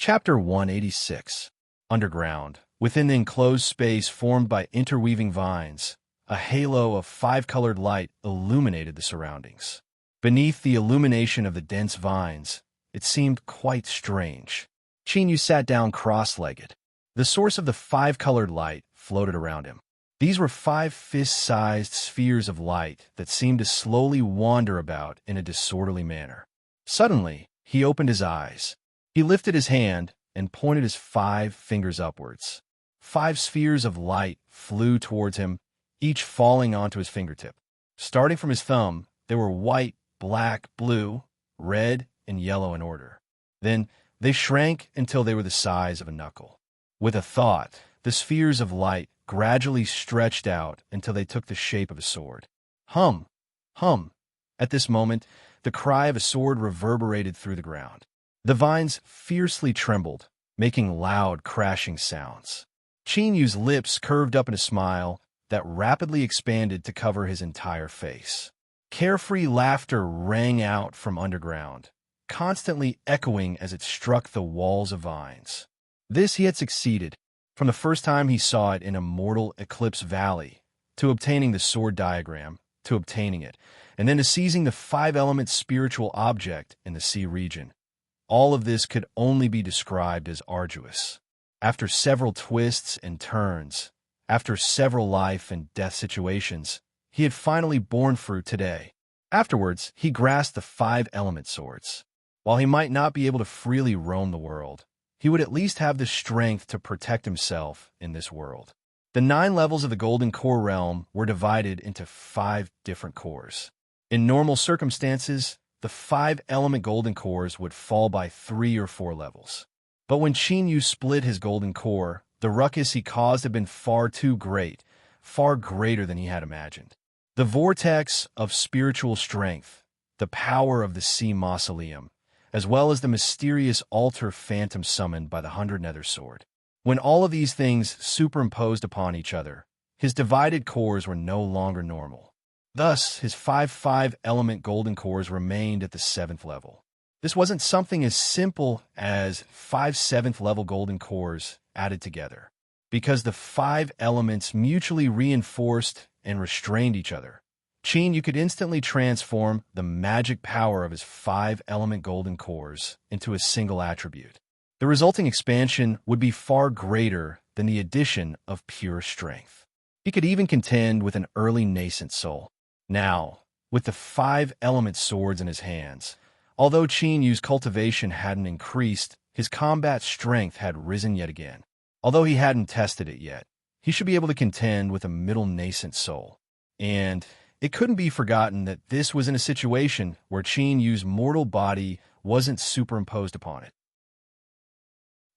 Chapter 186. Underground. Within the enclosed space formed by interweaving vines, a halo of five-colored light illuminated the surroundings. Beneath the illumination of the dense vines, it seemed quite strange. Chinyu sat down cross-legged. The source of the five-colored light floated around him. These were 5 fist-sized spheres of light that seemed to slowly wander about in a disorderly manner. Suddenly, he opened his eyes. He lifted his hand and pointed his 5 fingers upwards. 5 spheres of light flew towards him, each falling onto his fingertip. Starting from his thumb, they were white, black, blue, red, and yellow in order. Then they shrank until they were the size of a knuckle. With a thought, the spheres of light gradually stretched out until they took the shape of a sword. Hum! Hum! At this moment, the cry of a sword reverberated through the ground. The vines fiercely trembled, making loud, crashing sounds. Chinyu's lips curved up in a smile that rapidly expanded to cover his entire face. Carefree laughter rang out from underground, constantly echoing as it struck the walls of vines. This he had succeeded, from the first time he saw it in Immortal Eclipse Valley, to obtaining the sword diagram, to obtaining it, and then to seizing the 5-element spiritual object in the sea region. All of this could only be described as arduous. After several twists and turns, after several life and death situations, he had finally borne fruit today. Afterwards, he grasped the 5-element swords. While he might not be able to freely roam the world, he would at least have the strength to protect himself in this world. The 9 levels of the Golden Core realm were divided into 5 different cores. In normal circumstances, the 5-element golden cores would fall by 3 or 4 levels. But when Chinyu split his golden core, the ruckus he caused had been far too great, far greater than he had imagined. The vortex of spiritual strength, the power of the sea mausoleum, as well as the mysterious altar phantom summoned by the 100 Nether Sword. When all of these things superimposed upon each other, his divided cores were no longer normal. Thus, his 5-element golden cores remained at the 7th level. This wasn't something as simple as 5 7th-level golden cores added together, because the 5 elements mutually reinforced and restrained each other. Chinyu could instantly transform the magic power of his 5-element golden cores into a single attribute. The resulting expansion would be far greater than the addition of pure strength. He could even contend with an early nascent soul. Now, with the 5-element swords in his hands, although Chinyu's cultivation hadn't increased, his combat strength had risen yet again. Although he hadn't tested it yet, he should be able to contend with a middle nascent soul. And it couldn't be forgotten that this was in a situation where Chinyu's mortal body wasn't superimposed upon it.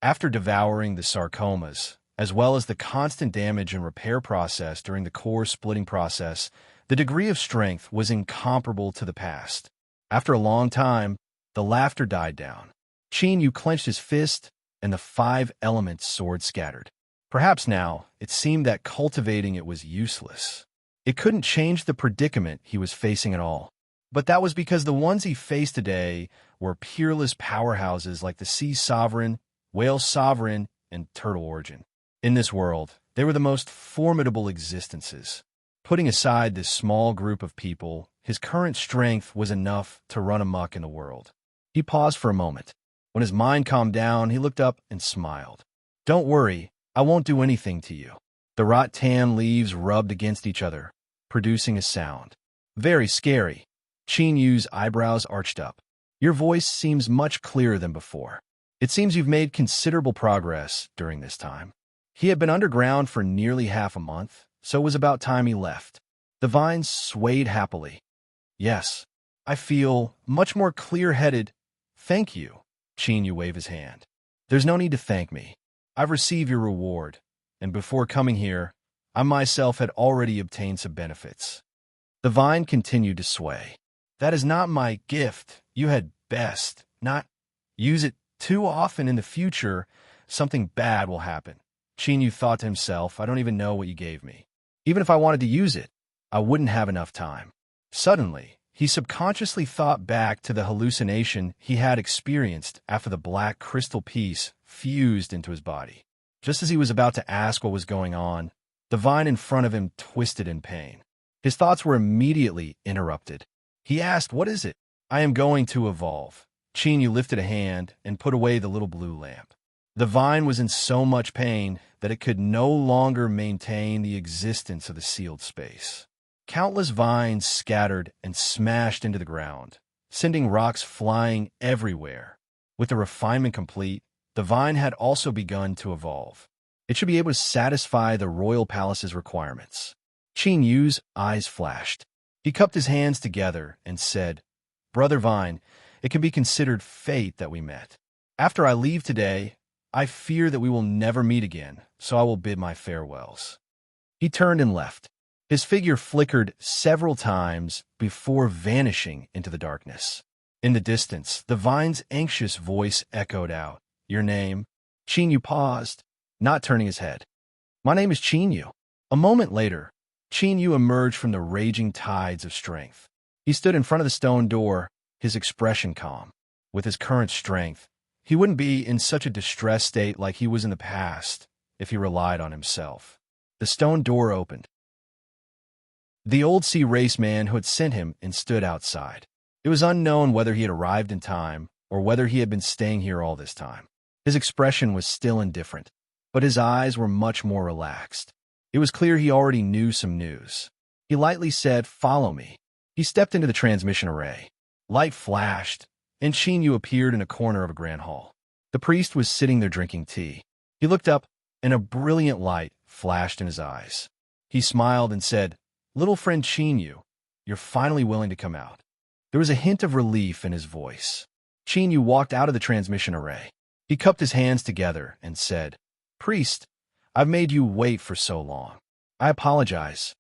After devouring the sarcomas, as well as the constant damage and repair process during the core splitting process, the degree of strength was incomparable to the past. After a long time, the laughter died down. Chinyu clenched his fist, and the 5-element sword scattered. Perhaps now, it seemed that cultivating it was useless. It couldn't change the predicament he was facing at all. But that was because the ones he faced today were peerless powerhouses like the Sea Sovereign, Whale Sovereign, and Turtle Origin. In this world, they were the most formidable existences. Putting aside this small group of people, his current strength was enough to run amok in the world. He paused for a moment. When his mind calmed down, he looked up and smiled. "Don't worry, I won't do anything to you." The rattan leaves rubbed against each other, producing a sound. "Very scary." Chinyu's eyebrows arched up. "Your voice seems much clearer than before. It seems you've made considerable progress during this time." He had been underground for nearly half a month, so it was about time he left. The vines swayed happily. "Yes, I feel much more clear-headed. Thank you." Chinyu waved his hand. "There's no need to thank me. I've received your reward, and before coming here, I myself had already obtained some benefits." The vine continued to sway. "That is not my gift. You had best not use it too often. In the future, something bad will happen." Chinyu thought to himself, "I don't even know what you gave me. Even if I wanted to use it, I wouldn't have enough time." Suddenly, He subconsciously thought back to the hallucination he had experienced after the black crystal piece fused into his body. Just as he was about to ask what was going on, the vine in front of him twisted in pain. His thoughts were immediately interrupted. He asked, "What is it?" "I am going to evolve." Chinyu lifted a hand and put away the little blue lamp. The vine was in so much pain that it could no longer maintain the existence of the sealed space. Countless vines scattered and smashed into the ground, sending rocks flying everywhere. With the refinement complete, the vine had also begun to evolve. It should be able to satisfy the royal palace's requirements. Yu's eyes flashed. He cupped his hands together and said, "Brother Vine, it can be considered fate that we met. After I leave today, I fear that we will never meet again, so I will bid my farewells." He turned and left. His figure flickered several times before vanishing into the darkness. In the distance, the vine's anxious voice echoed out, "Your name?" Chinyu paused, not turning his head. "My name is Chinyu." A moment later, Chinyu emerged from the raging tides of strength. He stood in front of the stone door, his expression calm. With his current strength, he wouldn't be in such a distressed state like he was in the past if he relied on himself. The stone door opened. The old sea race man who had sent him and stood outside. It was unknown whether he had arrived in time or whether he had been staying here all this time. His expression was still indifferent, but his eyes were much more relaxed. It was clear he already knew some news. He lightly said, "Follow me." He stepped into the transmission array. Light flashed, and Chinyu appeared in a corner of a grand hall. The priest was sitting there drinking tea. He looked up, and a brilliant light flashed in his eyes. He smiled and said, "Little friend Chinyu, you're finally willing to come out." There was a hint of relief in his voice. Chinyu walked out of the transmission array. He cupped his hands together and said, "Priest, I've made you wait for so long. I apologize."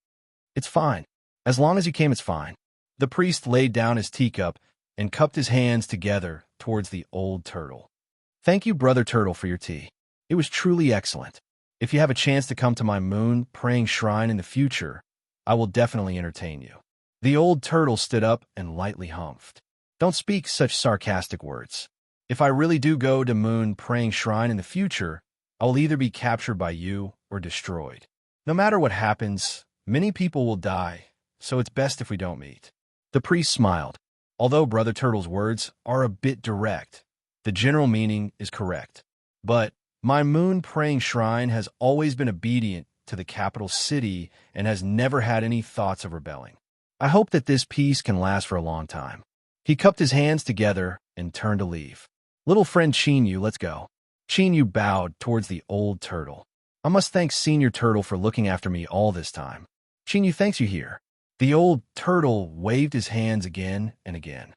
"It's fine. As long as you came, it's fine." The priest laid down his teacup and cupped his hands together towards the old turtle. "Thank you, Brother Turtle, for your tea. It was truly excellent. If you have a chance to come to my moon-praying shrine in the future, I will definitely entertain you." The old turtle stood up and lightly humphed. "Don't speak such sarcastic words. If I really do go to moon-praying shrine in the future, I will either be captured by you or destroyed. No matter what happens, many people will die, so it's best if we don't meet." The priest smiled. Although Brother Turtle's words are a bit direct, the general meaning is correct. But my moon-praying shrine has always been obedient to the capital city and has never had any thoughts of rebelling. I hope that this peace can last for a long time. He cupped his hands together and turned to leave. "Little friend Chinyu, let's go." Chinyu bowed towards the old turtle. "I must thank Senior Turtle for looking after me all this time. Chinyu thanks you here." The old turtle waved his hands again and again.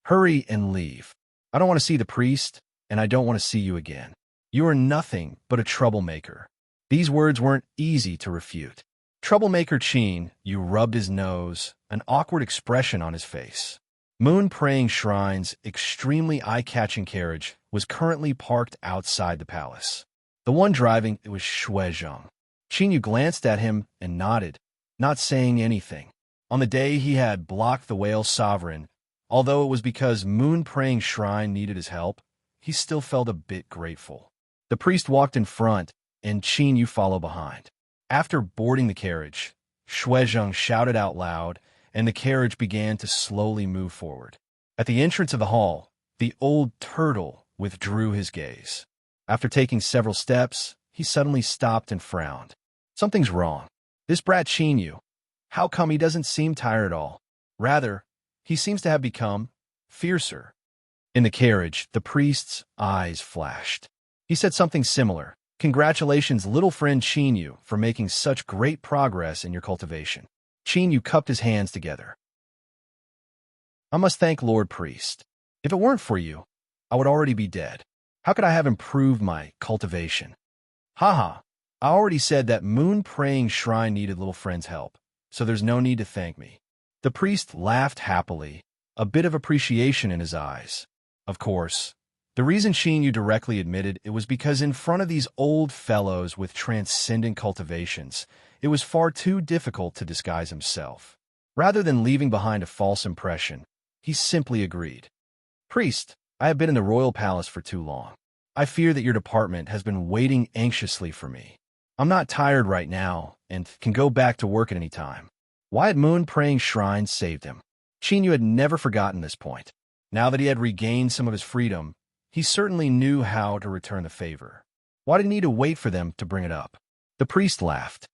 "Hurry and leave. I don't want to see the priest, and I don't want to see you again. You are nothing but a troublemaker." These words weren't easy to refute. Troublemaker Chinyu rubbed his nose, an awkward expression on his face. Moon-praying shrine's extremely eye-catching carriage was currently parked outside the palace. The one driving it was Shuezheng. Chinyu glanced at him and nodded, not saying anything. On the day he had blocked the whale sovereign, although it was because Moon-praying shrine needed his help, he still felt a bit grateful. The priest walked in front, and Chinyu followed behind. After boarding the carriage, Shuezheng shouted out loud, and the carriage began to slowly move forward. At the entrance of the hall, the old turtle withdrew his gaze. After taking several steps, he suddenly stopped and frowned. Something's wrong. This brat Chinyu, how come he doesn't seem tired at all? Rather, he seems to have become fiercer. In the carriage, the priest's eyes flashed. He said something similar. "Congratulations, little friend Chinyu, for making such great progress in your cultivation." Chinyu cupped his hands together. "I must thank Lord Priest. If it weren't for you, I would already be dead. How could I have improved my cultivation?" "Haha, I already said that moon-praying shrine needed little friend's help, so there's no need to thank me." The priest laughed happily, a bit of appreciation in his eyes. Of course, the reason Chinyu directly admitted it was because in front of these old fellows with transcendent cultivations, it was far too difficult to disguise himself. Rather than leaving behind a false impression, he simply agreed. Priest, I have been in the royal palace for too long. I fear that your department has been waiting anxiously for me. I'm not tired right now and can go back to work at any time. Why had moon-praying shrines saved him? Chinyu had never forgotten this point. Now that he had regained some of his freedom, he certainly knew how to return the favor. Why did he need to wait for them to bring it up? The priest laughed.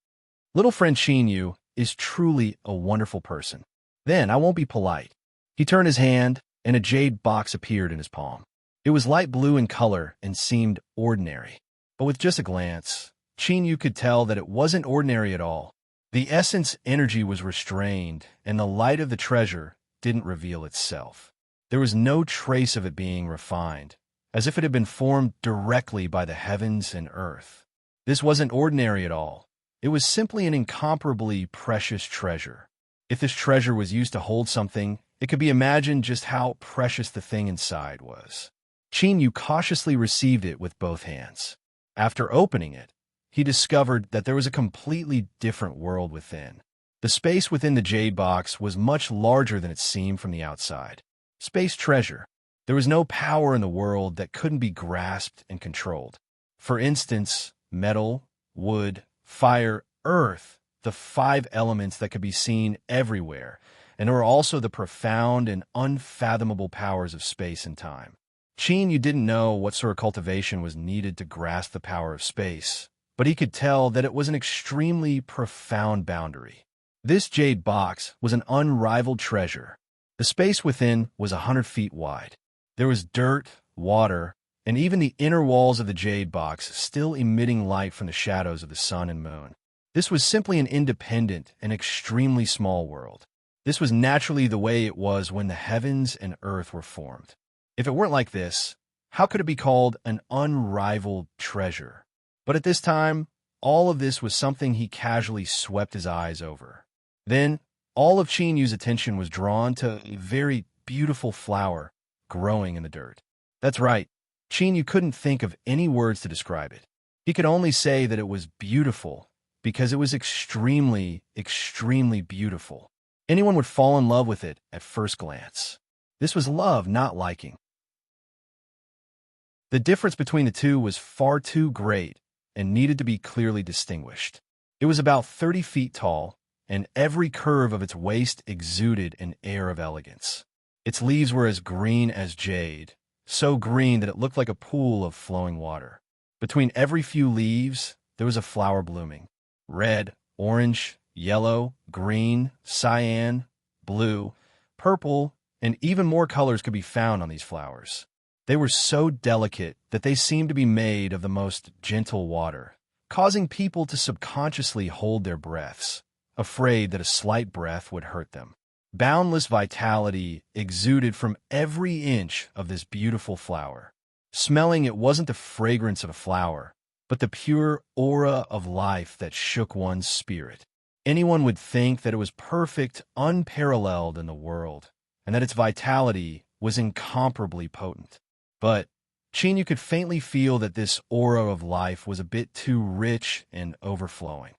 Little friend Chinyu is truly a wonderful person. Then I won't be polite. He turned his hand, and a jade box appeared in his palm. It was light blue in color and seemed ordinary. But with just a glance, Chinyu could tell that it wasn't ordinary at all. The essence energy was restrained, and the light of the treasure didn't reveal itself. There was no trace of it being refined, as if it had been formed directly by the heavens and earth. This wasn't ordinary at all. It was simply an incomparably precious treasure. If this treasure was used to hold something, it could be imagined just how precious the thing inside was. Chinyu cautiously received it with both hands. After opening it, he discovered that there was a completely different world within. The space within the jade box was much larger than it seemed from the outside. Space treasure. There was no power in the world that couldn't be grasped and controlled. For instance, metal, wood, fire, earth, the 5 elements that could be seen everywhere, and there were also the profound and unfathomable powers of space and time. Chinyu didn't know what sort of cultivation was needed to grasp the power of space, but he could tell that it was an extremely profound boundary. This jade box was an unrivaled treasure. The space within was 100 feet wide. There was dirt, water, and even the inner walls of the jade box still emitting light from the shadows of the sun and moon. This was simply an independent and extremely small world. This was naturally the way it was when the heavens and earth were formed. If it weren't like this, how could it be called an unrivaled treasure? But at this time, all of this was something he casually swept his eyes over. Then, all of Chinyu's attention was drawn to a very beautiful flower growing in the dirt. That's right, Chinyu couldn't think of any words to describe it. He could only say that it was beautiful because it was extremely, extremely beautiful. Anyone would fall in love with it at first glance. This was love, not liking. The difference between the two was far too great and needed to be clearly distinguished. It was about 30 feet tall, and every curve of its waist exuded an air of elegance. Its leaves were as green as jade, so green that it looked like a pool of flowing water. Between every few leaves, there was a flower blooming. Red, orange, yellow, green, cyan, blue, purple, and even more colors could be found on these flowers. They were so delicate that they seemed to be made of the most gentle water, causing people to subconsciously hold their breaths, afraid that a slight breath would hurt them. Boundless vitality exuded from every inch of this beautiful flower. Smelling it wasn't the fragrance of a flower, but the pure aura of life that shook one's spirit. Anyone would think that it was perfect, unparalleled in the world, and that its vitality was incomparably potent. But Chinyu could faintly feel that this aura of life was a bit too rich and overflowing.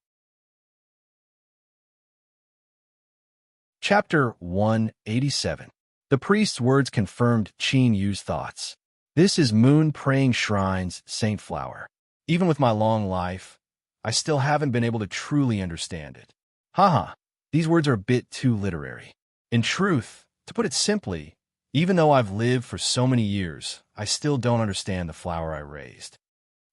Chapter 187. The priest's words confirmed Chinyu's thoughts. This is moon-praying shrine's saint flower. Even with my long life, I still haven't been able to truly understand it. Haha, these words are a bit too literary. In truth, to put it simply, even though I've lived for so many years, I still don't understand the flower I raised.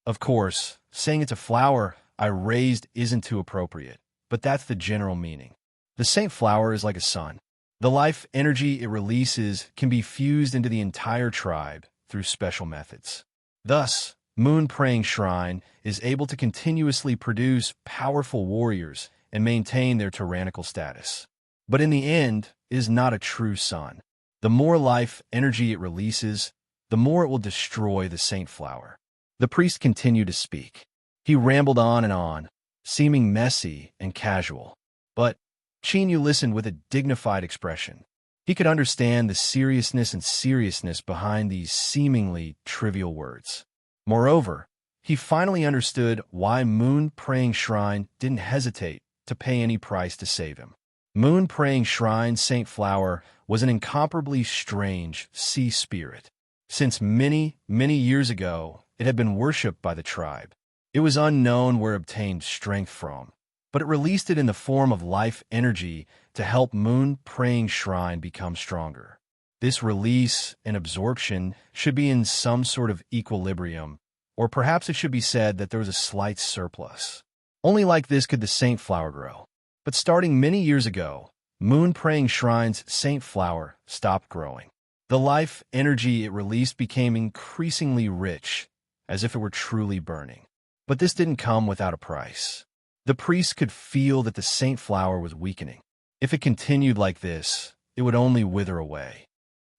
Of course, saying it's a flower I raised isn't too appropriate, but that's the general meaning. The saint flower is like a sun. The life energy it releases can be fused into the entire tribe through special methods. Thus, Moon Praying Shrine is able to continuously produce powerful warriors and maintain their tyrannical status. But in the end, it is not a true sun. The more life energy it releases, the more it will destroy the saint flower. The priest continued to speak. He rambled on, seeming messy and casual. But Chinyu listened with a dignified expression. He could understand the seriousness behind these seemingly trivial words. Moreover, he finally understood why Moon Praying Shrine didn't hesitate to pay any price to save him. Moon-praying shrine Saint Flower was an incomparably strange sea spirit. Since many, many years ago, it had been worshipped by the tribe. It was unknown where it obtained strength from, but it released it in the form of life energy to help Moon-praying shrine become stronger. This release and absorption should be in some sort of equilibrium, or perhaps it should be said that there was a slight surplus. Only like this could the Saint Flower grow. But starting many years ago, Moon-praying shrine's Saint Flower stopped growing. The life energy it released became increasingly rich, as if it were truly burning. But this didn't come without a price. The priest could feel that the Saint Flower was weakening. If it continued like this, it would only wither away.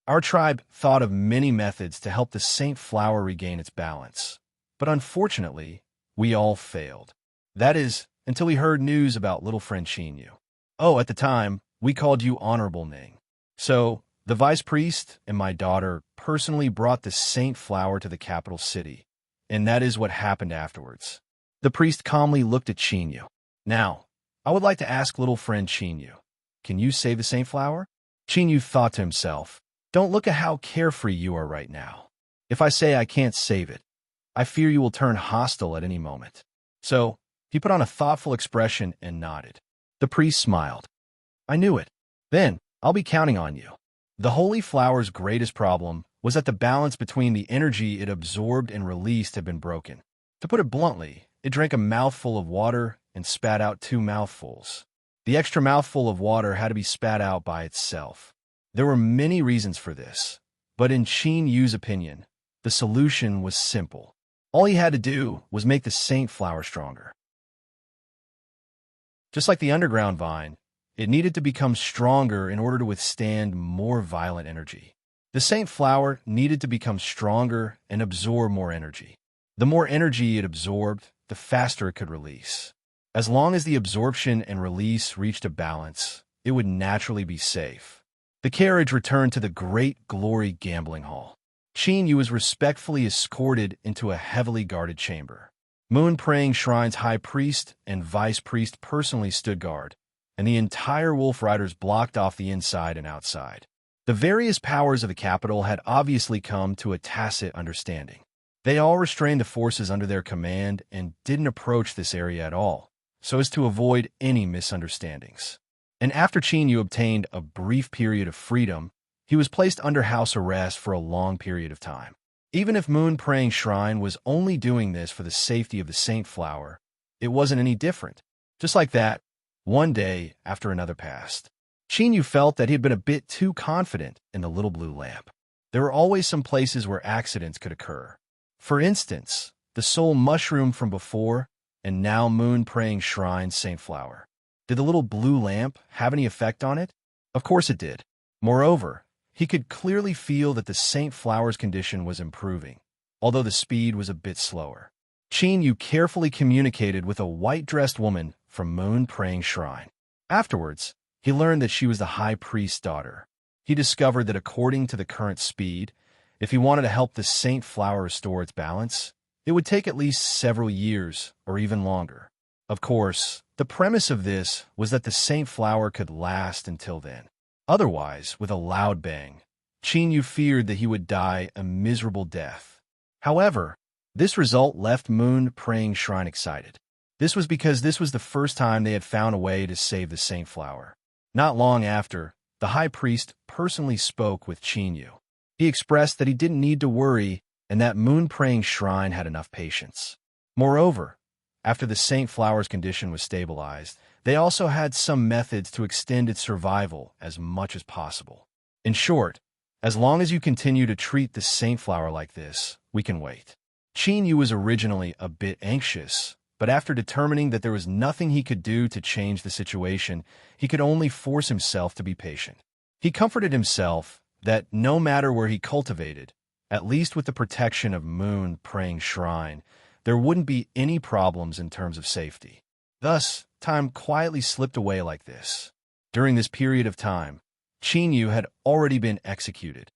Our tribe thought of many methods to help the Saint Flower regain its balance. But unfortunately, we all failed. That is, until we heard news about little friend Chinyu. Oh, at the time, we called you Honorable Ning. So, the vice priest and my daughter personally brought the Saint Flower to the capital city, and that is what happened afterwards. The priest calmly looked at Chinyu. Now, I would like to ask little friend Chinyu, can you save the Saint Flower? Chinyu thought to himself, don't look at how carefree you are right now. If I say I can't save it, I fear you will turn hostile at any moment. So, he put on a thoughtful expression and nodded. The priest smiled. I knew it. Then, I'll be counting on you. The holy flower's greatest problem was that the balance between the energy it absorbed and released had been broken. To put it bluntly, it drank a mouthful of water and spat out 2 mouthfuls. The extra mouthful of water had to be spat out by itself. There were many reasons for this, but in Yu's opinion, the solution was simple. All he had to do was make the Saint Flower stronger. Just like the underground vine, it needed to become stronger in order to withstand more violent energy. The Saint Flower needed to become stronger and absorb more energy. The more energy it absorbed, the faster it could release. As long as the absorption and release reached a balance, it would naturally be safe. The carriage returned to the Great Glory Gambling Hall. Yu was respectfully escorted into a heavily guarded chamber. Moon-praying shrine's high priest and vice priest personally stood guard, and the entire Wolf Riders blocked off the inside and outside. The various powers of the capital had obviously come to a tacit understanding. They all restrained the forces under their command and didn't approach this area at all, so as to avoid any misunderstandings. And after Yu obtained a brief period of freedom, he was placed under house arrest for a long period of time. Even if Moon-praying shrine was only doing this for the safety of the Saint Flower, it wasn't any different. Just like that, one day after another passed, Yu felt that he had been a bit too confident in the little blue lamp. There were always some places where accidents could occur. For instance, the soul mushroom from before, and now Moon-praying shrine Saint Flower. Did the little blue lamp have any effect on it? Of course it did. Moreover, he could clearly feel that the Saint Flower's condition was improving, although the speed was a bit slower. Yu carefully communicated with a white-dressed woman from Moon-praying shrine. Afterwards, he learned that she was the high priest's daughter. He discovered that according to the current speed, if he wanted to help the Saint Flower restore its balance, it would take at least several years or even longer. Of course, the premise of this was that the Saint Flower could last until then. Otherwise, with a loud bang, Yu feared that he would die a miserable death. However, this result left Moon-praying shrine excited. This was because this was the first time they had found a way to save the Saint Flower. Not long after, the high priest personally spoke with Yu. He expressed that he didn't need to worry and that Moon-praying shrine had enough patience. Moreover, after the Saint Flower's condition was stabilized, they also had some methods to extend its survival as much as possible. In short, as long as you continue to treat the Saint Flower like this, we can wait. Yu was originally a bit anxious, but after determining that there was nothing he could do to change the situation, he could only force himself to be patient. He comforted himself that no matter where he cultivated, at least with the protection of Moon-praying shrine, there wouldn't be any problems in terms of safety. Thus, time quietly slipped away like this. During this period of time, Yu had already been executed.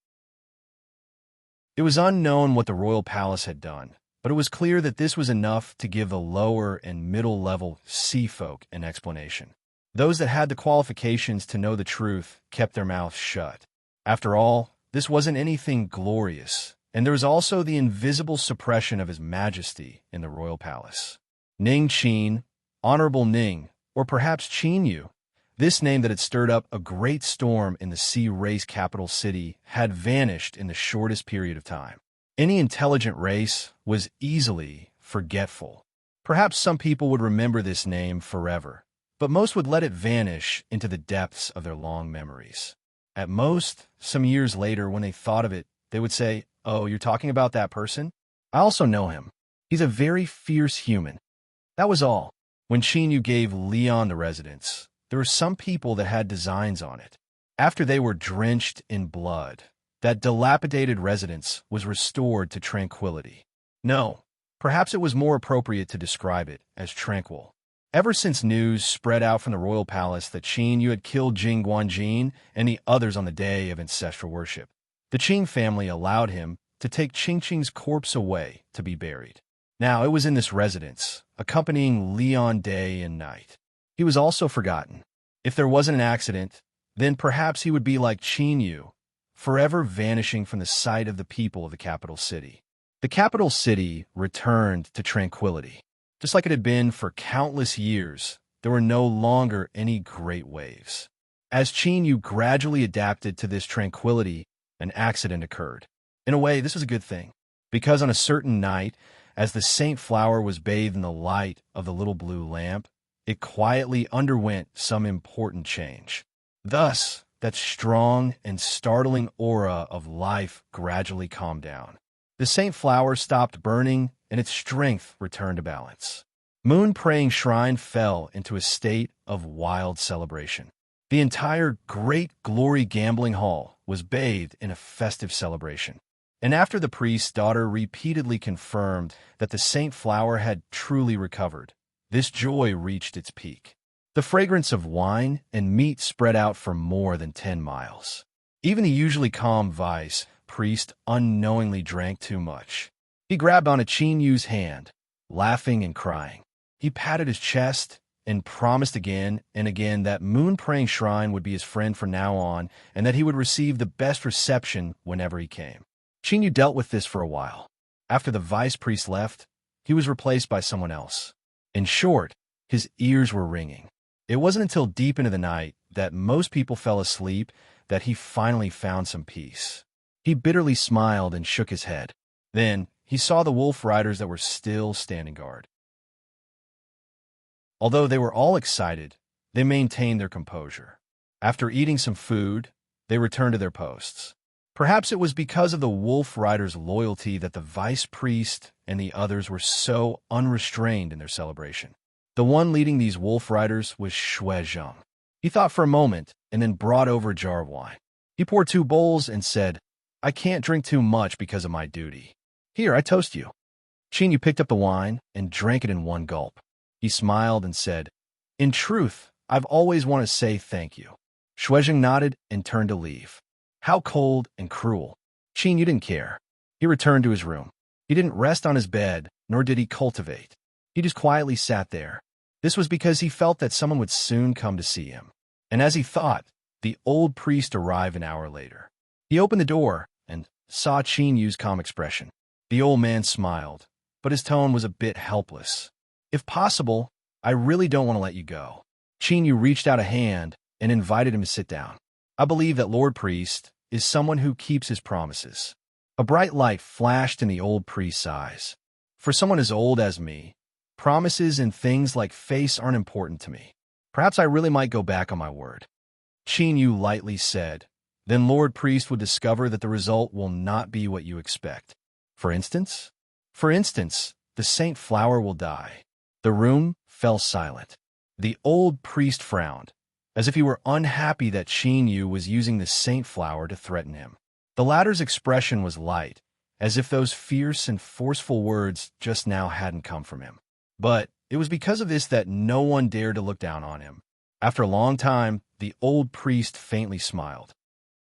It was unknown what the royal palace had done, but it was clear that this was enough to give the lower and middle-level sea folk an explanation. Those that had the qualifications to know the truth kept their mouths shut. After all, this wasn't anything glorious, and there was also the invisible suppression of his majesty in the royal palace. Ning Qin, Honorable Ning, or perhaps Qin Yu, this name that had stirred up a great storm in the sea race capital city, had vanished in the shortest period of time. Any intelligent race was easily forgetful. Perhaps some people would remember this name forever, but most would let it vanish into the depths of their long memories. At most, some years later, when they thought of it, they would say, "Oh, you're talking about that person? I also know him. He's a very fierce human." That was all. When Qin Yu gave Leon the residence, there were some people that had designs on it. After they were drenched in blood, that dilapidated residence was restored to tranquility. No, perhaps it was more appropriate to describe it as tranquil. Ever since news spread out from the royal palace that Qin Yu had killed Jing Guanjin and the others on the day of ancestral worship, the Qing family allowed him to take Qingqing's corpse away to be buried. Now it was in this residence, accompanying Leon day and night. He was also forgotten. If there wasn't an accident, then perhaps he would be like Qin Yu, forever vanishing from the sight of the people of the capital city. The capital city returned to tranquility. Just like it had been for countless years, there were no longer any great waves. As Qin Yu gradually adapted to this tranquility, an accident occurred. In a way, this was a good thing, because on a certain night, as the Saint Flower was bathed in the light of the little blue lamp, it quietly underwent some important change. Thus, that strong and startling aura of life gradually calmed down. The Saint Flower stopped burning, and its strength returned to balance. Moon-praying shrine fell into a state of wild celebration. The entire Great Glory Gambling Hall was bathed in a festive celebration. And after the priest's daughter repeatedly confirmed that the Saint Flower had truly recovered, this joy reached its peak. The fragrance of wine and meat spread out for more than 10 miles. Even the usually calm vice priest unknowingly drank too much. He grabbed onto Qin Yu's hand, laughing and crying. He patted his chest and promised again and again that moon-praying shrine would be his friend from now on and that he would receive the best reception whenever he came. Qin Yu dealt with this for a while. After the vice priest left, he was replaced by someone else. In short, his ears were ringing. It wasn't until deep into the night that most people fell asleep that he finally found some peace. He bitterly smiled and shook his head. Then, he saw the wolf riders that were still standing guard. Although they were all excited, they maintained their composure. After eating some food, they returned to their posts. Perhaps it was because of the wolf riders' loyalty that the vice priest and the others were so unrestrained in their celebration. The one leading these wolf riders was Shuizheng. He thought for a moment and then brought over a jar of wine. He poured 2 bowls and said, "I can't drink too much because of my duty. Here, I toast you." Qin Yu picked up the wine and drank it in one gulp. He smiled and said, "In truth, I've always wanted to say thank you." Shuizheng nodded and turned to leave. How cold and cruel. Qin Yu didn't care. He returned to his room. He didn't rest on his bed, nor did he cultivate. He just quietly sat there. This was because he felt that someone would soon come to see him. And as he thought, the old priest arrived an hour later. He opened the door and saw Qin Yu's calm expression. The old man smiled, but his tone was a bit helpless. "If possible, I really don't want to let you go." Qin Yu reached out a hand and invited him to sit down. "I believe that Lord Priest is someone who keeps his promises." A bright light flashed in the old priest's eyes. "For someone as old as me, promises and things like face aren't important to me. Perhaps I really might go back on my word." Qin Yu lightly said, "Then Lord Priest would discover that the result will not be what you expect. For instance? For instance, the Saint Flower will die." The room fell silent. The old priest frowned, as if he were unhappy that Qin Yu was using the Saint Flower to threaten him. The latter's expression was light, as if those fierce and forceful words just now hadn't come from him. But it was because of this that no one dared to look down on him. After a long time, the old priest faintly smiled.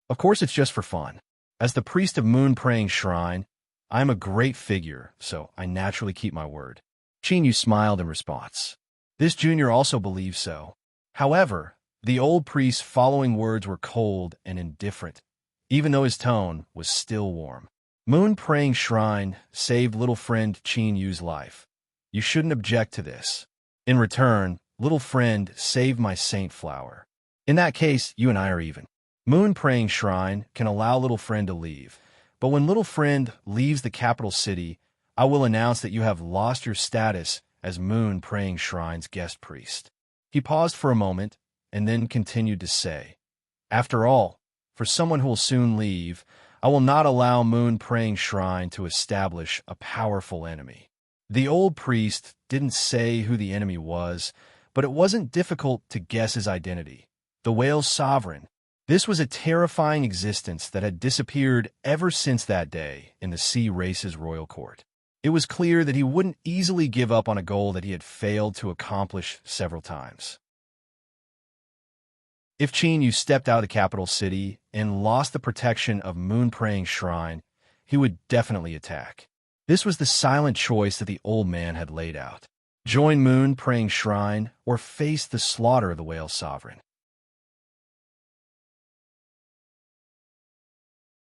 "Of course it's just for fun. As the priest of Moon-Praying Shrine, I am a great figure, so I naturally keep my word." Qin Yu smiled in response. This junior also believed so. However, the old priest's following words were cold and indifferent, even though his tone was still warm. Moon praying shrine saved little friend Qin Yu's life. You shouldn't object to this. In return, little friend saved my saint flower. In that case, you and I are even. Moon praying shrine can allow little friend to leave, but when little friend leaves the capital city, I will announce that you have lost your status as Moon praying shrine's guest priest. He paused for a moment and then continued to say, after all, for someone who will soon leave, I will not allow Moon praying shrine to establish a powerful enemy. The old priest didn't say who the enemy was, but it wasn't difficult to guess his identity. The whale's sovereign. This was a terrifying existence that had disappeared ever since that day in the sea race's royal court. It was clear that he wouldn't easily give up on a goal that he had failed to accomplish several times. If Qin Yu stepped out of the capital city and lost the protection of Moon Praying Shrine, he would definitely attack. This was the silent choice that the old man had laid out. Join Moon Praying Shrine or face the slaughter of the whale sovereign.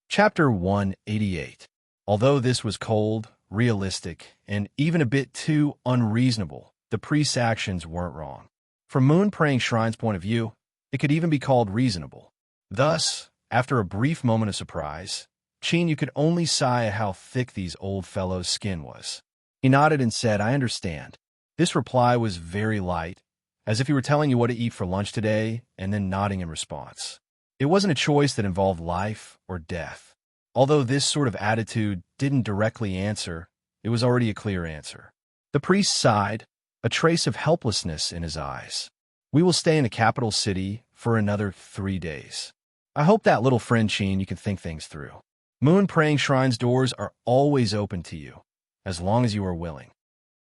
Chapter 188. Although this was cold, realistic, and even a bit too unreasonable, the priest's actions weren't wrong. From Moon Praying Shrine's point of view, it could even be called reasonable. Thus, after a brief moment of surprise, Qin Yu could only sigh at how thick these old fellows' skin was. He nodded and said, I understand. This reply was very light, as if he were telling you what to eat for lunch today and then nodding in response. It wasn't a choice that involved life or death. Although this sort of attitude didn't directly answer, it was already a clear answer. The priest sighed, a trace of helplessness in his eyes. We will stay in the capital city for another 3 days. I hope that little friend Qin you can think things through. Moon Praying Shrine's doors are always open to you, as long as you are willing.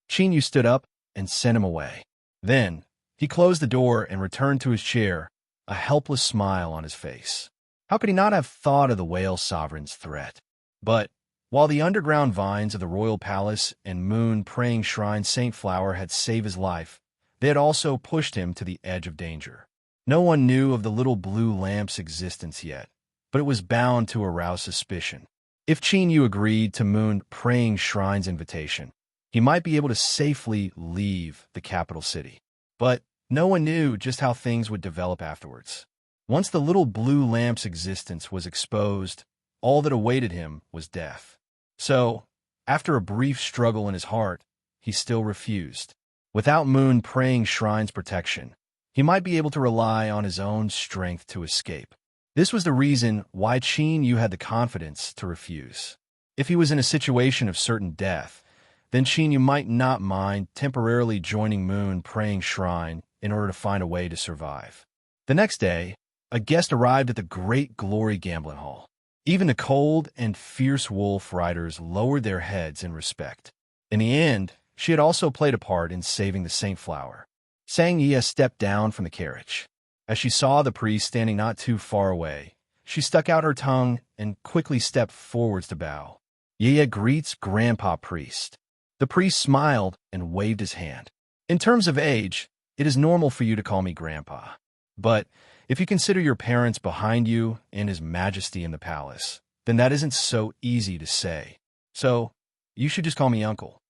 Qin Yu stood up and sent him away. Then, he closed the door and returned to his chair, a helpless smile on his face. How could he not have thought of the whale sovereign's threat? But, while the underground vines of the royal palace and Moon Praying Shrine Saint Flower had saved his life, they had also pushed him to the edge of danger. No one knew of the little blue lamp's existence yet, but it was bound to arouse suspicion. If Qin Yu agreed to Moon Praying Shrine's invitation, he might be able to safely leave the capital city. But no one knew just how things would develop afterwards. Once the little blue lamp's existence was exposed, all that awaited him was death. So, after a brief struggle in his heart, he still refused. Without Moon Praying Shrine's protection, he might be able to rely on his own strength to escape. This was the reason why Qin Yu had the confidence to refuse. If he was in a situation of certain death, then Qin Yu might not mind temporarily joining Moon Praying Shrine in order to find a way to survive. The next day, a guest arrived at the Great Glory Gambling Hall. Even the cold and fierce wolf riders lowered their heads in respect. In the end, she had also played a part in saving the Saint Flower. Sang Yia stepped down from the carriage. As she saw the priest standing not too far away, she stuck out her tongue and quickly stepped forwards to bow. Yia greets Grandpa Priest. The priest smiled and waved his hand. In terms of age, it is normal for you to call me Grandpa. But if you consider your parents behind you and His Majesty in the palace, then that isn't so easy to say. So, you should just call me Uncle.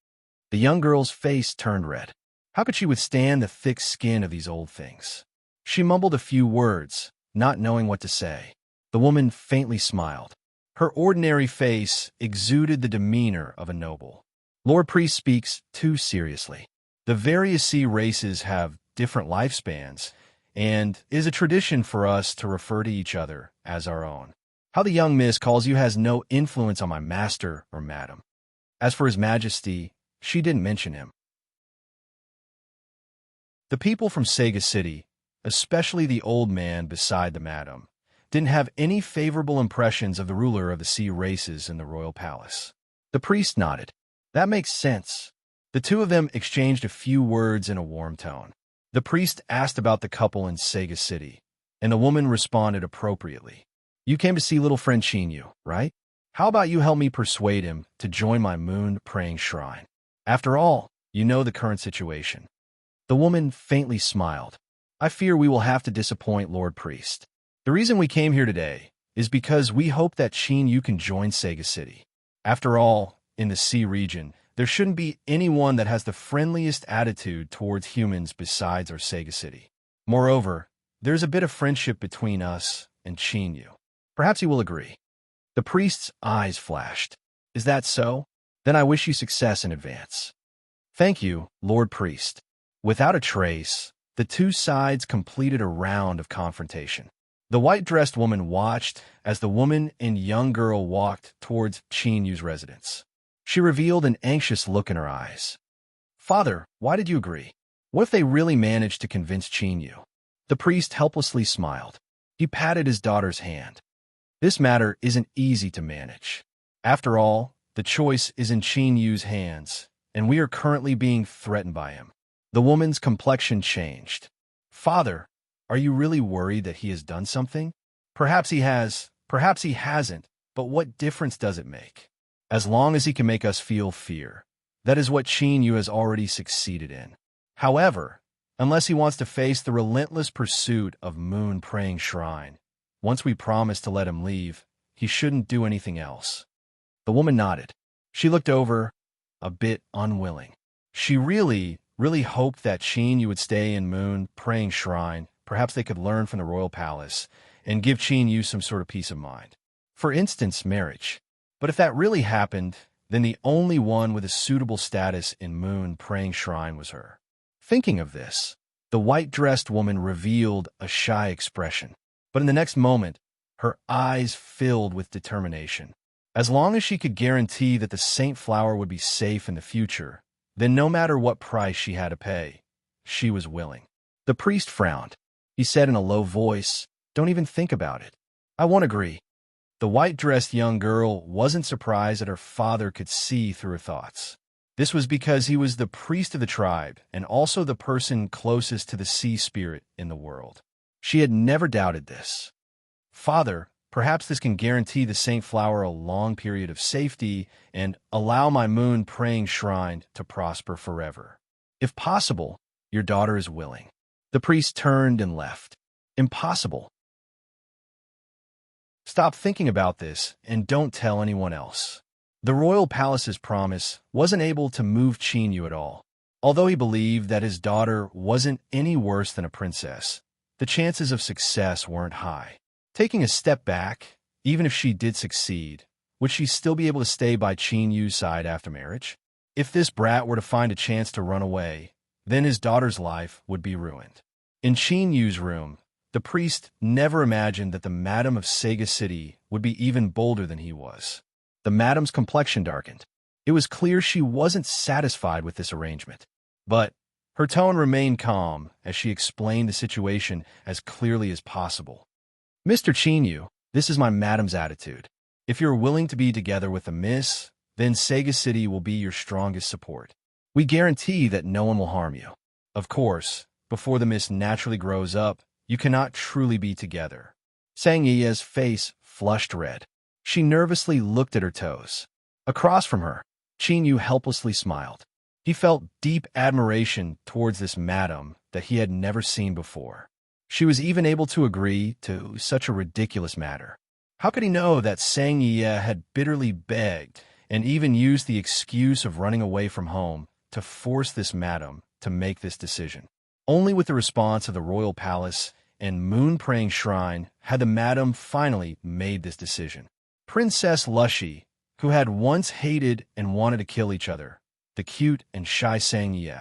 The young girl's face turned red. How could she withstand the thick skin of these old things? She mumbled a few words, not knowing what to say. The woman faintly smiled. Her ordinary face exuded the demeanor of a noble. Lord Priest speaks too seriously. The various sea races have different lifespans, and it is a tradition for us to refer to each other as our own. How the young miss calls you has no influence on my master or madam. As for His Majesty, she didn't mention him. The people from Sega City, especially the old man beside the madam, didn't have any favorable impressions of the ruler of the sea races in the royal palace. The priest nodded. That makes sense. The two of them exchanged a few words in a warm tone. The priest asked about the couple in Sega City, and the woman responded appropriately. You came to see little friend Qin Yu, right? How about you help me persuade him to join my Moon Praying Shrine? After all, you know the current situation. The woman faintly smiled. I fear we will have to disappoint Lord Priest. The reason we came here today is because we hope that Yu can join Sega City. After all, in the sea region, there shouldn't be anyone that has the friendliest attitude towards humans besides our Sega City. Moreover, there's a bit of friendship between us and Yu. Perhaps you will agree. The priest's eyes flashed. Is that so? Then I wish you success in advance. Thank you, Lord Priest. Without a trace, the two sides completed a round of confrontation. The white-dressed woman watched as the woman and young girl walked towards Yu's residence. She revealed an anxious look in her eyes. Father, why did you agree? What if they really managed to convince Yu? The priest helplessly smiled. He patted his daughter's hand. This matter isn't easy to manage. After all, the choice is in Yu's hands, and we are currently being threatened by him. The woman's complexion changed. Father, are you really worried that he has done something? Perhaps he has, perhaps he hasn't, but what difference does it make? As long as he can make us feel fear. That is what Yu has already succeeded in. However, unless he wants to face the relentless pursuit of Moon-Praying Shrine, once we promise to let him leave, he shouldn't do anything else. The woman nodded. She looked over, a bit unwilling. She really hoped that Yu would stay in Moon-Praying Shrine. Perhaps they could learn from the royal palace and give Yu some sort of peace of mind. For instance, marriage. But if that really happened, then the only one with a suitable status in Moon-Praying Shrine was her. Thinking of this, the white-dressed woman revealed a shy expression. But in the next moment, her eyes filled with determination. As long as she could guarantee that the Saint Flower would be safe in the future, then no matter what price she had to pay, she was willing. The priest frowned. He said in a low voice, "Don't even think about it. I won't agree." The white-dressed young girl wasn't surprised that her father could see through her thoughts. This was because he was the priest of the tribe and also the person closest to the sea spirit in the world. She had never doubted this. Father, perhaps this can guarantee the Saint Flower a long period of safety and allow my Moon-Praying Shrine to prosper forever. If possible, your daughter is willing. The priest turned and left. Impossible. Stop thinking about this and don't tell anyone else. The royal palace's promise wasn't able to move Yu at all. Although he believed that his daughter wasn't any worse than a princess, the chances of success weren't high. Taking a step back, even if she did succeed, would she still be able to stay by Yu's side after marriage? If this brat were to find a chance to run away, then his daughter's life would be ruined. In Yu's room, the priest never imagined that the Madam of Sega City would be even bolder than he was. The Madam's complexion darkened. It was clear she wasn't satisfied with this arrangement. But her tone remained calm as she explained the situation as clearly as possible. Mr. Yu, this is my Madam's attitude. If you're willing to be together with the Miss, then Sega City will be your strongest support. We guarantee that no one will harm you. Of course, before the Miss naturally grows up, you cannot truly be together. Sang Yi's face flushed red. She nervously looked at her toes. Across from her, Yu helplessly smiled. He felt deep admiration towards this madam that he had never seen before. She was even able to agree to such a ridiculous matter. How could he know that Sang Yi had bitterly begged and even used the excuse of running away from home to force this madam to make this decision? Only with the response of the royal palace and Moon-Praying Shrine had the madam finally made this decision. Princess Lushy, who had once hated and wanted to kill each other, the cute and shy Sang Yi,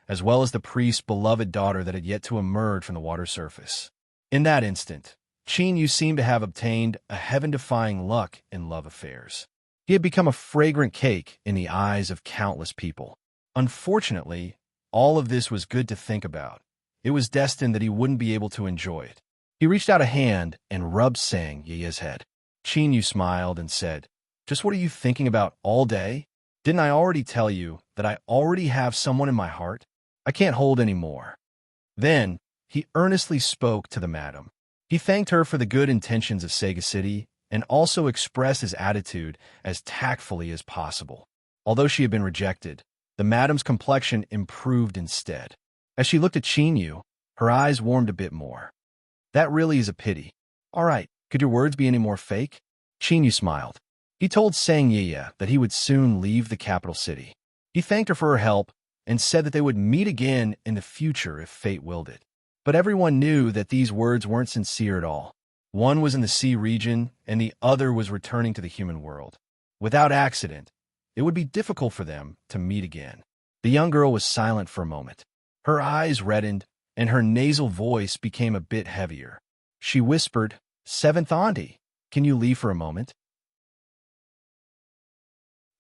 as well as the priest's beloved daughter that had yet to emerge from the water surface. In that instant, Yu seemed to have obtained a heaven-defying luck in love affairs. He had become a fragrant cake in the eyes of countless people. Unfortunately, all of this was good to think about. It was destined that he wouldn't be able to enjoy it. He reached out a hand and rubbed Sang Yi's head. Yu smiled and said, "Just what are you thinking about all day? Didn't I already tell you that I already have someone in my heart? I can't hold any more." Then, he earnestly spoke to the madam. He thanked her for the good intentions of Sega City and also expressed his attitude as tactfully as possible. Although she had been rejected, the madam's complexion improved instead. As she looked at Yu, Her eyes warmed a bit more. That really is a pity. All right, could your words be any more fake? Chinyu smiled. He told Sang Yiya that he would soon leave the capital city. He thanked her for her help and said that they would meet again in the future if fate willed it. But everyone knew that these words weren't sincere at all. One was in the sea region, and the other was returning to the human world. Without accident, it would be difficult for them to meet again. The young girl was silent for a moment. Her eyes reddened, and her nasal voice became a bit heavier. She whispered, "Seventh Auntie, can you leave for a moment?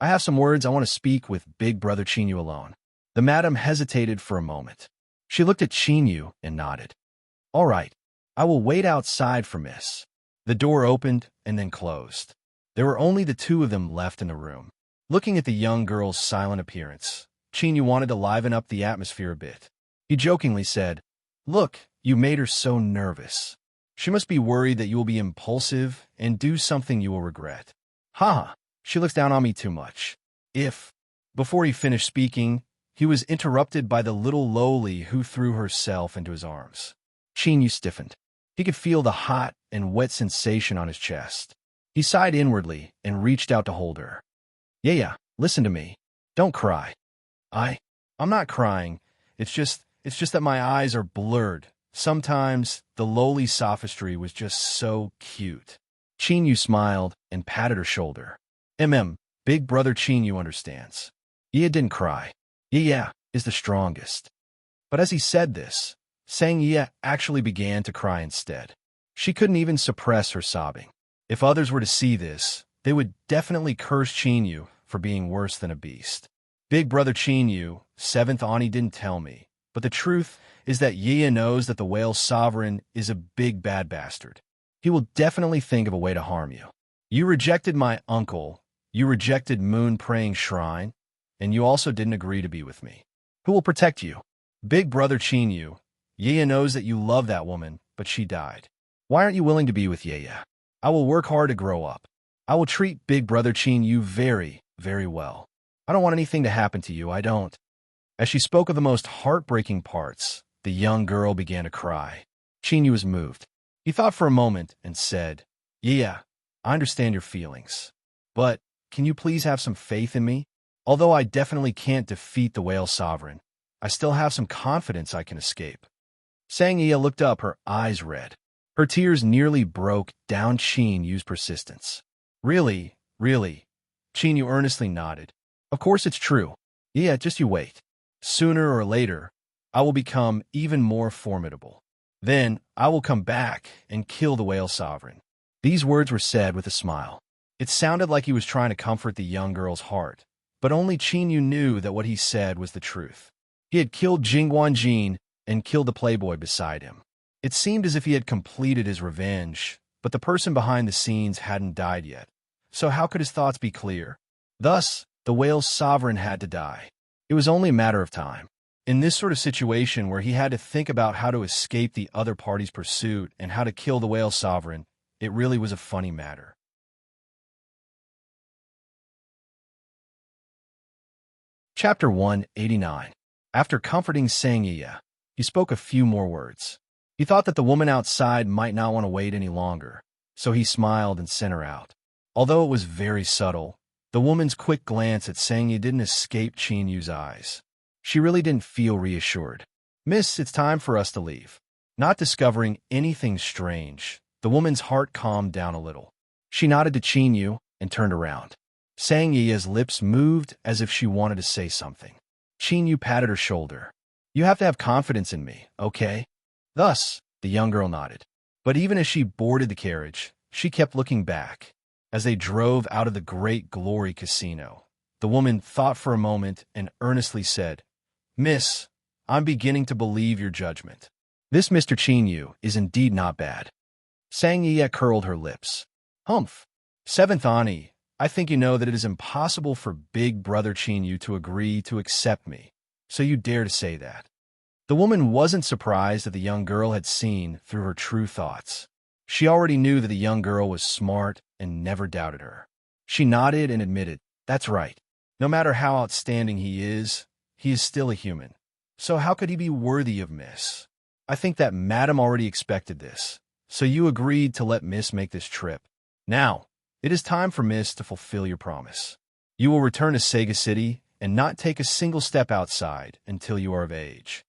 I have some words I want to speak with Big Brother Chinyu alone." The madam hesitated for a moment. She looked at Chinyu and nodded. "All right, I will wait outside for Miss." The door opened and then closed. There were only the two of them left in the room. Looking at the young girl's silent appearance, Chinyu wanted to liven up the atmosphere a bit. He jokingly said, "Look, you made her so nervous. She must be worried that you will be impulsive and do something you will regret. Haha, she looks down on me too much." Before he finished speaking, he was interrupted by the little lowly who threw herself into his arms. Chinyu stiffened. He could feel the hot and wet sensation on his chest. He sighed inwardly and reached out to hold her. "Yeah, listen to me. Don't cry." I'm not crying. It's just that my eyes are blurred. Sometimes the lowly sophistry was just so cute." Chinyu smiled and patted her shoulder. Big Brother Chinyu understands." Ye didn't cry. Ye is the strongest." But as he said this, Sang Ye actually began to cry instead. She couldn't even suppress her sobbing. If others were to see this, they would definitely curse Chinyu for being worse than a beast. Big Brother Chinyu, seventh Ani, didn't tell me, but the truth is that Yiya knows that the whale sovereign is a big bad bastard. He will definitely think of a way to harm you. You rejected my uncle, you rejected Moon-Praying Shrine, and you also didn't agree to be with me. Who will protect you? Big Brother Chinyu, Yiya knows that you love that woman, but she died. Why aren't you willing to be with Yiya? I will work hard to grow up. I will treat Big Brother Chinyu very, very well. I don't want anything to happen to you, I don't. As she spoke of the most heartbreaking parts, the young girl began to cry. Chinyu was moved. He thought for a moment and said, "Yeah, I understand your feelings. But can you please have some faith in me? Although I definitely can't defeat the whale sovereign, I still have some confidence I can escape." Sang Yiya looked up, her eyes red. Her tears nearly broke down Chinyu's persistence. Really? Chinyu earnestly nodded. Of course it's true. Yeah, just you wait. Sooner or later, I will become even more formidable. Then I will come back and kill the whale sovereign. These words were said with a smile. It sounded like he was trying to comfort the young girl's heart, but only Chinyu knew that what he said was the truth. He had killed Jingguanjin and killed the playboy beside him. It seemed as if he had completed his revenge, but the person behind the scenes hadn't died yet. So how could his thoughts be clear? Thus, the whale's sovereign had to die. It was only a matter of time. In this sort of situation where he had to think about how to escape the other party's pursuit and how to kill the whale sovereign, it really was a funny matter. Chapter 189. After comforting Sang Yiya, he spoke a few more words. He thought that the woman outside might not want to wait any longer, so he smiled and sent her out. Although it was very subtle, the woman's quick glance at Sang Yiya didn't escape Chinyu's eyes. She really didn't feel reassured. "Miss, it's time for us to leave." Not discovering anything strange, the woman's heart calmed down a little. She nodded to Chinyu and turned around. Sang Yiya's lips moved as if she wanted to say something. Chinyu patted her shoulder. "You have to have confidence in me, okay?" Thus, the young girl nodded. But even as she boarded the carriage, she kept looking back. As they drove out of the Great Glory Casino, the woman thought for a moment and earnestly said, "Miss, I'm beginning to believe your judgment. This Mr. Chinyu is indeed not bad." Sang Yiya curled her lips. "Humph. Seventh Ani, I think you know that it is impossible for Big Brother Chinyu to agree to accept me, so you dare to say that." The woman wasn't surprised that the young girl had seen through her true thoughts. She already knew that the young girl was smart and never doubted her. She nodded and admitted, "That's right. No matter how outstanding he is still a human. So how could he be worthy of Miss?" I think that Madam already expected this, so you agreed to let Miss make this trip. Now, it is time for Miss to fulfill your promise. You will return to Sega City and not take a single step outside until you are of age.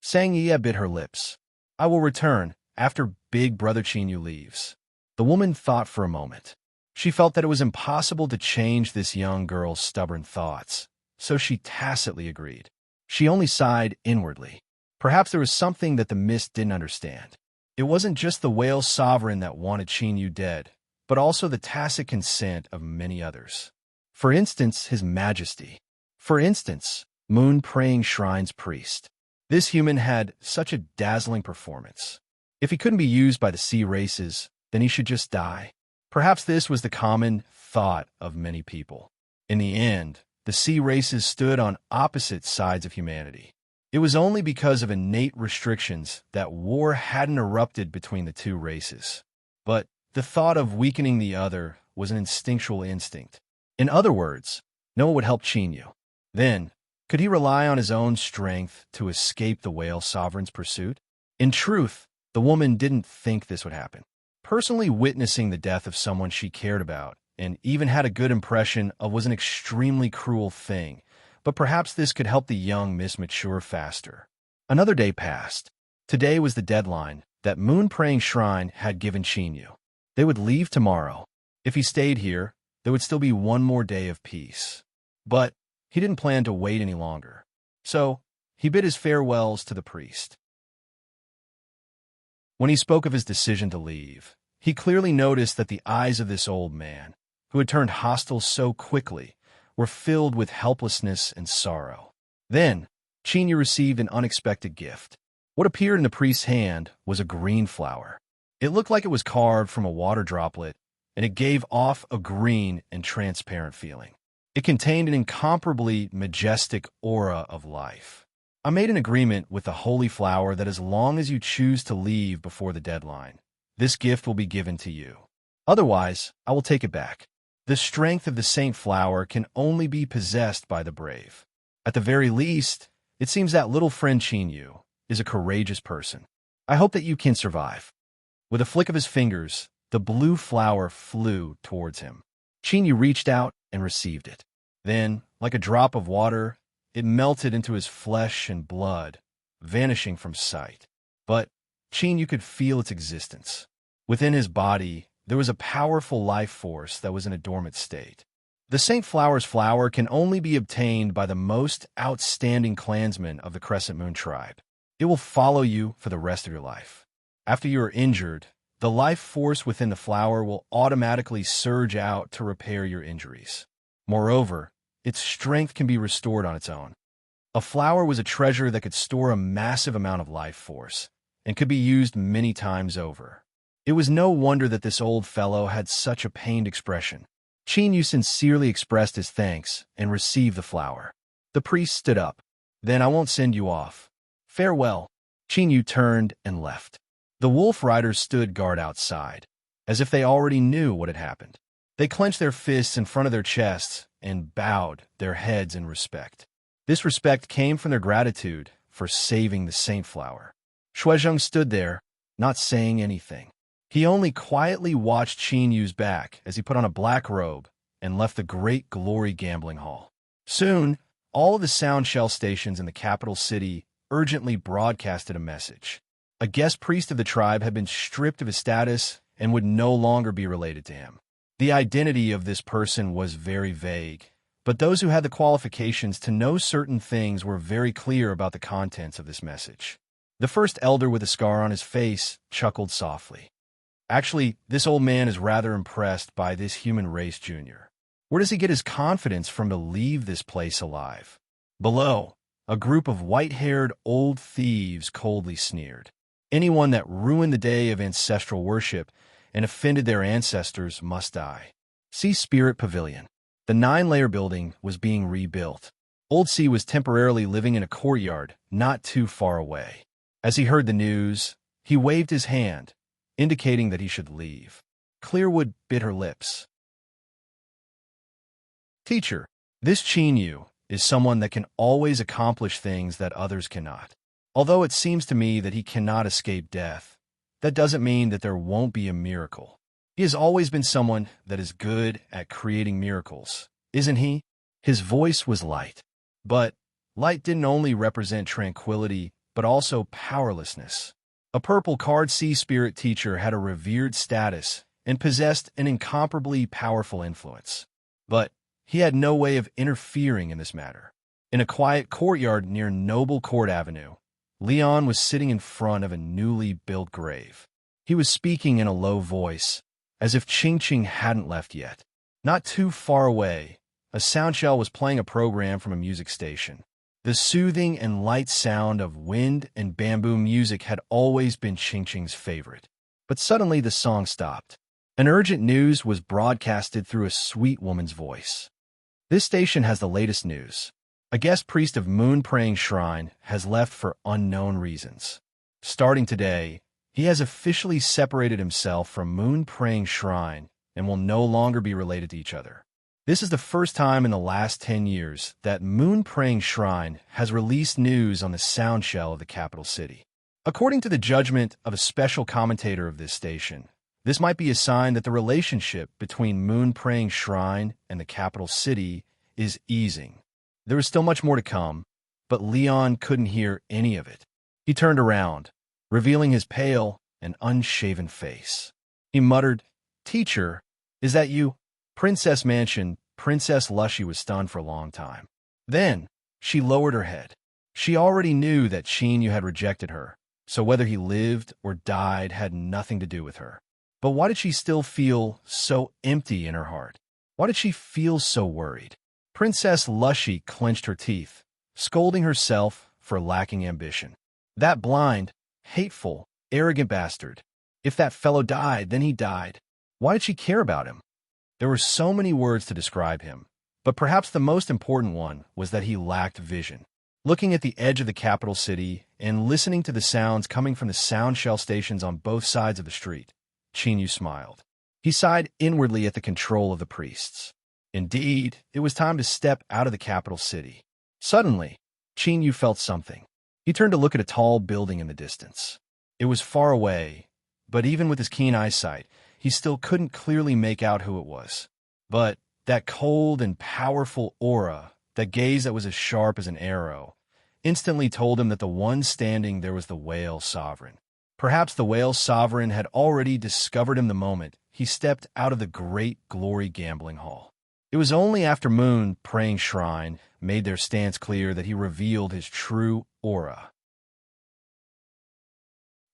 Sang-Yi bit her lips. I will return after Big Brother Chinyu leaves. The woman thought for a moment. She felt that it was impossible to change this young girl's stubborn thoughts, so she tacitly agreed. She only sighed inwardly. Perhaps there was something that the mist didn't understand. It wasn't just the whale sovereign that wanted Chinyu dead, but also the tacit consent of many others. For instance, His Majesty. For instance, Moon-Praying Shrine's priest. This human had such a dazzling performance. If he couldn't be used by the sea races, then he should just die. Perhaps this was the common thought of many people. In the end, the sea races stood on opposite sides of humanity. It was only because of innate restrictions that war hadn't erupted between the two races. But the thought of weakening the other was an instinctual instinct. In other words, Noah would help Chinyu. Then, could he rely on his own strength to escape the whale sovereign's pursuit? In truth, the woman didn't think this would happen. Personally witnessing the death of someone she cared about and even had a good impression of was an extremely cruel thing, but perhaps this could help the young Miss mature faster. Another day passed. Today was the deadline that Moon-Praying Shrine had given Chinyu. They would leave tomorrow. If he stayed here, there would still be one more day of peace. But he didn't plan to wait any longer. So he bid his farewells to the priest. When he spoke of his decision to leave, he clearly noticed that the eyes of this old man, who had turned hostile so quickly, were filled with helplessness and sorrow. Then, Chinyu received an unexpected gift. What appeared in the priest's hand was a green flower. It looked like it was carved from a water droplet, and it gave off a green and transparent feeling. It contained an incomparably majestic aura of life. I made an agreement with the holy flower that as long as you choose to leave before the deadline, this gift will be given to you. Otherwise, I will take it back. The strength of the saint flower can only be possessed by the brave. At the very least, it seems that little friend Chinyu is a courageous person. I hope that you can survive. With a flick of his fingers, the blue flower flew towards him. Chinyu reached out and received it. Then, like a drop of water, it melted into his flesh and blood, vanishing from sight. But Chinyu could feel its existence. Within his body, there was a powerful life force that was in a dormant state. The Saint Flower's flower can only be obtained by the most outstanding clansmen of the Crescent Moon tribe. It will follow you for the rest of your life. After you are injured, the life force within the flower will automatically surge out to repair your injuries. Moreover, its strength can be restored on its own. A flower was a treasure that could store a massive amount of life force and could be used many times over. It was no wonder that this old fellow had such a pained expression. Chinyu sincerely expressed his thanks and received the flower. The priest stood up. Then I won't send you off. Farewell. Chinyu turned and left. The wolf riders stood guard outside, as if they already knew what had happened. They clenched their fists in front of their chests and bowed their heads in respect. This respect came from their gratitude for saving the saint flower. Shuizheng stood there, not saying anything. He only quietly watched Chinyu's back as he put on a black robe and left the Great Glory Gambling Hall. Soon, all of the sound shell stations in the capital city urgently broadcasted a message. A guest priest of the tribe had been stripped of his status and would no longer be related to him. The identity of this person was very vague, but those who had the qualifications to know certain things were very clear about the contents of this message. The first elder with a scar on his face chuckled softly. Actually, this old man is rather impressed by this human race, Junior. Where does he get his confidence from to leave this place alive? Below, a group of white-haired old thieves coldly sneered. Anyone that ruined the day of ancestral worship and offended their ancestors must die. See Spirit Pavilion. The 9-layer building was being rebuilt. Old C was temporarily living in a courtyard not too far away. As he heard the news, he waved his hand, indicating that he should leave. Clearwood bit her lips. Teacher, this Chinyu is someone that can always accomplish things that others cannot. Although it seems to me that he cannot escape death, that doesn't mean that there won't be a miracle. He has always been someone that is good at creating miracles, isn't he? His voice was light. But light didn't only represent tranquility, but also powerlessness. A purple card sea spirit teacher had a revered status and possessed an incomparably powerful influence. But he had no way of interfering in this matter. In a quiet courtyard near Noble Court Avenue, Leon was sitting in front of a newly built grave. He was speaking in a low voice, as if Ching Ching hadn't left yet. Not too far away, a soundshell was playing a program from a music station. The soothing and light sound of wind and bamboo music had always been Ching Ching's favorite. But suddenly the song stopped. An urgent news was broadcasted through a sweet woman's voice. This station has the latest news. A guest priest of Moon Praying Shrine has left for unknown reasons. Starting today, he has officially separated himself from Moon Praying Shrine and will no longer be related to each other. This is the first time in the last 10 years that Moon Praying Shrine has released news on the soundshell of the capital city. According to the judgment of a special commentator of this station, this might be a sign that the relationship between Moon Praying Shrine and the capital city is easing. There was still much more to come, but Leon couldn't hear any of it. He turned around, revealing his pale and unshaven face. He muttered, "Teacher, is that you?" Princess Mansion, Princess Lushy was stunned for a long time. Then, she lowered her head. She already knew that Chin Yu had rejected her, so whether he lived or died had nothing to do with her. But why did she still feel so empty in her heart? Why did she feel so worried? Princess Lushy clenched her teeth, scolding herself for lacking ambition. That blind, hateful, arrogant bastard. If that fellow died, then he died. Why did she care about him? There were so many words to describe him, but perhaps the most important one was that he lacked vision. Looking at the edge of the capital city and listening to the sounds coming from the soundshell stations on both sides of the street, Chin Yu smiled. He sighed inwardly at the control of the priests. Indeed, it was time to step out of the capital city. Suddenly, Chin Yu felt something. He turned to look at a tall building in the distance. It was far away, but even with his keen eyesight, he still couldn't clearly make out who it was. But that cold and powerful aura, that gaze that was as sharp as an arrow, instantly told him that the one standing there was the Whale Sovereign. Perhaps the Whale Sovereign had already discovered him the moment he stepped out of the Great Glory Gambling Hall. It was only after Moon Praying Shrine made their stance clear that he revealed his true aura.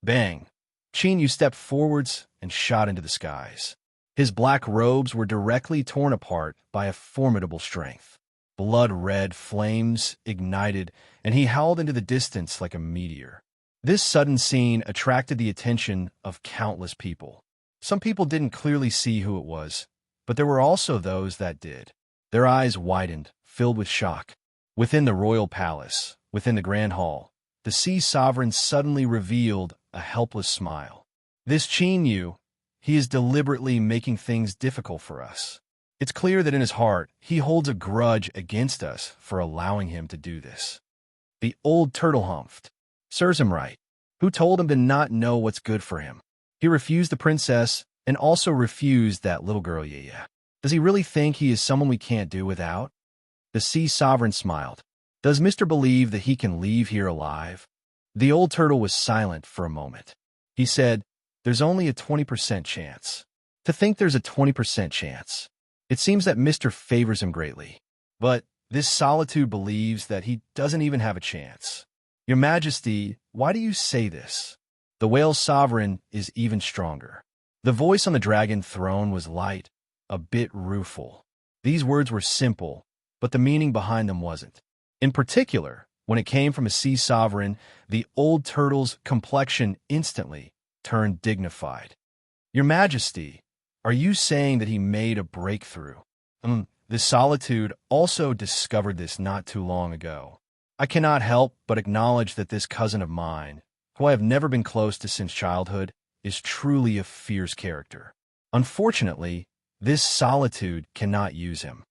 Bang! Chin Yu stepped forwards and shot into the skies. His black robes were directly torn apart by a formidable strength. Blood-red flames ignited, and he howled into the distance like a meteor. This sudden scene attracted the attention of countless people. Some people didn't clearly see who it was, but there were also those that did. Their eyes widened, filled with shock. Within the royal palace, within the grand hall, the sea sovereign suddenly revealed a helpless smile. This Chin Yu, he is deliberately making things difficult for us. It's clear that in his heart, he holds a grudge against us for allowing him to do this. The old turtle humphed. Serves him right. Who told him to not know what's good for him? He refused the princess and also refused that little girl, yeah. Does he really think he is someone we can't do without? The sea sovereign smiled. Does Mr. believe that he can leave here alive? The old turtle was silent for a moment. He said, "There's only a 20% chance." To think there's a 20% chance. It seems that Mr. favors him greatly. But this solitude believes that he doesn't even have a chance. Your Majesty, why do you say this? The Whale Sovereign is even stronger. The voice on the dragon throne was light, a bit rueful. These words were simple, but the meaning behind them wasn't. In particular, when it came from a sea sovereign, the old turtle's complexion instantly turned dignified. Your Majesty, are you saying that he made a breakthrough? The solitude also discovered this not too long ago. I cannot help but acknowledge that this cousin of mine, who I have never been close to since childhood, is truly a fierce character. Unfortunately, this solitude cannot use him.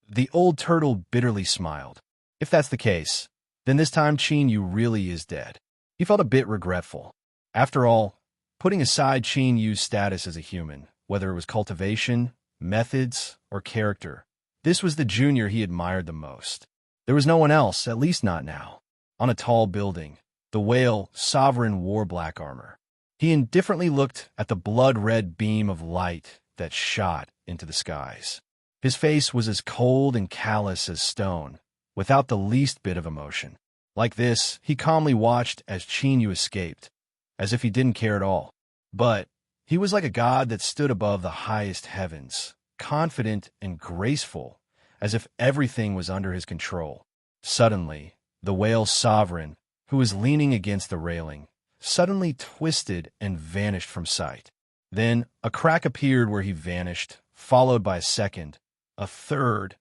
The old turtle bitterly smiled. If that's the case, then this time Chin Yu really is dead. He felt a bit regretful. After all, putting aside Qin Yu's status as a human, whether it was cultivation, methods, or character, this was the junior he admired the most. There was no one else, at least not now. On a tall building, the whale sovereign wore black armor. He indifferently looked at the blood-red beam of light that shot into the skies. His face was as cold and callous as stone, without the least bit of emotion. Like this, he calmly watched as Qin Yu escaped, as if he didn't care at all. But he was like a god that stood above the highest heavens, confident and graceful, as if everything was under his control. Suddenly, the whale sovereign, who was leaning against the railing, suddenly twisted and vanished from sight. Then a crack appeared where he vanished, followed by a second, a third.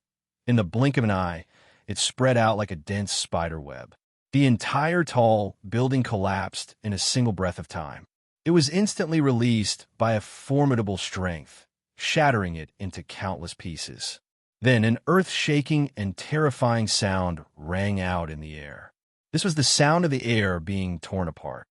In the blink of an eye, it spread out like a dense spider web. The entire tall building collapsed in a single breath of time. It was instantly released by a formidable strength, shattering it into countless pieces. Then an earth-shaking and terrifying sound rang out in the air. This was the sound of the air being torn apart.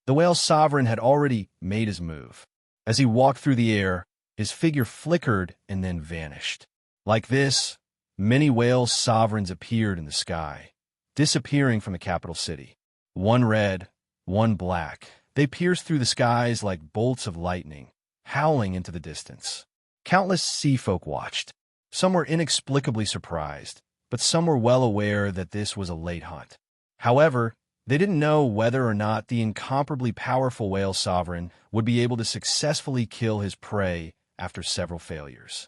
The whale sovereign had already made his move. As he walked through the air, his figure flickered and then vanished. Like this, many whale sovereigns appeared in the sky, disappearing from the capital city. One red, one black. They pierced through the skies like bolts of lightning, howling into the distance. Countless sea folk watched. Some were inexplicably surprised, but some were well aware that this was a late hunt. However, they didn't know whether or not the incomparably powerful whale sovereign would be able to successfully kill his prey after several failures.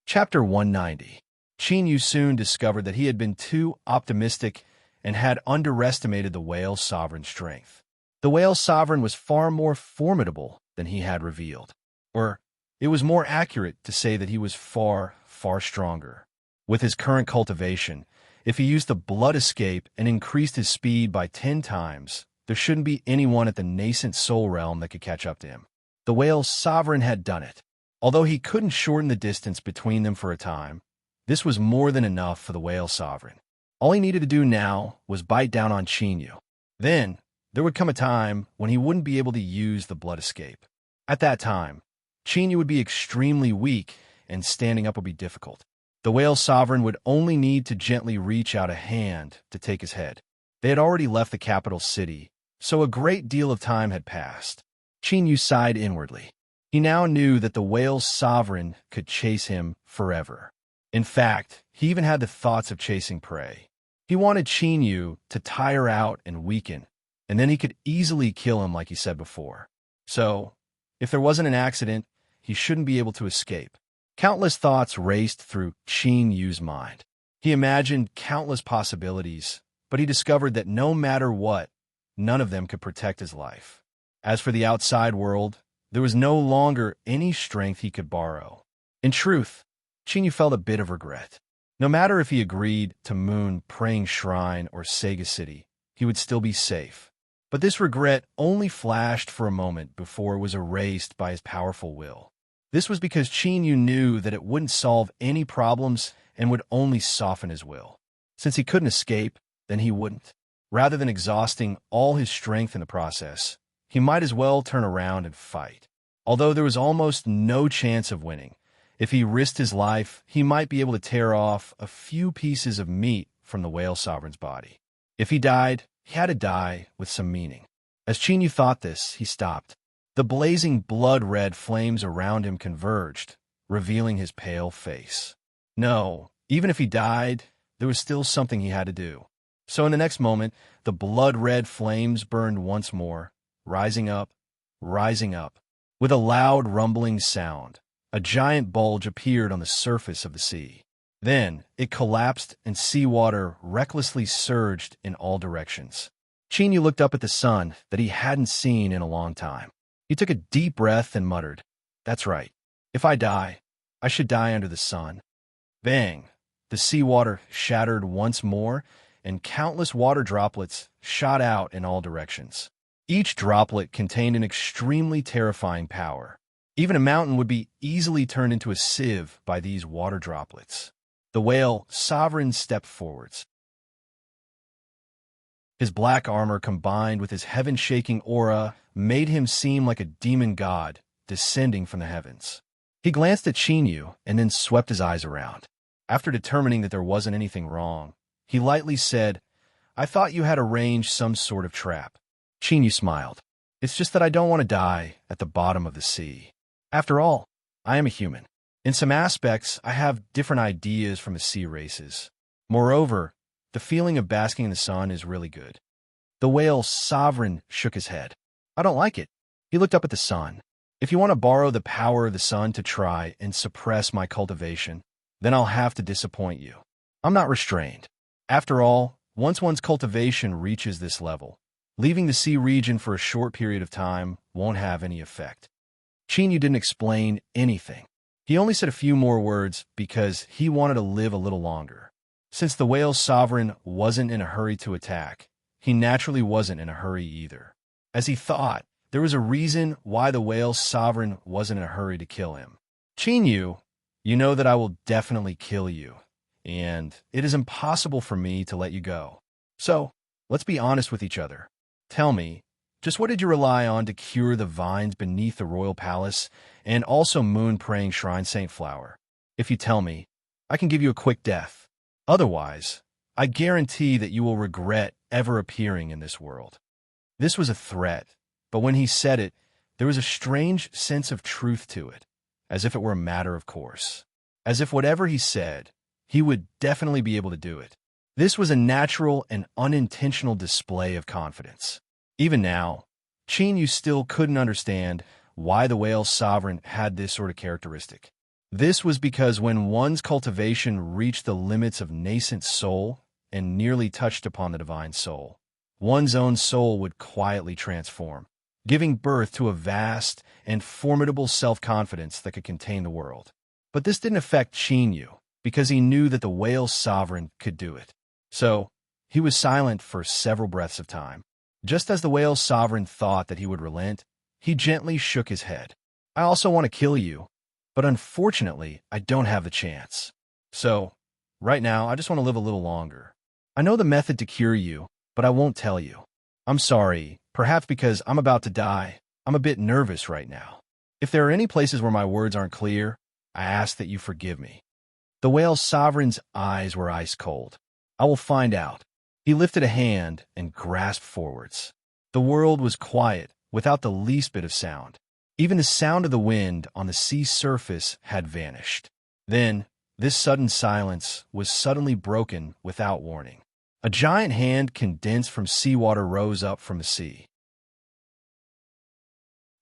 Chapter 190. Qin Yu soon discovered that he had been too optimistic and had underestimated the whale sovereign's strength. The whale sovereign was far more formidable than he had revealed. Or, it was more accurate to say that he was far, far stronger. With his current cultivation, if he used the blood escape and increased his speed by 10 times, there shouldn't be anyone at the nascent soul realm that could catch up to him. The whale sovereign had done it. Although he couldn't shorten the distance between them for a time, this was more than enough for the whale sovereign. All he needed to do now was bite down on Qin Yu. Then, there would come a time when he wouldn't be able to use the blood escape. At that time, Qin Yu would be extremely weak and standing up would be difficult. The whale sovereign would only need to gently reach out a hand to take his head. They had already left the capital city, so a great deal of time had passed. Qin Yu sighed inwardly. He now knew that the whale sovereign could chase him forever. In fact, he even had the thoughts of chasing prey. He wanted Qin Yu to tire out and weaken, and then he could easily kill him like he said before. So, if there wasn't an accident, he shouldn't be able to escape. Countless thoughts raced through Qin Yu's mind. He imagined countless possibilities, but he discovered that no matter what, none of them could protect his life. As for the outside world, there was no longer any strength he could borrow. In truth, Qin Yu felt a bit of regret. No matter if he agreed to Moon Praying Shrine or Sega City, he would still be safe. But this regret only flashed for a moment before it was erased by his powerful will. This was because Qin Yu knew that it wouldn't solve any problems and would only soften his will. Since he couldn't escape, then he wouldn't. Rather than exhausting all his strength in the process, he might as well turn around and fight. Although there was almost no chance of winning, if he risked his life, he might be able to tear off a few pieces of meat from the whale sovereign's body. If he died, he had to die with some meaning. As Qin Yu thought this, he stopped. The blazing blood-red flames around him converged, revealing his pale face. No, even if he died, there was still something he had to do. So in the next moment, the blood-red flames burned once more, rising up. With a loud rumbling sound, a giant bulge appeared on the surface of the sea. Then it collapsed and seawater recklessly surged in all directions. Qin Yu looked up at the sun that he hadn't seen in a long time. He took a deep breath and muttered, "That's right. If I die, I should die under the sun." Bang! The seawater shattered once more, and countless water droplets shot out in all directions. Each droplet contained an extremely terrifying power. Even a mountain would be easily turned into a sieve by these water droplets. The whale sovereign stepped forwards. His black armor combined with his heaven-shaking aura made him seem like a demon god descending from the heavens. He glanced at Chinyu and then swept his eyes around. After determining that there wasn't anything wrong, he lightly said, "I thought you had arranged some sort of trap." Chinyu smiled. "It's just that I don't want to die at the bottom of the sea. After all, I am a human. In some aspects, I have different ideas from the sea races. Moreover, the feeling of basking in the sun is really good." The whale sovereign shook his head. "I don't like it." He looked up at the sun. "If you want to borrow the power of the sun to try and suppress my cultivation, then I'll have to disappoint you. I'm not restrained. After all, once one's cultivation reaches this level, leaving the sea region for a short period of time won't have any effect." Chinyu didn't explain anything. He only said a few more words because he wanted to live a little longer. Since the whale sovereign wasn't in a hurry to attack, he naturally wasn't in a hurry either. As he thought, there was a reason why the whale sovereign wasn't in a hurry to kill him. "Chinyu, you know that I will definitely kill you, and it is impossible for me to let you go. So, let's be honest with each other. Tell me, just what did you rely on to cure the vines beneath the royal palace and also moon-praying shrine Saint Flower? If you tell me, I can give you a quick death. Otherwise, I guarantee that you will regret ever appearing in this world." This was a threat, but when he said it, there was a strange sense of truth to it, as if it were a matter of course. As if whatever he said, he would definitely be able to do it. This was a natural and unintentional display of confidence. Even now, Chinyu still couldn't understand why the whale sovereign had this sort of characteristic. This was because when one's cultivation reached the limits of nascent soul and nearly touched upon the divine soul, one's own soul would quietly transform, giving birth to a vast and formidable self-confidence that could contain the world. But this didn't affect Chinyu, because he knew that the whale sovereign could do it. So, he was silent for several breaths of time. Just as the whale sovereign thought that he would relent, he gently shook his head. "I also want to kill you, but unfortunately, I don't have the chance. So, right now, I just want to live a little longer. I know the method to cure you, but I won't tell you. I'm sorry, perhaps because I'm about to die. I'm a bit nervous right now. If there are any places where my words aren't clear, I ask that you forgive me." The whale sovereign's eyes were ice cold. "I will find out." He lifted a hand and grasped forwards. The world was quiet, without the least bit of sound. Even the sound of the wind on the sea surface had vanished. Then, this sudden silence was suddenly broken without warning. A giant hand condensed from seawater rose up from the sea.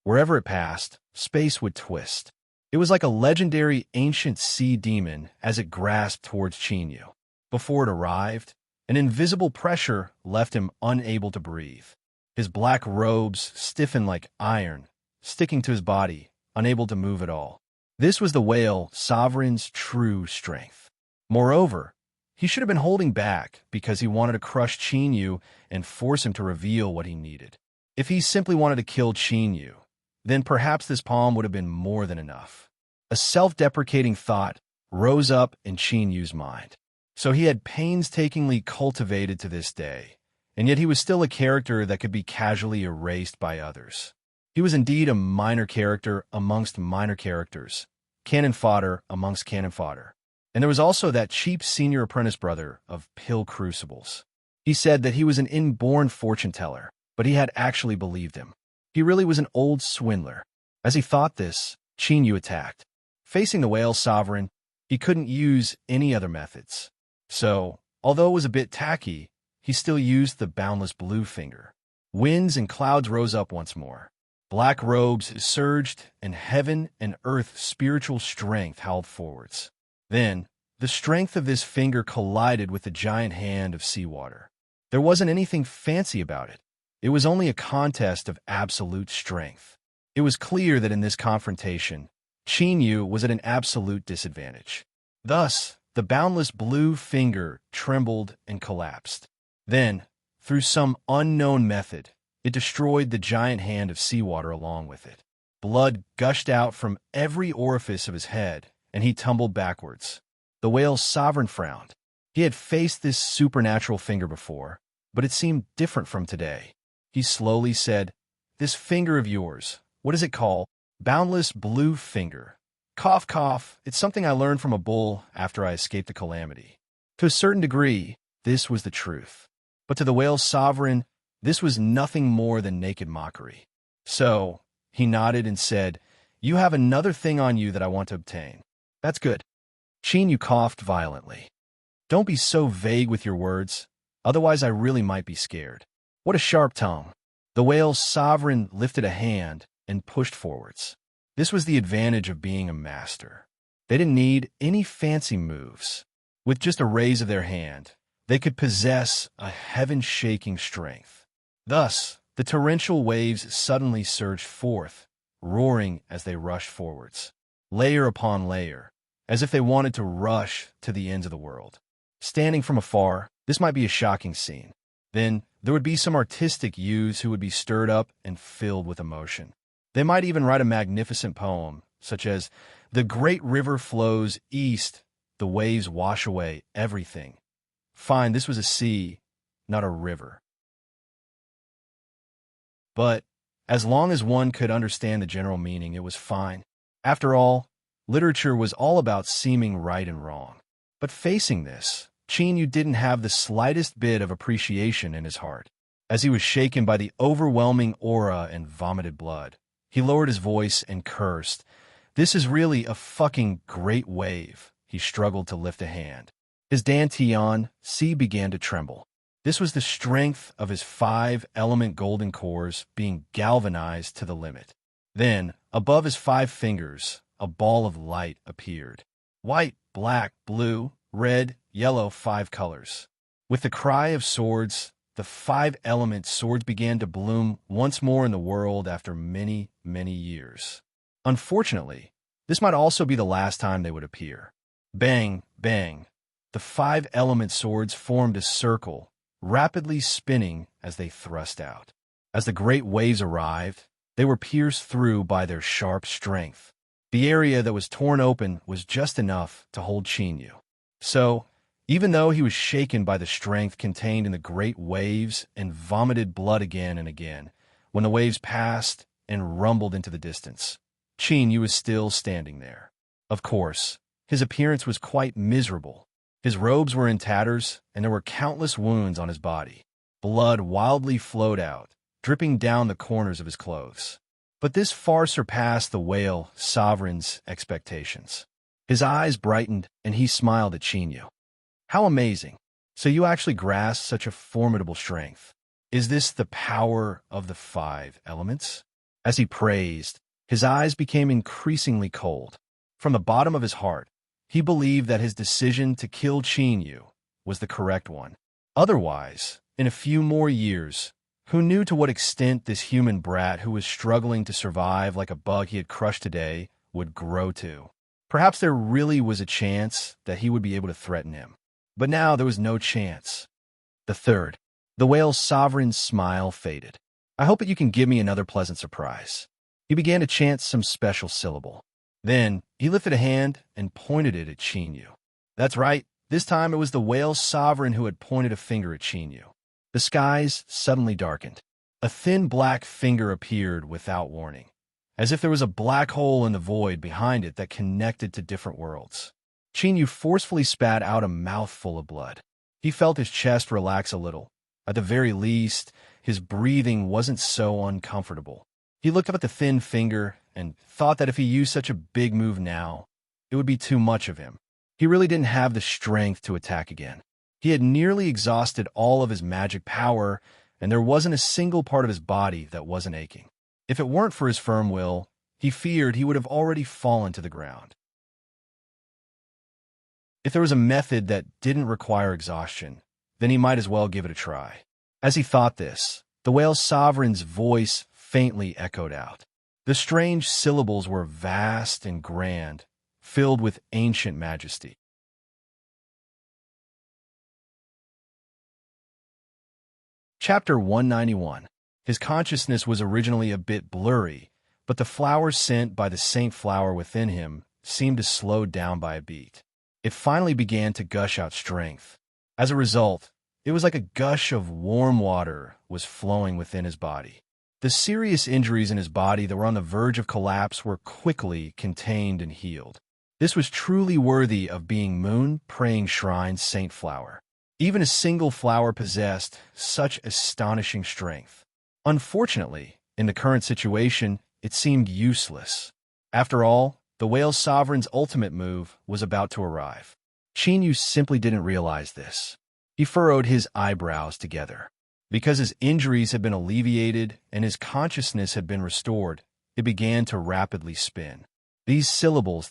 Wherever it passed, space would twist. It was like a legendary ancient sea demon as it grasped towards Chinyu. Before it arrived, an invisible pressure left him unable to breathe. His black robes stiffened like iron, sticking to his body, unable to move at all. This was the whale sovereign's true strength. Moreover, he should have been holding back because he wanted to crush Chinyu and force him to reveal what he needed. If he simply wanted to kill Chinyu, then perhaps this palm would have been more than enough. A self-deprecating thought rose up in Chinyu's mind. So he had painstakingly cultivated to this day, and yet he was still a character that could be casually erased by others. He was indeed a minor character amongst minor characters, cannon fodder amongst cannon fodder. And there was also that cheap senior apprentice brother of pill crucibles. He said that he was an inborn fortune-teller, but he had actually believed him. He really was an old swindler. As he thought this, Chinyu attacked. Facing the whale sovereign, he couldn't use any other methods. So, although it was a bit tacky, he still used the boundless blue finger. Winds and clouds rose up once more. Black robes surged, and heaven and earth's spiritual strength howled forwards. Then, the strength of this finger collided with the giant hand of seawater. There wasn't anything fancy about it. It was only a contest of absolute strength. It was clear that in this confrontation, Chinyu was at an absolute disadvantage. Thus, the boundless blue finger trembled and collapsed. Then, through some unknown method, it destroyed the giant hand of seawater along with it. Blood gushed out from every orifice of his head, and he tumbled backwards. The whale's sovereign frowned. He had faced this supernatural finger before, but it seemed different from today. He slowly said, "This finger of yours, what is it called?" "Boundless blue finger." Cough, cough. It's something I learned from a bull after I escaped the calamity. To a certain degree, this was the truth. But to the whale's sovereign, this was nothing more than naked mockery. So, he nodded and said, "You have another thing on you that I want to obtain." "That's good." Chinyu coughed violently. "Don't be so vague with your words, otherwise I really might be scared." "What a sharp tongue." The whale's sovereign lifted a hand and pushed forwards. This was the advantage of being a master. They didn't need any fancy moves. With just a raise of their hand, they could possess a heaven-shaking strength. Thus, the torrential waves suddenly surged forth, roaring as they rushed forwards, layer upon layer, as if they wanted to rush to the ends of the world. Standing from afar, this might be a shocking scene. Then, there would be some artistic youths who would be stirred up and filled with emotion. They might even write a magnificent poem, such as, "The great river flows east, the waves wash away everything." Fine, this was a sea, not a river. But, as long as one could understand the general meaning, it was fine. After all, literature was all about seeming right and wrong. But facing this, Chinyu didn't have the slightest bit of appreciation in his heart. As he was shaken by the overwhelming aura and vomited blood, he lowered his voice and cursed. "This is really a fucking great wave." He struggled to lift a hand. His dantian sea began to tremble. This was the strength of his 5-element golden cores being galvanized to the limit. Then, above his 5 fingers, a ball of light appeared. White, black, blue, red, yellow, 5 colors. With the cry of swords, the 5-element swords began to bloom once more in the world after many, many years. Unfortunately, this might also be the last time they would appear. Bang, bang. The 5-element swords formed a circle, rapidly spinning as they thrust out. As the great waves arrived, they were pierced through by their sharp strength. The area that was torn open was just enough to hold Chinyu. So, even though he was shaken by the strength contained in the great waves and vomited blood again and again, when the waves passed and rumbled into the distance, Chinyu was still standing there. Of course, his appearance was quite miserable. His robes were in tatters, and there were countless wounds on his body. Blood wildly flowed out, dripping down the corners of his clothes. But this far surpassed the whale sovereign's expectations. His eyes brightened, and he smiled at Chinyu. "How amazing. So you actually grasp such a formidable strength. Is this the power of the 5 elements?" As he praised, his eyes became increasingly cold. From the bottom of his heart, he believed that his decision to kill Chinyu was the correct one. Otherwise, in a few more years, who knew to what extent this human brat who was struggling to survive like a bug he had crushed today would grow to. Perhaps there really was a chance that he would be able to threaten him. But now there was no chance. The whale's sovereign's smile faded. "I hope that you can give me another pleasant surprise." He began to chant some special syllable. Then, he lifted a hand and pointed it at Chinyu. That's right, this time it was the whale's sovereign who had pointed a finger at Chinyu. The skies suddenly darkened. A thin black finger appeared without warning, as if there was a black hole in the void behind it that connected to different worlds. Chinyu forcefully spat out a mouthful of blood. He felt his chest relax a little. At the very least, his breathing wasn't so uncomfortable. He looked up at the thin finger and thought that if he used such a big move now, it would be too much of him. He really didn't have the strength to attack again. He had nearly exhausted all of his magic power, and there wasn't a single part of his body that wasn't aching. If it weren't for his firm will, he feared he would have already fallen to the ground. If there was a method that didn't require exhaustion, then he might as well give it a try. As he thought this, the whale sovereign's voice faintly echoed out. The strange syllables were vast and grand, filled with ancient majesty. Chapter 191. His consciousness was originally a bit blurry, but the flower sent by the saint flower within him seemed to slow down by a beat. it finally began to gush out strength. As a result, it was like a gush of warm water was flowing within his body. The serious injuries in his body that were on the verge of collapse were quickly contained and healed. This was truly worthy of being Moon-praying shrine Saint Flower. Even a single flower possessed such astonishing strength. Unfortunately, in the current situation, it seemed useless. After all, the Whale Sovereign's ultimate move was about to arrive. Chinyu simply didn't realize this. He furrowed his eyebrows together. Because his injuries had been alleviated and his consciousness had been restored, it began to rapidly spin. These syllables,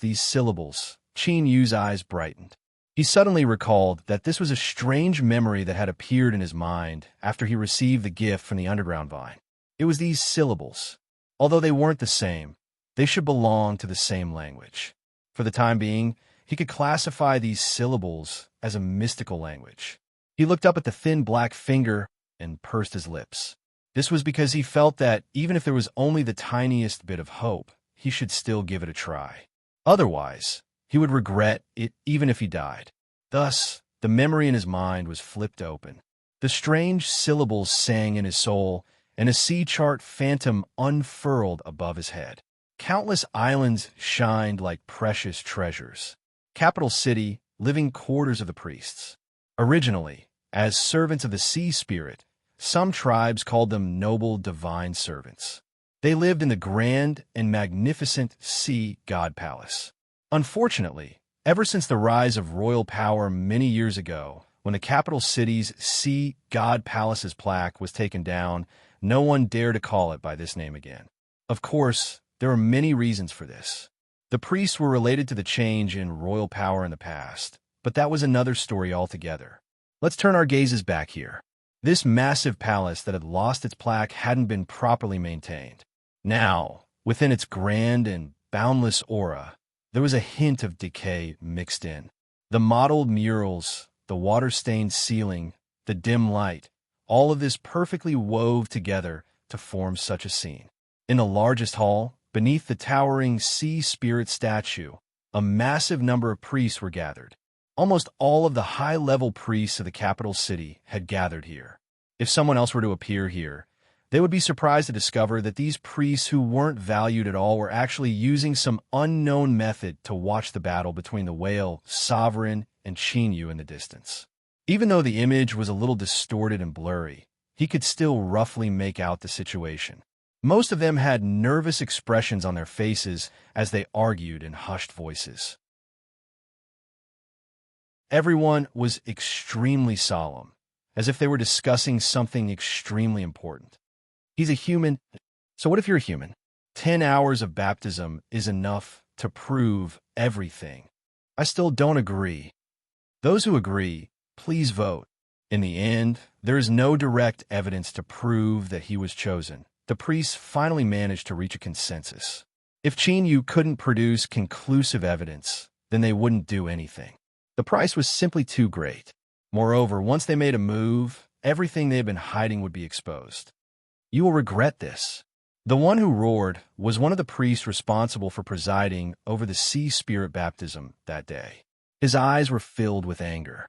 Chinyu's eyes brightened. He suddenly recalled that this was a strange memory that had appeared in his mind after he received the gift from the underground vine. It was these syllables. Although they weren't the same, they should belong to the same language. For the time being, he could classify these syllables as a mystical language. He looked up at the thin black finger and pursed his lips. This was because he felt that even if there was only the tiniest bit of hope, he should still give it a try. Otherwise, he would regret it even if he died. Thus, the memory in his mind was flipped open. The strange syllables sang in his soul, and a sea chart phantom unfurled above his head. Countless islands shined like precious treasures. Capital city, living quarters of the priests. Originally, as servants of the sea spirit, some tribes called them noble divine servants. They lived in the grand and magnificent sea god palace. Unfortunately, ever since the rise of royal power many years ago, when the capital city's sea god palace's plaque was taken down, no one dared to call it by this name again. Of course, there are many reasons for this. The priests were related to the change in royal power in the past, but that was another story altogether. Let's turn our gazes back here. This massive palace that had lost its plaque hadn't been properly maintained. Now, within its grand and boundless aura, there was a hint of decay mixed in. The mottled murals, the water-stained ceiling, the dim light, all of this perfectly wove together to form such a scene. In the largest hall, beneath the towering sea spirit statue, a massive number of priests were gathered. Almost all of the high-level priests of the capital city had gathered here. If someone else were to appear here, they would be surprised to discover that these priests who weren't valued at all were actually using some unknown method to watch the battle between the Whale Sovereign and Chinyu in the distance. Even though the image was a little distorted and blurry, he could still roughly make out the situation. Most of them had nervous expressions on their faces as they argued in hushed voices. Everyone was extremely solemn, as if they were discussing something extremely important. He's a human. So what if you're a human? 10 hours of baptism is enough to prove everything. I still don't agree. Those who agree, please vote. In the end, there is no direct evidence to prove that he was chosen. The priests finally managed to reach a consensus. If Chinyu couldn't produce conclusive evidence, then they wouldn't do anything. The price was simply too great. Moreover, once they made a move, everything they had been hiding would be exposed. You will regret this. The one who roared was one of the priests responsible for presiding over the sea spirit baptism that day. His eyes were filled with anger.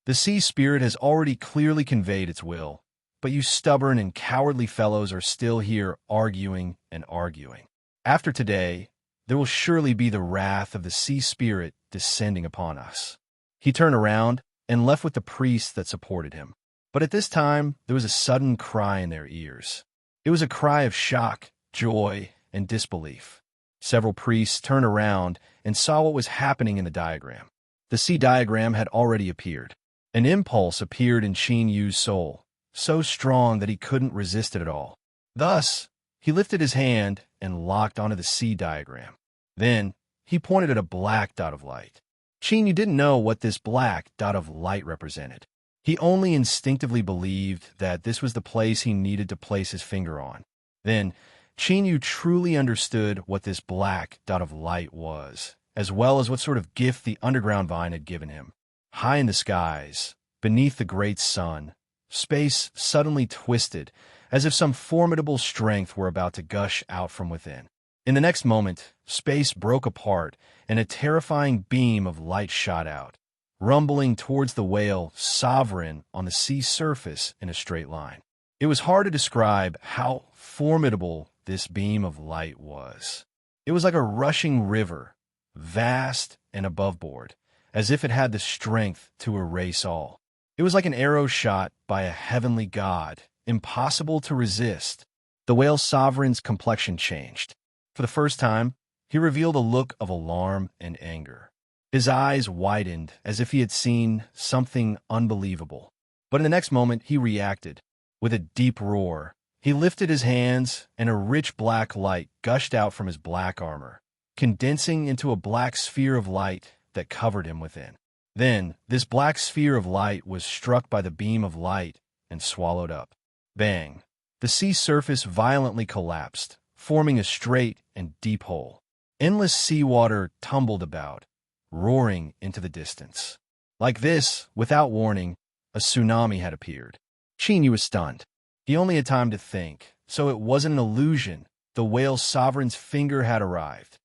The sea spirit has already clearly conveyed its will, but you stubborn and cowardly fellows are still here arguing and arguing. After today, there will surely be the wrath of the sea spirit descending upon us. He turned around and left with the priests that supported him. But at this time, there was a sudden cry in their ears. It was a cry of shock, joy, and disbelief. Several priests turned around and saw what was happening in the diagram. The sea diagram had already appeared. An impulse appeared in Chinyu's soul, so strong that he couldn't resist it at all. Thus, he lifted his hand and locked onto the sea diagram. Then, he pointed at a black dot of light. Chinyu didn't know what this black dot of light represented. He only instinctively believed that this was the place he needed to place his finger on. Then, Chinyu truly understood what this black dot of light was, as well as what sort of gift the underground vine had given him. High in the skies, beneath the great sun, space suddenly twisted, as if some formidable strength were about to gush out from within. In the next moment, space broke apart, and a terrifying beam of light shot out, rumbling towards the whale, sovereign on the sea surface in a straight line. It was hard to describe how formidable this beam of light was. It was like a rushing river, vast and aboveboard, as if it had the strength to erase all. It was like an arrow shot by a heavenly god, impossible to resist. The whale sovereign's complexion changed. For the first time, he revealed a look of alarm and anger. His eyes widened as if he had seen something unbelievable. But in the next moment, he reacted. With a deep roar, he lifted his hands, and a rich black light gushed out from his black armor, condensing into a black sphere of light that covered him within. Then, this black sphere of light was struck by the beam of light and swallowed up. Bang! The sea surface violently collapsed, forming a straight and deep hole. Endless seawater tumbled about, roaring into the distance. Like this, without warning, a tsunami had appeared. Chinyu was stunned. He only had time to think, so it wasn't an illusion. The whale sovereign's finger had arrived.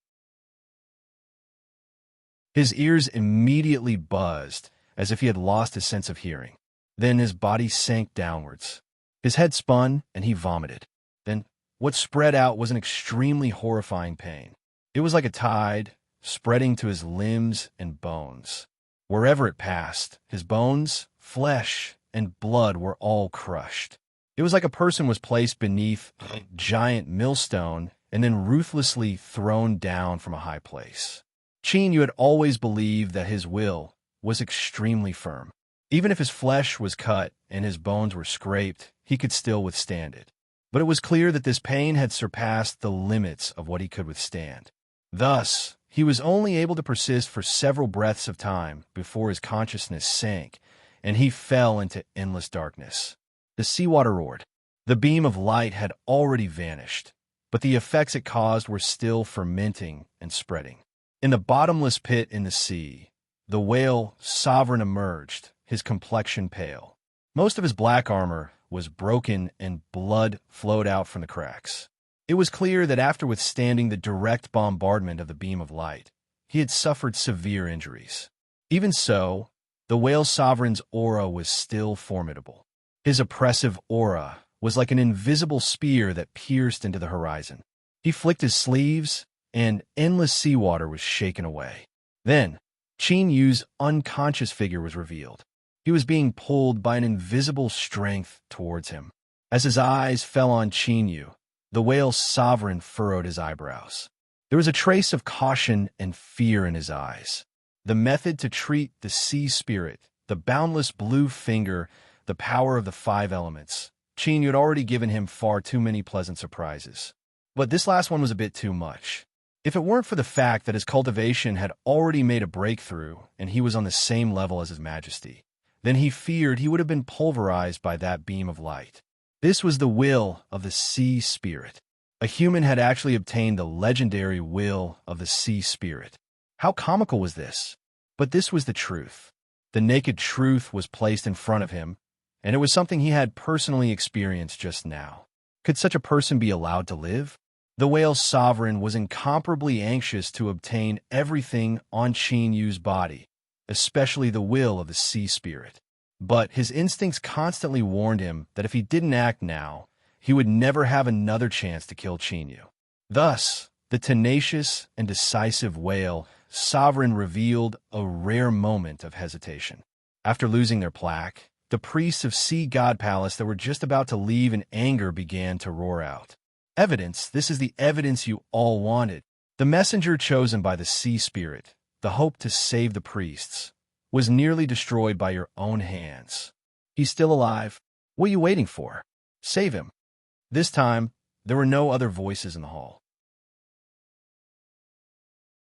His ears immediately buzzed, as if he had lost his sense of hearing. Then his body sank downwards. His head spun, and he vomited. Then, what spread out was an extremely horrifying pain. It was like a tide, spreading to his limbs and bones. Wherever it passed, his bones, flesh, and blood were all crushed. It was like a person was placed beneath a giant millstone and then ruthlessly thrown down from a high place. Chinyu had always believed that his will was extremely firm. Even if his flesh was cut and his bones were scraped, he could still withstand it. But it was clear that this pain had surpassed the limits of what he could withstand. Thus, he was only able to persist for several breaths of time before his consciousness sank, and he fell into endless darkness. The seawater roared. The beam of light had already vanished, but the effects it caused were still fermenting and spreading. In the bottomless pit in the sea, the whale sovereign emerged, his complexion pale. Most of his black armor was broken and blood flowed out from the cracks. It was clear that after withstanding the direct bombardment of the beam of light, he had suffered severe injuries. Even so, the whale sovereign's aura was still formidable. His oppressive aura was like an invisible spear that pierced into the horizon. He flicked his sleeves, and endless seawater was shaken away. Then, Chinyu's unconscious figure was revealed. He was being pulled by an invisible strength towards him. As his eyes fell on Chinyu, the whale sovereign furrowed his eyebrows. There was a trace of caution and fear in his eyes. The method to treat the sea spirit, the boundless blue finger, the power of the 5 elements. Chinyu had already given him far too many pleasant surprises. But this last one was a bit too much. If it weren't for the fact that his cultivation had already made a breakthrough and he was on the same level as His Majesty, then he feared he would have been pulverized by that beam of light. This was the will of the sea spirit. A human had actually obtained the legendary will of the sea spirit. How comical was this? But this was the truth. The naked truth was placed in front of him, and it was something he had personally experienced just now. Could such a person be allowed to live? The whale sovereign was incomparably anxious to obtain everything on Chinyu's body, especially the will of the sea spirit. But his instincts constantly warned him that if he didn't act now, he would never have another chance to kill Chinyu. Thus, the tenacious and decisive whale sovereign revealed a rare moment of hesitation. After losing their plaque, the priests of Sea God Palace that were just about to leave in anger began to roar out. Evidence, this is the evidence you all wanted. The messenger chosen by the sea spirit, the hope to save the priests, was nearly destroyed by your own hands. He's still alive. What are you waiting for? Save him. This time, there were no other voices in the hall.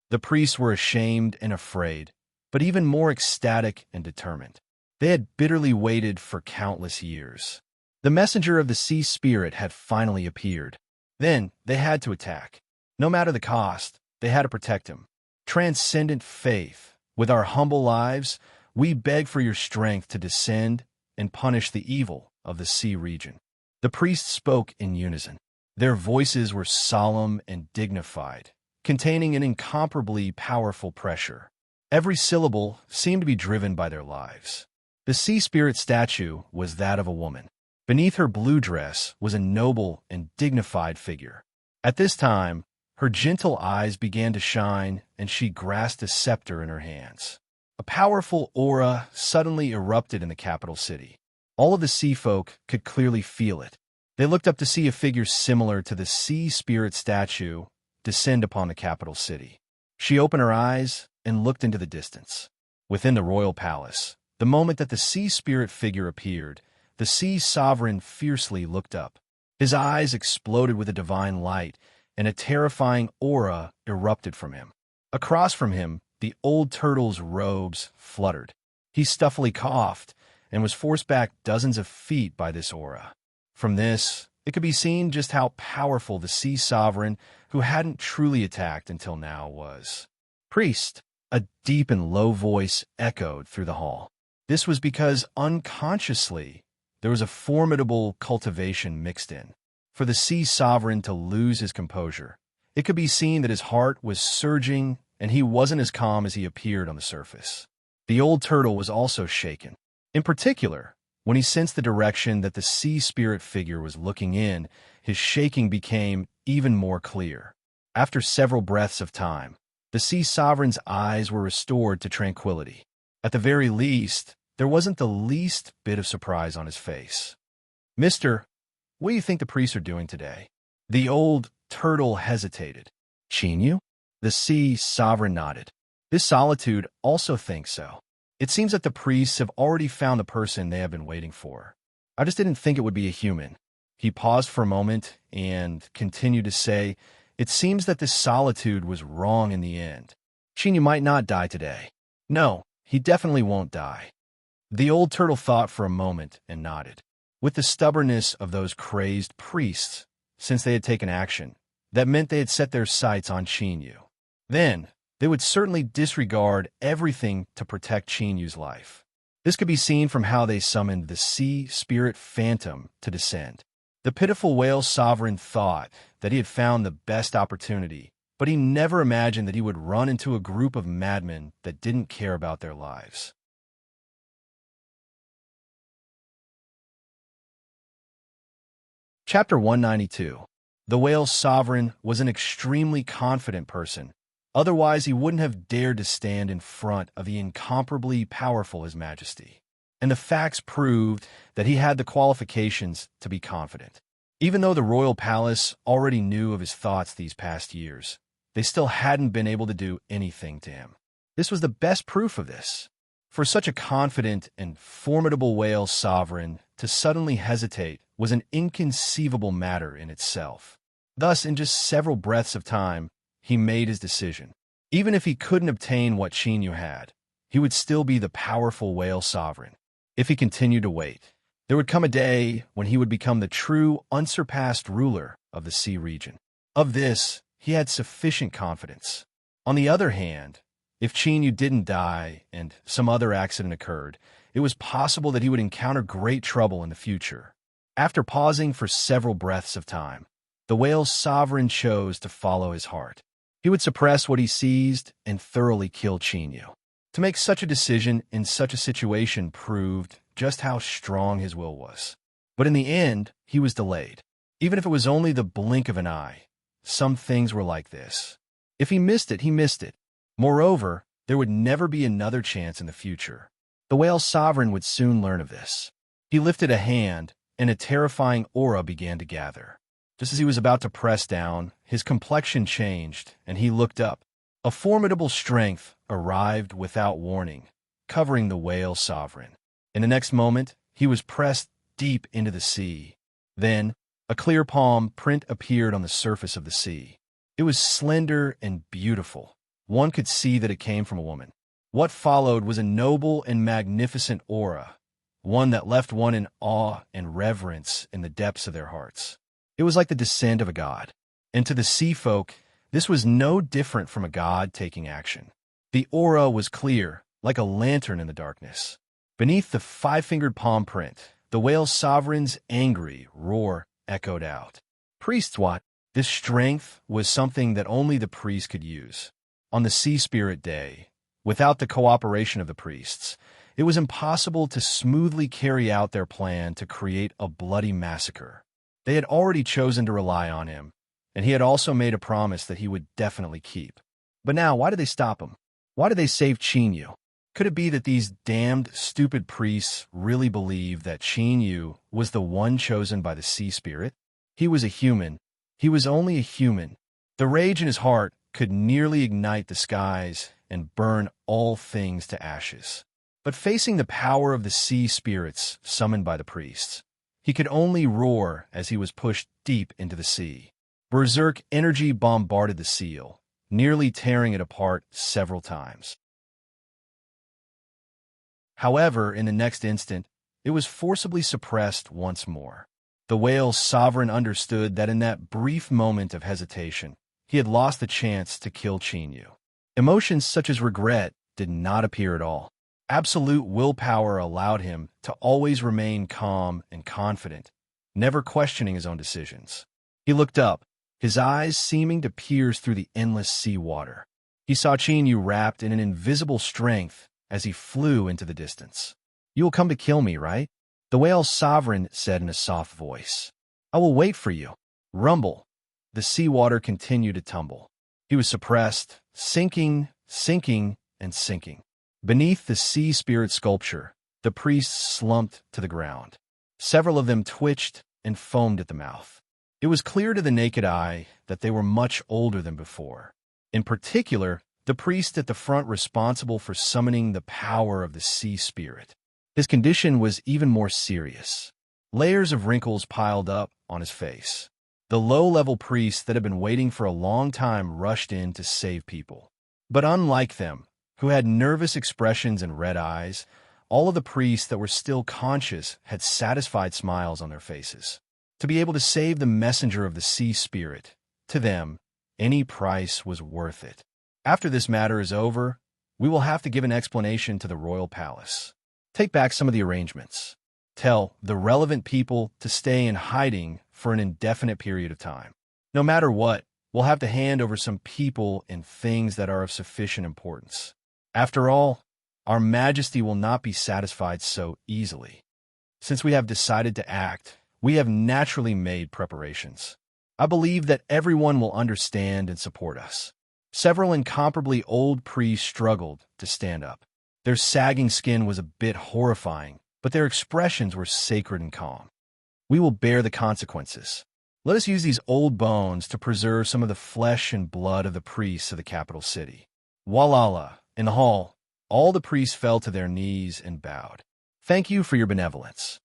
The priests were ashamed and afraid, but even more ecstatic and determined. They had bitterly waited for countless years. The messenger of the sea spirit had finally appeared. Then, they had to attack. No matter the cost, they had to protect him. Transcendent faith, with our humble lives, we beg for your strength to descend and punish the evil of the sea region. The priests spoke in unison. Their voices were solemn and dignified, containing an incomparably powerful pressure. Every syllable seemed to be driven by their lives. The sea spirit statue was that of a woman. Beneath her blue dress was a noble and dignified figure. At this time, her gentle eyes began to shine, and she grasped a scepter in her hands. A powerful aura suddenly erupted in the capital city. All of the sea folk could clearly feel it. They looked up to see a figure similar to the sea spirit statue descend upon the capital city. She opened her eyes and looked into the distance. Within the royal palace, the moment that the sea spirit figure appeared, the sea sovereign fiercely looked up. His eyes exploded with a divine light, and a terrifying aura erupted from him. Across from him, the old turtle's robes fluttered. He stuffily coughed and was forced back dozens of feet by this aura. From this, it could be seen just how powerful the sea sovereign, who hadn't truly attacked until now, was. Priest, a deep and low voice echoed through the hall. This was because unconsciously there was a formidable cultivation mixed in. For the sea sovereign to lose his composure, it could be seen that his heart was surging and he wasn't as calm as he appeared on the surface. The old turtle was also shaken. In particular, when he sensed the direction that the sea spirit figure was looking in, his shaking became even more clear. After several breaths of time, the sea sovereign's eyes were restored to tranquility. At the very least, there wasn't the least bit of surprise on his face. "Mister, what do you think the priests are doing today?" The old turtle hesitated. "Chinyu?" The sea sovereign nodded. "This solitude also thinks so. It seems that the priests have already found the person they have been waiting for. I just didn't think it would be a human." He paused for a moment and continued to say, "It seems that this solitude was wrong in the end. Chinyu might not die today." "No, he definitely won't die." The old turtle thought for a moment and nodded. With the stubbornness of those crazed priests, since they had taken action, that meant they had set their sights on Chinyu. Then, they would certainly disregard everything to protect Chinyu's life. This could be seen from how they summoned the sea spirit phantom to descend. The pitiful whale sovereign thought that he had found the best opportunity, but he never imagined that he would run into a group of madmen that didn't care about their lives. Chapter 192. The whale sovereign was an extremely confident person. Otherwise, he wouldn't have dared to stand in front of the incomparably powerful His Majesty. And the facts proved that he had the qualifications to be confident. Even though the royal palace already knew of his thoughts these past years, they still hadn't been able to do anything to him. This was the best proof of this. For such a confident and formidable whale sovereign to suddenly hesitate was an inconceivable matter in itself. Thus, in just several breaths of time, he made his decision. Even if he couldn't obtain what Chinyu had, he would still be the powerful whale sovereign. If he continued to wait, there would come a day when he would become the true, unsurpassed ruler of the sea region. Of this, he had sufficient confidence. On the other hand, if Chinyu didn't die and some other accident occurred, it was possible that he would encounter great trouble in the future. After pausing for several breaths of time, the whale sovereign chose to follow his heart. He would suppress what he seized and thoroughly kill Chinyu. To make such a decision in such a situation proved just how strong his will was. But in the end, he was delayed. Even if it was only the blink of an eye, some things were like this. If he missed it, he missed it. Moreover, there would never be another chance in the future. The whale sovereign would soon learn of this. He lifted a hand, and a terrifying aura began to gather. Just as he was about to press down, his complexion changed, and he looked up. A formidable strength arrived without warning, covering the whale sovereign. In the next moment, he was pressed deep into the sea. Then, a clear palm print appeared on the surface of the sea. It was slender and beautiful. One could see that it came from a woman. What followed was a noble and magnificent aura, one that left one in awe and reverence in the depths of their hearts. It was like the descent of a god. And to the sea folk, this was no different from a god taking action. The aura was clear, like a lantern in the darkness. Beneath the five-fingered palm print, the whale sovereign's angry roar echoed out. Priests what? This strength was something that only the priest could use. On the Sea Spirit Day, without the cooperation of the priests, it was impossible to smoothly carry out their plan to create a bloody massacre. They had already chosen to rely on him, and he had also made a promise that he would definitely keep. But now, why did they stop him? Why did they save Chinyu? Could it be that these damned, stupid priests really believed that Chinyu was the one chosen by the Sea Spirit? He was a human. He was only a human. The rage in his heart could nearly ignite the skies and burn all things to ashes. But facing the power of the sea spirits summoned by the priests, he could only roar as he was pushed deep into the sea. Berserk energy bombarded the seal, nearly tearing it apart several times. However, in the next instant, it was forcibly suppressed once more. The whale's sovereign understood that in that brief moment of hesitation, he had lost the chance to kill Chinyu. Emotions such as regret did not appear at all. Absolute willpower allowed him to always remain calm and confident, never questioning his own decisions. He looked up, his eyes seeming to pierce through the endless sea water. He saw Chinyu wrapped in an invisible strength as he flew into the distance. "You will come to kill me, right?" The whale's sovereign said in a soft voice. "I will wait for you." Rumble. The seawater continued to tumble. He was suppressed, sinking, and sinking. Beneath the sea spirit sculpture, the priests slumped to the ground. Several of them twitched and foamed at the mouth. It was clear to the naked eye that they were much older than before. In particular, the priest at the front responsible for summoning the power of the sea spirit. His condition was even more serious. Layers of wrinkles piled up on his face. The low-level priests that had been waiting for a long time rushed in to save people. But unlike them, who had nervous expressions and red eyes, all of the priests that were still conscious had satisfied smiles on their faces. To be able to save the messenger of the sea spirit, to them, any price was worth it. After this matter is over, we will have to give an explanation to the royal palace. Take back some of the arrangements. Tell the relevant people to stay in hiding for an indefinite period of time. No matter what, we'll have to hand over some people and things that are of sufficient importance. After all, our majesty will not be satisfied so easily. Since we have decided to act, we have naturally made preparations. I believe that everyone will understand and support us. Several incomparably old priests struggled to stand up. Their sagging skin was a bit horrifying, but their expressions were sacred and calm. We will bear the consequences. Let us use these old bones to preserve some of the flesh and blood of the priests of the capital city. Walala, in the hall, all the priests fell to their knees and bowed. Thank you for your benevolence.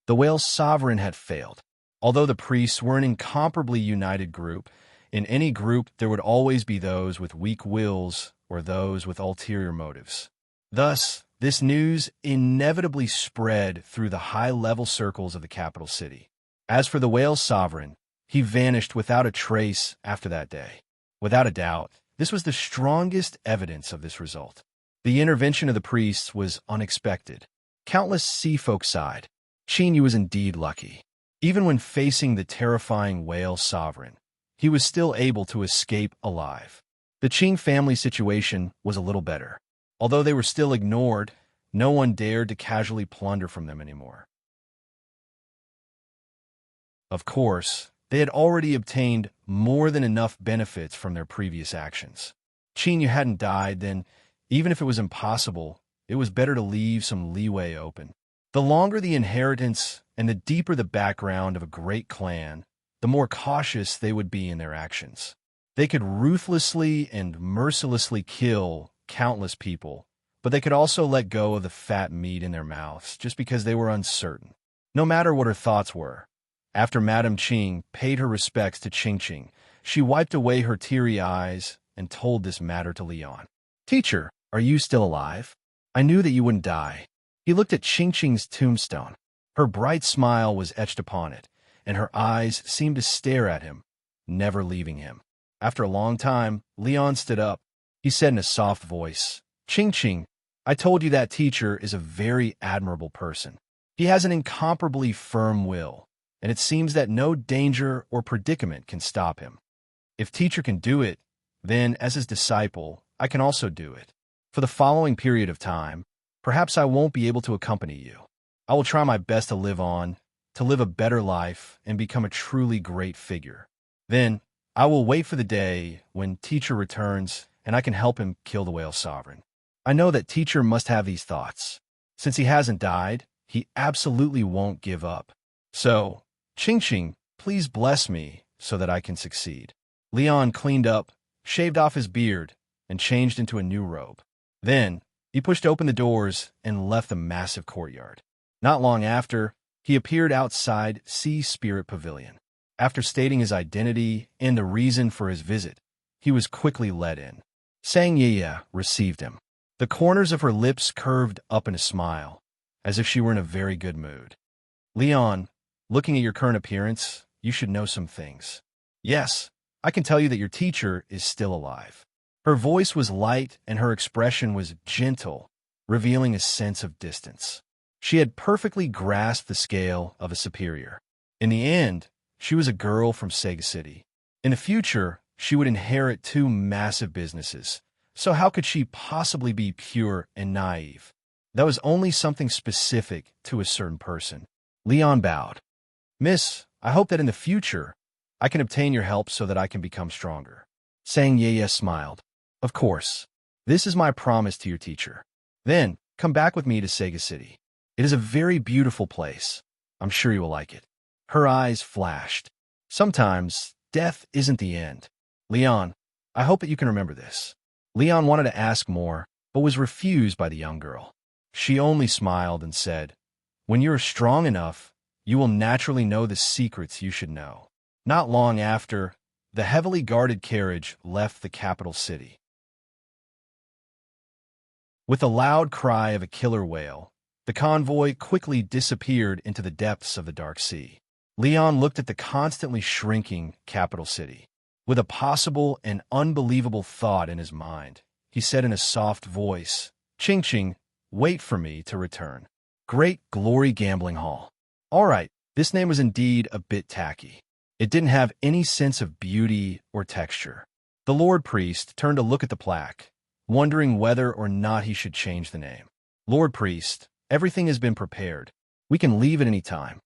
The whale's sovereign had failed. Although the priests were an incomparably united group, in any group there would always be those with weak wills or those with ulterior motives. Thus, this news inevitably spread through the high-level circles of the capital city. As for the whale's sovereign, he vanished without a trace after that day. Without a doubt, this was the strongest evidence of this result. The intervention of the priests was unexpected. Countless sea folk sighed. Chinyu was indeed lucky. Even when facing the terrifying whale sovereign, he was still able to escape alive. The Qing family situation was a little better. Although they were still ignored, no one dared to casually plunder from them anymore. Of course, they had already obtained more than enough benefits from their previous actions. Chinyu hadn't died, then, even if it was impossible, it was better to leave some leeway open. The longer the inheritance and the deeper the background of a great clan, the more cautious they would be in their actions. They could ruthlessly and mercilessly kill countless people, but they could also let go of the fat meat in their mouths just because they were uncertain. No matter what her thoughts were, after Madame Qing paid her respects to Qingqing, she wiped away her teary eyes and told this matter to Leon. "Teacher, are you still alive? I knew that you wouldn't die." He looked at Qingqing's tombstone. Her bright smile was etched upon it, and her eyes seemed to stare at him, never leaving him. After a long time, Leon stood up. He said in a soft voice, "Qingqing, I told you that teacher is a very admirable person. He has an incomparably firm will. and it seems that no danger or predicament can stop him. If teacher can do it, then, as his disciple, I can also do it. For the following period of time, perhaps I won't be able to accompany you. I will try my best to live on, to live a better life, and become a truly great figure. Then, I will wait for the day when teacher returns and I can help him kill the whale sovereign. I know that teacher must have these thoughts. Since he hasn't died, he absolutely won't give up. So, Ching Ching, please bless me so that I can succeed. Leon cleaned up, shaved off his beard, and changed into a new robe. Then, he pushed open the doors and left the massive courtyard. Not long after, he appeared outside Sea Spirit Pavilion. After stating his identity and the reason for his visit, he was quickly let in. Sang Yaya received him. The corners of her lips curved up in a smile, as if she were in a very good mood. Leon, looking at your current appearance, you should know some things. Yes, I can tell you that your teacher is still alive. Her voice was light and her expression was gentle, revealing a sense of distance. She had perfectly grasped the scale of a superior. In the end, she was a girl from Sega City. In the future, she would inherit 2 massive businesses. So how could she possibly be pure and naive? That was only something specific to a certain person. Leon bowed. Miss, I hope that in the future, I can obtain your help so that I can become stronger. Sang Yaya smiled. Of course. This is my promise to your teacher. Then, come back with me to Sega City. It is a very beautiful place. I'm sure you will like it. Her eyes flashed. Sometimes, death isn't the end. Leon, I hope that you can remember this. Leon wanted to ask more, but was refused by the young girl. She only smiled and said, when you are strong enough, you will naturally know the secrets you should know. Not long after, the heavily guarded carriage left the capital city. With a loud cry of a killer whale, the convoy quickly disappeared into the depths of the dark sea. Leon looked at the constantly shrinking capital city. With a possible and unbelievable thought in his mind, he said in a soft voice, Ching Ching, wait for me to return. Great Glory Gambling Hall. All right, this name was indeed a bit tacky. It didn't have any sense of beauty or texture. The Lord Priest turned to look at the plaque, wondering whether or not he should change the name. Lord Priest, everything has been prepared. We can leave at any time.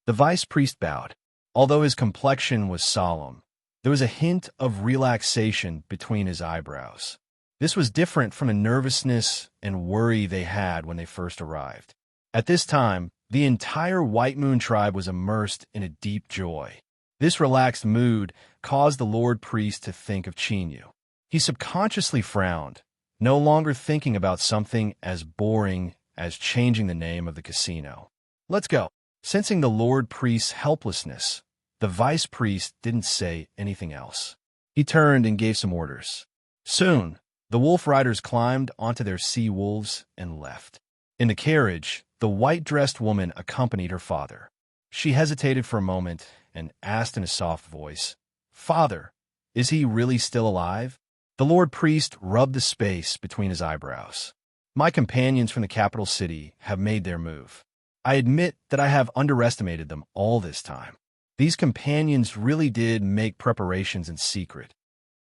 The Vice Priest bowed. Although his complexion was solemn, there was a hint of relaxation between his eyebrows. This was different from the nervousness and worry they had when they first arrived. At this time, the entire White Moon tribe was immersed in a deep joy. This relaxed mood caused the Lord Priest to think of Chinyu. He subconsciously frowned, no longer thinking about something as boring as changing the name of the casino. Let's go. Sensing the Lord Priest's helplessness, the Vice Priest didn't say anything else. He turned and gave some orders. Soon, the wolf riders climbed onto their sea wolves and left. In the carriage, the white-dressed woman accompanied her father. She hesitated for a moment and asked in a soft voice, Father, is he really still alive? The Lord Priest rubbed the space between his eyebrows. My companions from the capital city have made their move. I admit that I have underestimated them all this time. These companions really did make preparations in secret.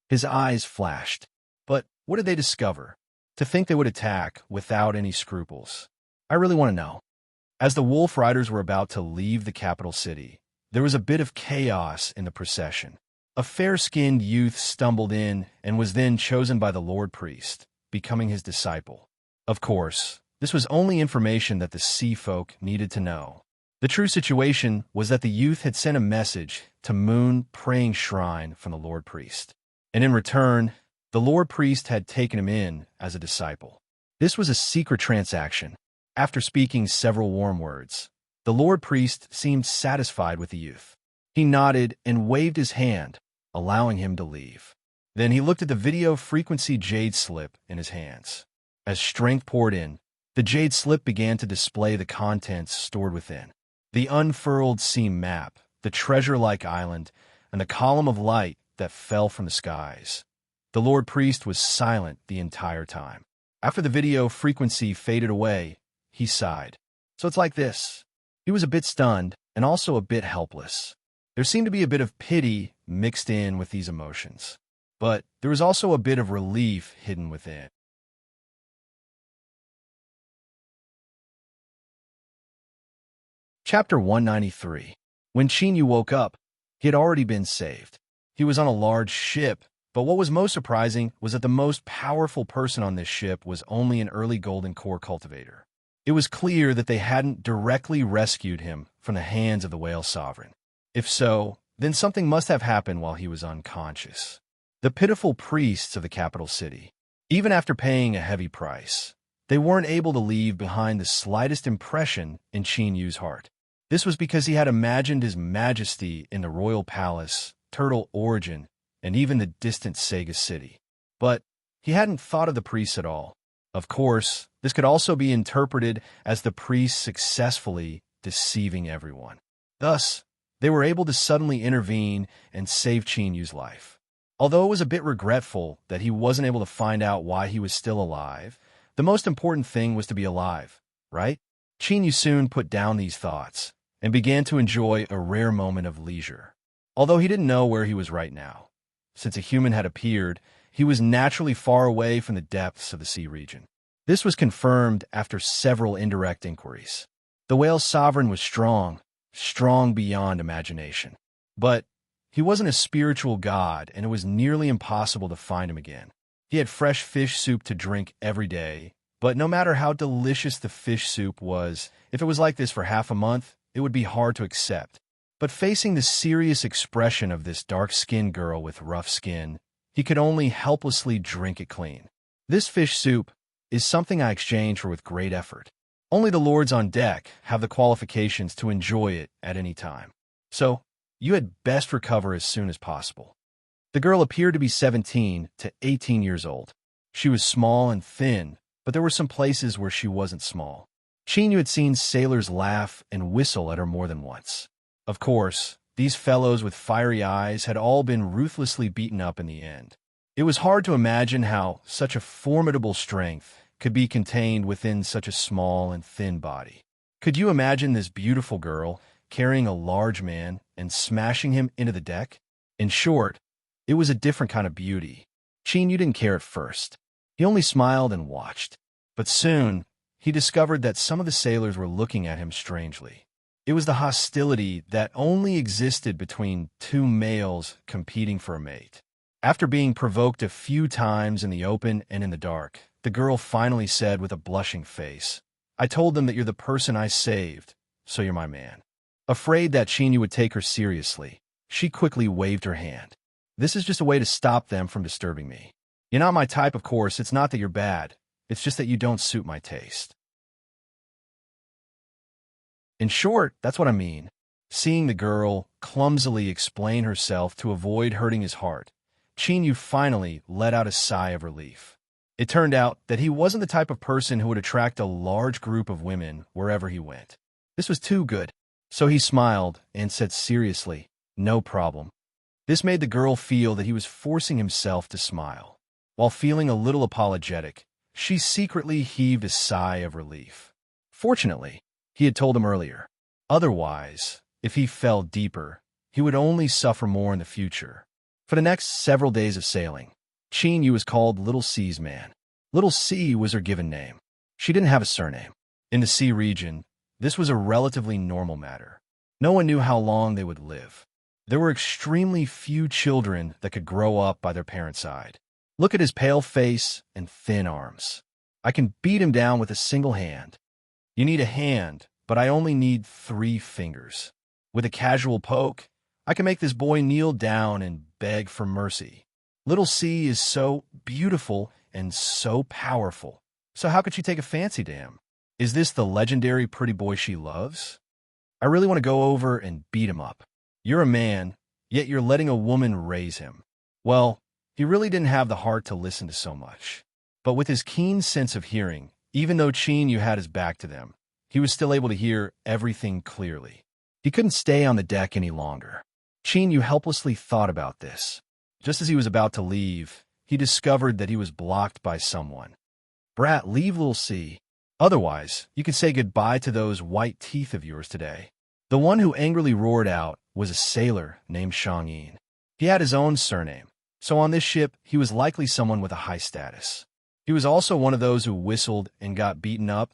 His eyes flashed. But what did they discover? To think they would attack without any scruples. I really want to know. As the wolf riders were about to leave the capital city, there was a bit of chaos in the procession. A fair-skinned youth stumbled in and was then chosen by the Lord Priest, becoming his disciple. Of course, this was only information that the sea folk needed to know. The true situation was that the youth had sent a message to Moon Praying Shrine from the Lord Priest. And in return, the Lord Priest had taken him in as a disciple. This was a secret transaction. After speaking several warm words, the Lord Priest seemed satisfied with the youth. He nodded and waved his hand, allowing him to leave. Then he looked at the video frequency jade slip in his hands. As strength poured in, the jade slip began to display the contents stored within. The unfurled sea map, the treasure-like island, and the column of light that fell from the skies. The Lord Priest was silent the entire time. After the video frequency faded away, he sighed. So it's like this. He was a bit stunned, and also a bit helpless. There seemed to be a bit of pity mixed in with these emotions, but there was also a bit of relief hidden within. Chapter 193. When Chinyu woke up, he had already been saved. He was on a large ship, but what was most surprising was that the most powerful person on this ship was only an early golden core cultivator. It was clear that they hadn't directly rescued him from the hands of the whale sovereign. If so, then something must have happened while he was unconscious. The pitiful priests of the capital city, even after paying a heavy price, they weren't able to leave behind the slightest impression in Chinyu's heart. This was because he had imagined his majesty in the royal palace, Turtle Origin, and even the distant Sega City. But he hadn't thought of the priests at all. Of course, this could also be interpreted as the priests successfully deceiving everyone. Thus, they were able to suddenly intervene and save Chinyu's life. Although it was a bit regretful that he wasn't able to find out why he was still alive, the most important thing was to be alive, right? Chinyu soon put down these thoughts and began to enjoy a rare moment of leisure. Although he didn't know where he was right now. Since a human had appeared, he was naturally far away from the depths of the sea region. This was confirmed after several indirect inquiries. The whale sovereign was strong beyond imagination. But he wasn't a spiritual god, and it was nearly impossible to find him again. He had fresh fish soup to drink every day, but no matter how delicious the fish soup was, if it was like this for half a month, it would be hard to accept. But facing the serious expression of this dark-skinned girl with rough skin, he could only helplessly drink it clean. This fish soup is something I exchange for with great effort. Only the lords on deck have the qualifications to enjoy it at any time. So, you had best recover as soon as possible. The girl appeared to be 17 to 18 years old. She was small and thin, but there were some places where she wasn't small. Chinyu had seen sailors laugh and whistle at her more than once. Of course, these fellows with fiery eyes had all been ruthlessly beaten up in the end. It was hard to imagine how such a formidable strength could be contained within such a small and thin body. Could you imagine this beautiful girl carrying a large man and smashing him into the deck? In short, it was a different kind of beauty. Chinyu didn't care at first. He only smiled and watched. But soon, he discovered that some of the sailors were looking at him strangely. It was the hostility that only existed between two males competing for a mate. After being provoked a few times in the open and in the dark, the girl finally said with a blushing face, "I told them that you're the person I saved, so you're my man." Afraid that Chinyu would take her seriously, she quickly waved her hand. "This is just a way to stop them from disturbing me. You're not my type, of course. It's not that you're bad. It's just that you don't suit my taste." In short, that's what I mean. Seeing the girl clumsily explain herself to avoid hurting his heart, Chinyu finally let out a sigh of relief. It turned out that he wasn't the type of person who would attract a large group of women wherever he went. This was too good. So he smiled and said seriously, "No problem." This made the girl feel that he was forcing himself to smile. While feeling a little apologetic, she secretly heaved a sigh of relief. Fortunately, he had told him earlier. Otherwise, if he fell deeper, he would only suffer more in the future. For the next several days of sailing, Chinyu was called Little C's man. Little C was her given name. She didn't have a surname. In the sea region, this was a relatively normal matter. No one knew how long they would live. There were extremely few children that could grow up by their parents' side. Look at his pale face and thin arms. I can beat him down with a single hand. You need a hand, but I only need 3 fingers. With a casual poke, I can make this boy kneel down and beg for mercy. Little C is so beautiful and so powerful. So how could she take a fancy to him? Is this the legendary pretty boy she loves? I really want to go over and beat him up. You're a man, yet you're letting a woman raise him. Well, he really didn't have the heart to listen to so much. But with his keen sense of hearing, even though Chinyu had his back to them, he was still able to hear everything clearly. He couldn't stay on the deck any longer. Chinyu helplessly thought about this. Just as he was about to leave, he discovered that he was blocked by someone. "Brat, leave Little C. Otherwise, you can say goodbye to those white teeth of yours today." The one who angrily roared out was a sailor named Shang. He had his own surname, so on this ship he was likely someone with a high status. He was also one of those who whistled and got beaten up,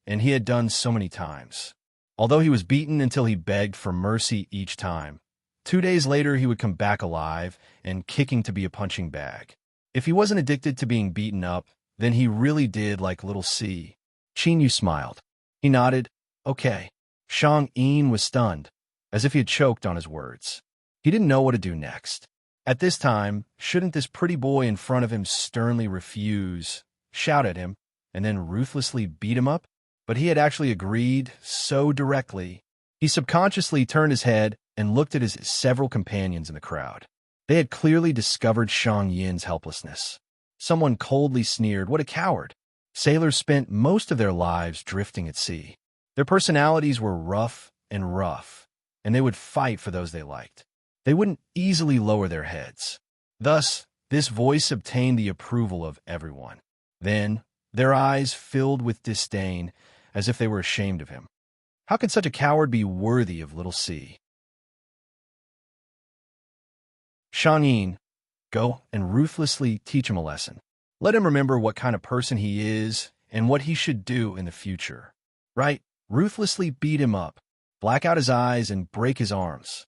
and he had done so many times. Although he was beaten until he begged for mercy each time, 2 days later he would come back alive and kicking to be a punching bag. If he wasn't addicted to being beaten up, then he really did like little C. Chinyu smiled. He nodded. Okay. Shang-Yin was stunned, as if he had choked on his words. He didn't know what to do next. At this time, shouldn't this pretty boy in front of him sternly refuse, shout at him, and then ruthlessly beat him up? But he had actually agreed so directly. He subconsciously turned his head and looked at his several companions in the crowd. They had clearly discovered Shang-Yin's helplessness. Someone coldly sneered, "What a coward!" Sailors spent most of their lives drifting at sea. Their personalities were rough, and they would fight for those they liked. They wouldn't easily lower their heads. Thus, this voice obtained the approval of everyone. Then, their eyes filled with disdain, as if they were ashamed of him. How could such a coward be worthy of little C? Shang-Yin, go and ruthlessly teach him a lesson. Let him remember what kind of person he is and what he should do in the future. Right? Ruthlessly beat him up, black out his eyes, and break his arms.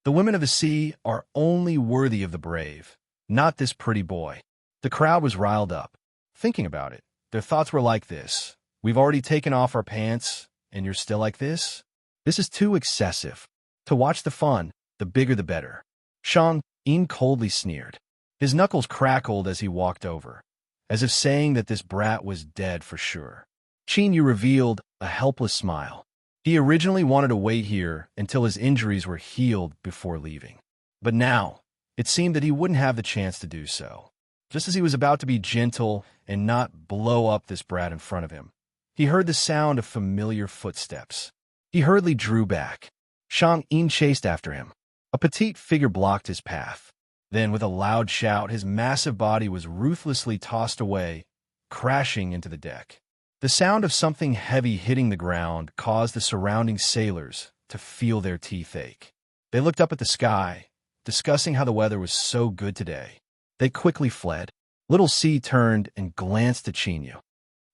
The women of the sea are only worthy of the brave, not this pretty boy. The crowd was riled up. Thinking about it, their thoughts were like this. We've already taken off our pants, and you're still like this? This is too excessive. To watch the fun, the bigger the better. Shang-Yin coldly sneered. His knuckles crackled as he walked over, as if saying that this brat was dead for sure. Chinyu revealed a helpless smile. He originally wanted to wait here until his injuries were healed before leaving. But now, it seemed that he wouldn't have the chance to do so. Just as he was about to be gentle and not blow up this brat in front of him, he heard the sound of familiar footsteps. He hurriedly drew back. Shang-Yin chased after him. A petite figure blocked his path. Then, with a loud shout, his massive body was ruthlessly tossed away, crashing into the deck. The sound of something heavy hitting the ground caused the surrounding sailors to feel their teeth ache. They looked up at the sky, discussing how the weather was so good today. They quickly fled. Little C turned and glanced at Chinyu.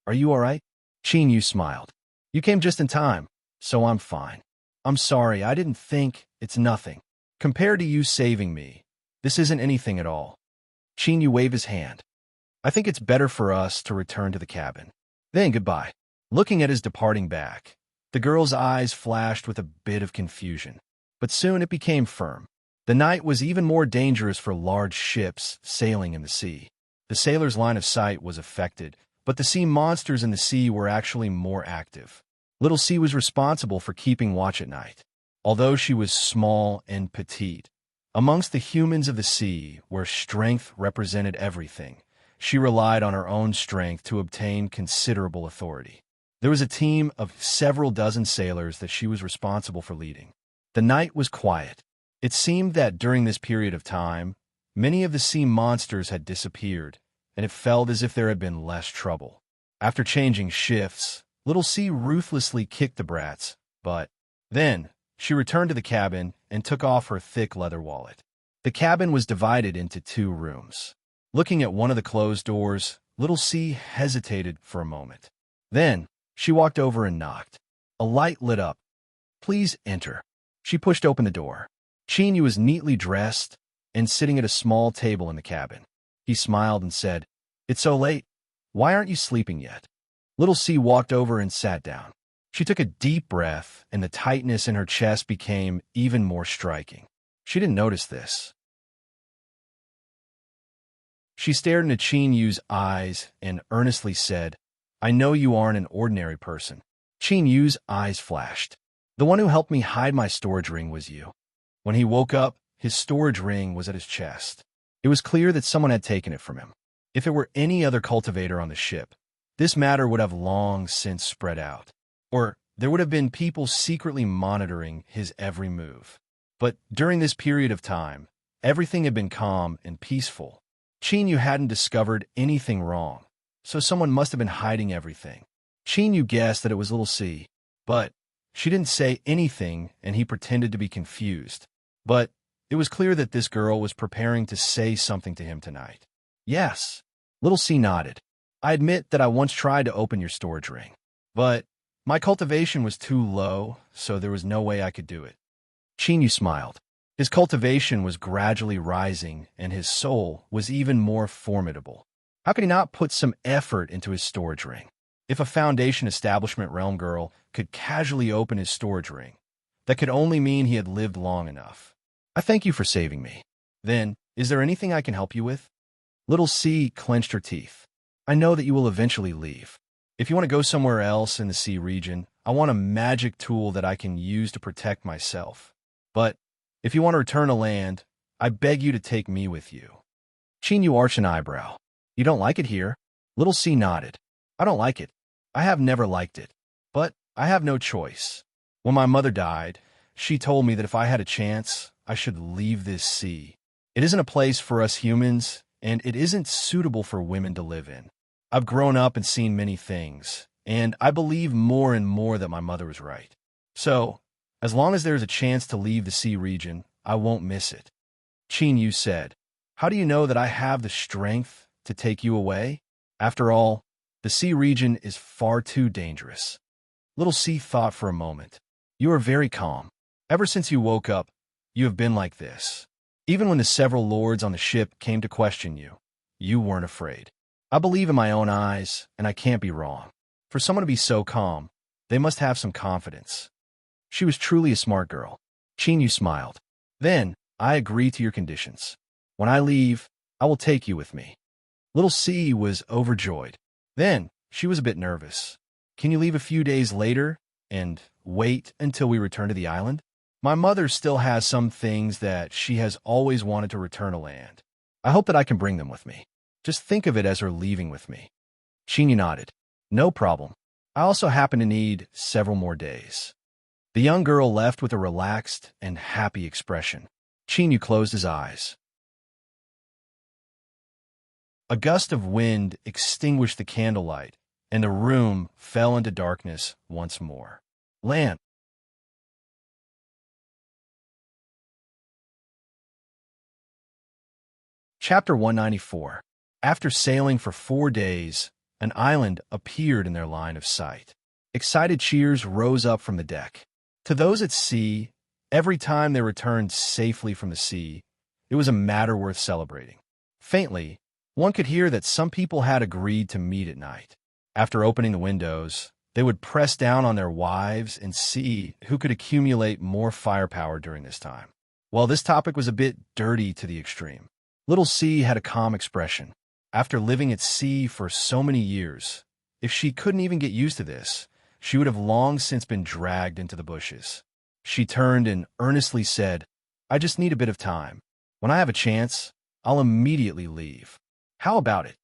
Are you all right? Chinyu smiled. You came just in time, so I'm fine. I'm sorry, I didn't think. It's nothing. Compared to you saving me, this isn't anything at all. Chinyu waved his hand. I think it's better for us to return to the cabin. Then goodbye. Looking at his departing back, the girl's eyes flashed with a bit of confusion. But soon it became firm. The night was even more dangerous for large ships sailing in the sea. The sailors' line of sight was affected, but the sea monsters in the sea were actually more active. Little C was responsible for keeping watch at night. Although she was small and petite, amongst the humans of the sea, where strength represented everything, she relied on her own strength to obtain considerable authority. There was a team of several dozen sailors that she was responsible for leading. The night was quiet. It seemed that during this period of time, many of the sea monsters had disappeared, and it felt as if there had been less trouble. After changing shifts, Little C ruthlessly kicked the brats, but then she returned to the cabin and took off her thick leather wallet. The cabin was divided into 2 rooms. Looking at one of the closed doors, Little C hesitated for a moment. Then, she walked over and knocked. A light lit up. Please enter. She pushed open the door. Chinyu was neatly dressed and sitting at a small table in the cabin. He smiled and said, It's so late. Why aren't you sleeping yet? Little C walked over and sat down. She took a deep breath, and the tightness in her chest became even more striking. She didn't notice this. She stared into Chinyu's eyes and earnestly said, I know you aren't an ordinary person. Chinyu's eyes flashed. The one who helped me hide my storage ring was you. When he woke up, his storage ring was at his chest. It was clear that someone had taken it from him. If it were any other cultivator on the ship, this matter would have long since spread out. Or there would have been people secretly monitoring his every move. But during this period of time, everything had been calm and peaceful. Chinyu hadn't discovered anything wrong, so someone must have been hiding everything. Chinyu guessed that it was Little C, but She didn't say anything, and he pretended to be confused. But it was clear that this girl was preparing to say something to him tonight. Yes. Little C nodded. I admit that I once tried to open your storage ring. But my cultivation was too low, so there was no way I could do it. Chinyu smiled. His cultivation was gradually rising, and his soul was even more formidable. How could he not put some effort into his storage ring? If a Foundation Establishment Realm girl could casually open his storage ring, that could only mean he had lived long enough. I thank you for saving me. Then, is there anything I can help you with? Little C clenched her teeth. I know that you will eventually leave. If you want to go somewhere else in the sea region, I want a magic tool that I can use to protect myself. But if you want to return to land, I beg you to take me with you. Chinyu arched an eyebrow. You don't like it here? Little C nodded. I don't like it. I have never liked it. But I have no choice. When my mother died, she told me that if I had a chance, I should leave this sea. It isn't a place for us humans, and it isn't suitable for women to live in. I've grown up and seen many things, and I believe more and more that my mother was right. So, as long as there's a chance to leave the sea region, I won't miss it. Chinyu said, How do you know that I have the strength to take you away? After all, the sea region is far too dangerous. Little C thought for a moment. You are very calm. Ever since you woke up, you have been like this. Even when the several lords on the ship came to question you, you weren't afraid. I believe in my own eyes, and I can't be wrong. For someone to be so calm, they must have some confidence. She was truly a smart girl. Chinyu smiled. Then, I agree to your conditions. When I leave, I will take you with me. Little C was overjoyed. Then, she was a bit nervous. Can you leave a few days later and wait until we return to the island? My mother still has some things that she has always wanted to return to land. I hope that I can bring them with me. Just think of it as her leaving with me. Chinyu nodded. No problem. I also happen to need several more days. The young girl left with a relaxed and happy expression. Chinyu closed his eyes. A gust of wind extinguished the candlelight, and the room fell into darkness once more. Land. Chapter 194. After sailing for 4 days, an island appeared in their line of sight. Excited cheers rose up from the deck. To those at sea, every time they returned safely from the sea, it was a matter worth celebrating. Faintly, one could hear that some people had agreed to meet at night. After opening the windows, they would press down on their wives and see who could accumulate more firepower during this time. While this topic was a bit dirty to the extreme, Little C had a calm expression. After living at sea for so many years, if she couldn't even get used to this, she would have long since been dragged into the bushes. She turned and earnestly said, I just need a bit of time. When I have a chance, I'll immediately leave. How about it?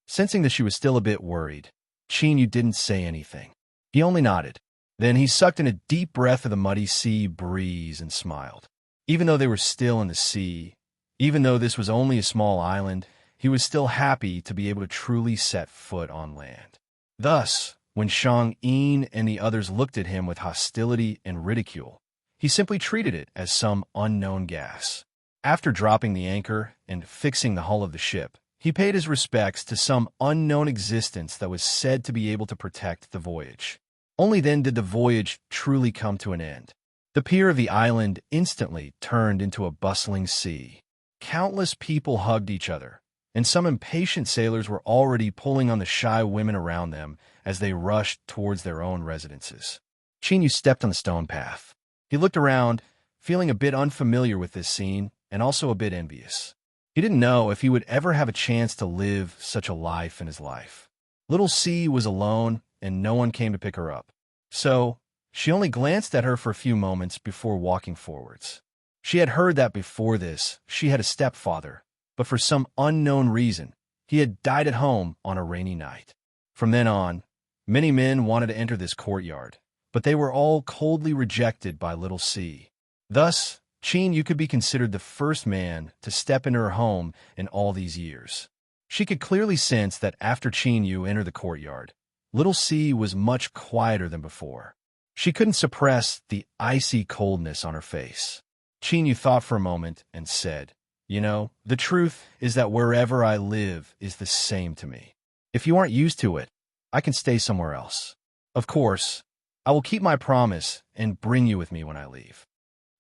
Sensing that she was still a bit worried, Chinyu didn't say anything. He only nodded. Then he sucked in a deep breath of the muddy sea breeze and smiled. Even though they were still in the sea, even though this was only a small island, he was still happy to be able to truly set foot on land. Thus, when Shang Yin and the others looked at him with hostility and ridicule, he simply treated it as some unknown gas. After dropping the anchor and fixing the hull of the ship, he paid his respects to some unknown existence that was said to be able to protect the voyage. Only then did the voyage truly come to an end. The pier of the island instantly turned into a bustling sea. Countless people hugged each other, and some impatient sailors were already pulling on the shy women around them as they rushed towards their own residences. Chinyu stepped on the stone path. He looked around, feeling a bit unfamiliar with this scene and also a bit envious. He didn't know if he would ever have a chance to live such a life in his life. Little C was alone, and no one came to pick her up. So, she only glanced at her for a few moments before walking forwards. She had heard that before this, she had a stepfather, but for some unknown reason, he had died at home on a rainy night. From then on, many men wanted to enter this courtyard, but they were all coldly rejected by Little C. Thus, Chinyu could be considered the first man to step into her home in all these years. She could clearly sense that after Chinyu entered the courtyard, Little C was much quieter than before. She couldn't suppress the icy coldness on her face. Chinyu thought for a moment and said, "You know, the truth is that wherever I live is the same to me. If you aren't used to it, I can stay somewhere else. Of course, I will keep my promise and bring you with me when I leave."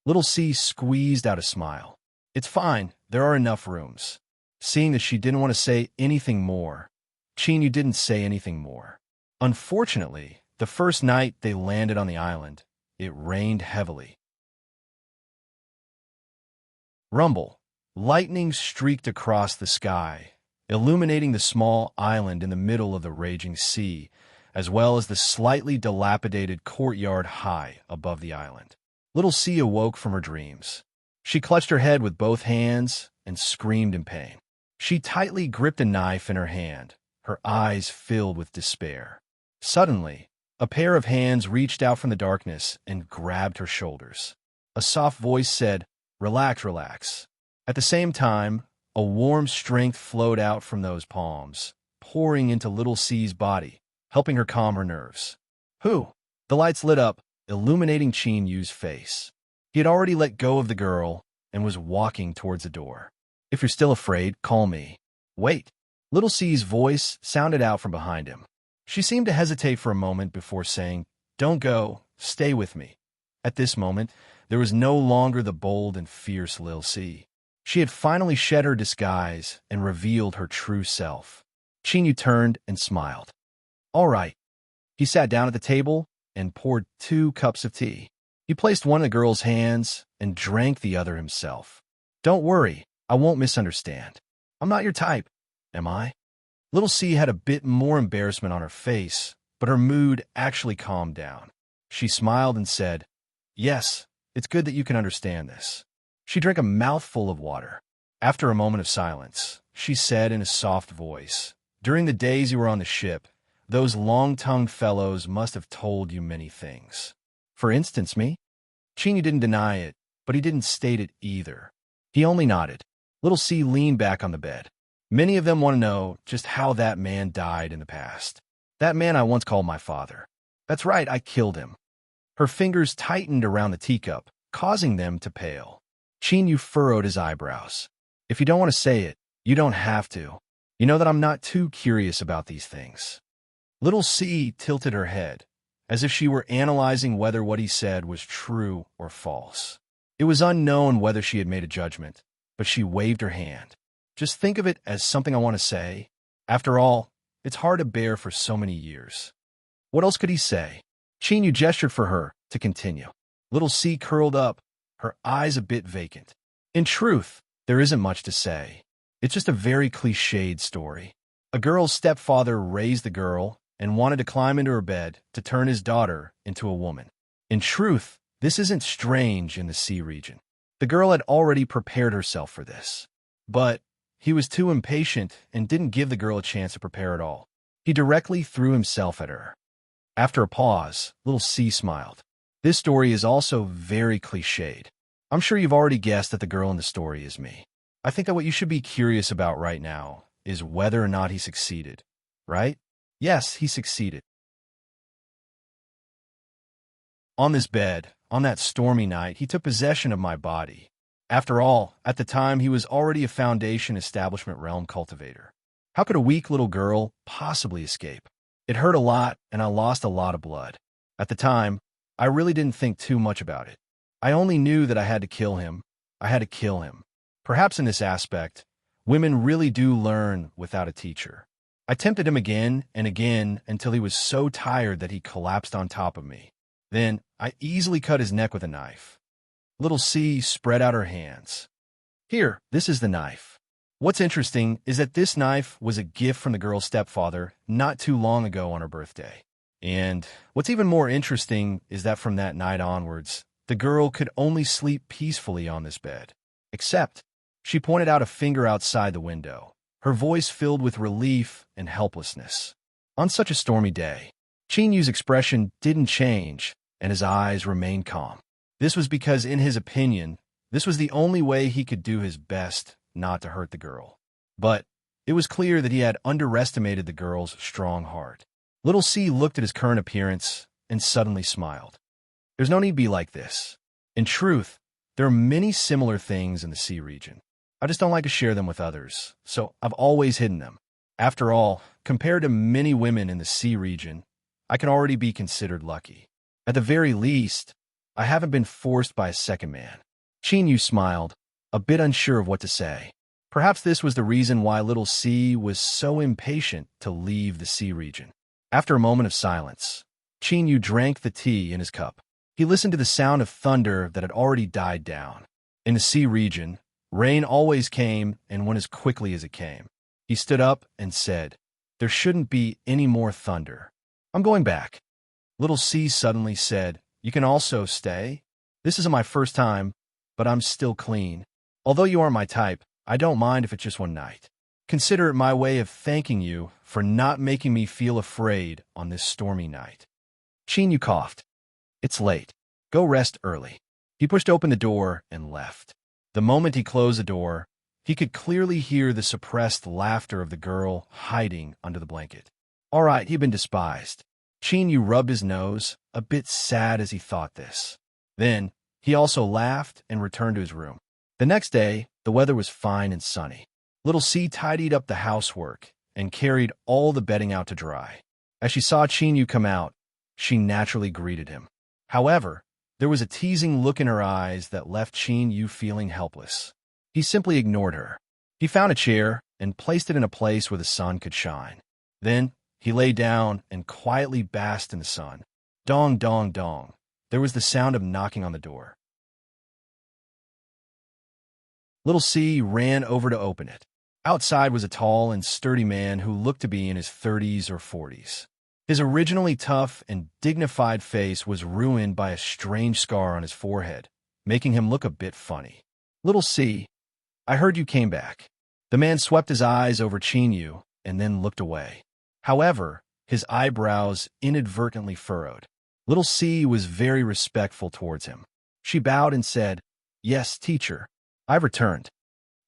Little C squeezed out a smile. "It's fine, there are enough rooms." Seeing that she didn't want to say anything more, Chinyu didn't say anything more. Unfortunately, the first night they landed on the island, it rained heavily. Rumble. Lightning streaked across the sky, illuminating the small island in the middle of the raging sea, as well as the slightly dilapidated courtyard high above the island. Little C awoke from her dreams. She clutched her head with both hands and screamed in pain. She tightly gripped a knife in her hand, her eyes filled with despair. Suddenly, a pair of hands reached out from the darkness and grabbed her shoulders. A soft voice said, "Relax, relax." At the same time, a warm strength flowed out from those palms, pouring into Little C's body, helping her calm her nerves. "Who?" The lights lit up, illuminating Chinyu's face. He had already let go of the girl and was walking towards the door. "If you're still afraid, call me." "Wait." Little C's voice sounded out from behind him. She seemed to hesitate for a moment before saying, "Don't go, stay with me." At this moment, there was no longer the bold and fierce Lil C. She had finally shed her disguise and revealed her true self. Chinyu turned and smiled. "All right." He sat down at the table and poured 2 cups of tea. He placed one in the girl's hands and drank the other himself. "Don't worry, I won't misunderstand. I'm not your type, am I?" Little C had a bit more embarrassment on her face, but her mood actually calmed down. She smiled and said, "Yes, it's good that you can understand this." She drank a mouthful of water. After a moment of silence, she said in a soft voice, "During the days you were on the ship, those long-tongued fellows must have told you many things. For instance, me?" Chinyu didn't deny it, but he didn't state it either. He only nodded. Little C leaned back on the bed. "Many of them want to know just how that man died in the past. That man I once called my father. That's right, I killed him." Her fingers tightened around the teacup, causing them to pale. Chinyu furrowed his eyebrows. "If you don't want to say it, you don't have to. You know that I'm not too curious about these things." Little C tilted her head, as if she were analyzing whether what he said was true or false. It was unknown whether she had made a judgment, but she waved her hand. "Just think of it as something I want to say. After all, it's hard to bear for so many years." What else could he say? Chinyu gestured for her to continue. Little C curled up, her eyes a bit vacant. "In truth, there isn't much to say. It's just a very cliched story. A girl's stepfather raised the girl and wanted to climb into her bed to turn his daughter into a woman. In truth, this isn't strange in the sea region. The girl had already prepared herself for this. But he was too impatient and didn't give the girl a chance to prepare at all. He directly threw himself at her." After a pause, Little C smiled. "This story is also very cliched. I'm sure you've already guessed that the girl in the story is me. I think that what you should be curious about right now is whether or not he succeeded, right?" "Yes, he succeeded." "On this bed, on that stormy night, he took possession of my body. After all, at the time, he was already a Foundation Establishment Realm cultivator. How could a weak little girl possibly escape? It hurt a lot, and I lost a lot of blood. At the time, I really didn't think too much about it. I only knew that I had to kill him. I had to kill him. Perhaps in this aspect, women really do learn without a teacher. I tempted him again and again until he was so tired that he collapsed on top of me. Then I easily cut his neck with a knife." Little C spread out her hands. "Here, this is the knife. What's interesting is that this knife was a gift from the girl's stepfather not too long ago on her birthday. And what's even more interesting is that from that night onwards, the girl could only sleep peacefully on this bed. Except, she pointed out a finger outside the window, her voice filled with relief and helplessness. On such a stormy day, Chinyu's expression didn't change, and his eyes remained calm. This was because, in his opinion, this was the only way he could do his best not to hurt the girl. But it was clear that he had underestimated the girl's strong heart. Little C looked at his current appearance and suddenly smiled. There's no need to be like this. In truth, there are many similar things in the sea region. I just don't like to share them with others, so I've always hidden them. After all, compared to many women in the sea region, I can already be considered lucky. At the very least, I haven't been forced by a second man. Chinyu smiled, a bit unsure of what to say. Perhaps this was the reason why little C was so impatient to leave the sea region. After a moment of silence, Chinyu drank the tea in his cup. He listened to the sound of thunder that had already died down. In the sea region, rain always came and went as quickly as it came. He stood up and said, "There shouldn't be any more thunder. I'm going back." Little C suddenly said, "You can also stay. This isn't my first time, but I'm still clean. Although you aren't my type, I don't mind if it's just one night. Consider it my way of thanking you for not making me feel afraid on this stormy night." Chinyu coughed. "It's late. Go rest early." He pushed open the door and left. The moment he closed the door, he could clearly hear the suppressed laughter of the girl hiding under the blanket. All right, he'd been despised. Chinyu rubbed his nose, a bit sad as he thought this. Then, he also laughed and returned to his room. The next day, the weather was fine and sunny. Little C tidied up the housework and carried all the bedding out to dry. As she saw Chinyu come out, she naturally greeted him. However, there was a teasing look in her eyes that left Chinyu feeling helpless. He simply ignored her. He found a chair and placed it in a place where the sun could shine. Then, he lay down and quietly basked in the sun. Dong, dong, dong. There was the sound of knocking on the door. Little C ran over to open it. Outside was a tall and sturdy man who looked to be in his 30s or 40s. His originally tough and dignified face was ruined by a strange scar on his forehead, making him look a bit funny. "Little C, I heard you came back." The man swept his eyes over Chinyu and then looked away. However, his eyebrows inadvertently furrowed. Little C was very respectful towards him. She bowed and said, "Yes, teacher. I've returned.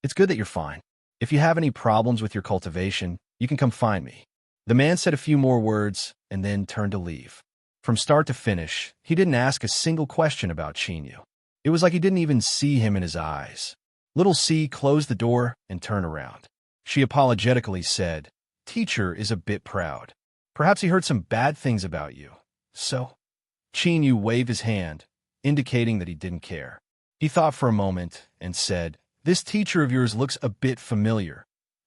It's good that you're fine. If you have any problems with your cultivation, you can come find me." The man said a few more words and then turned to leave. From start to finish, he didn't ask a single question about Chinyu. It was like he didn't even see him in his eyes. Little C closed the door and turned around. She apologetically said, "Teacher is a bit proud. Perhaps he heard some bad things about you. So?" Chinyu waved his hand, indicating that he didn't care. He thought for a moment and said, "This teacher of yours looks a bit familiar,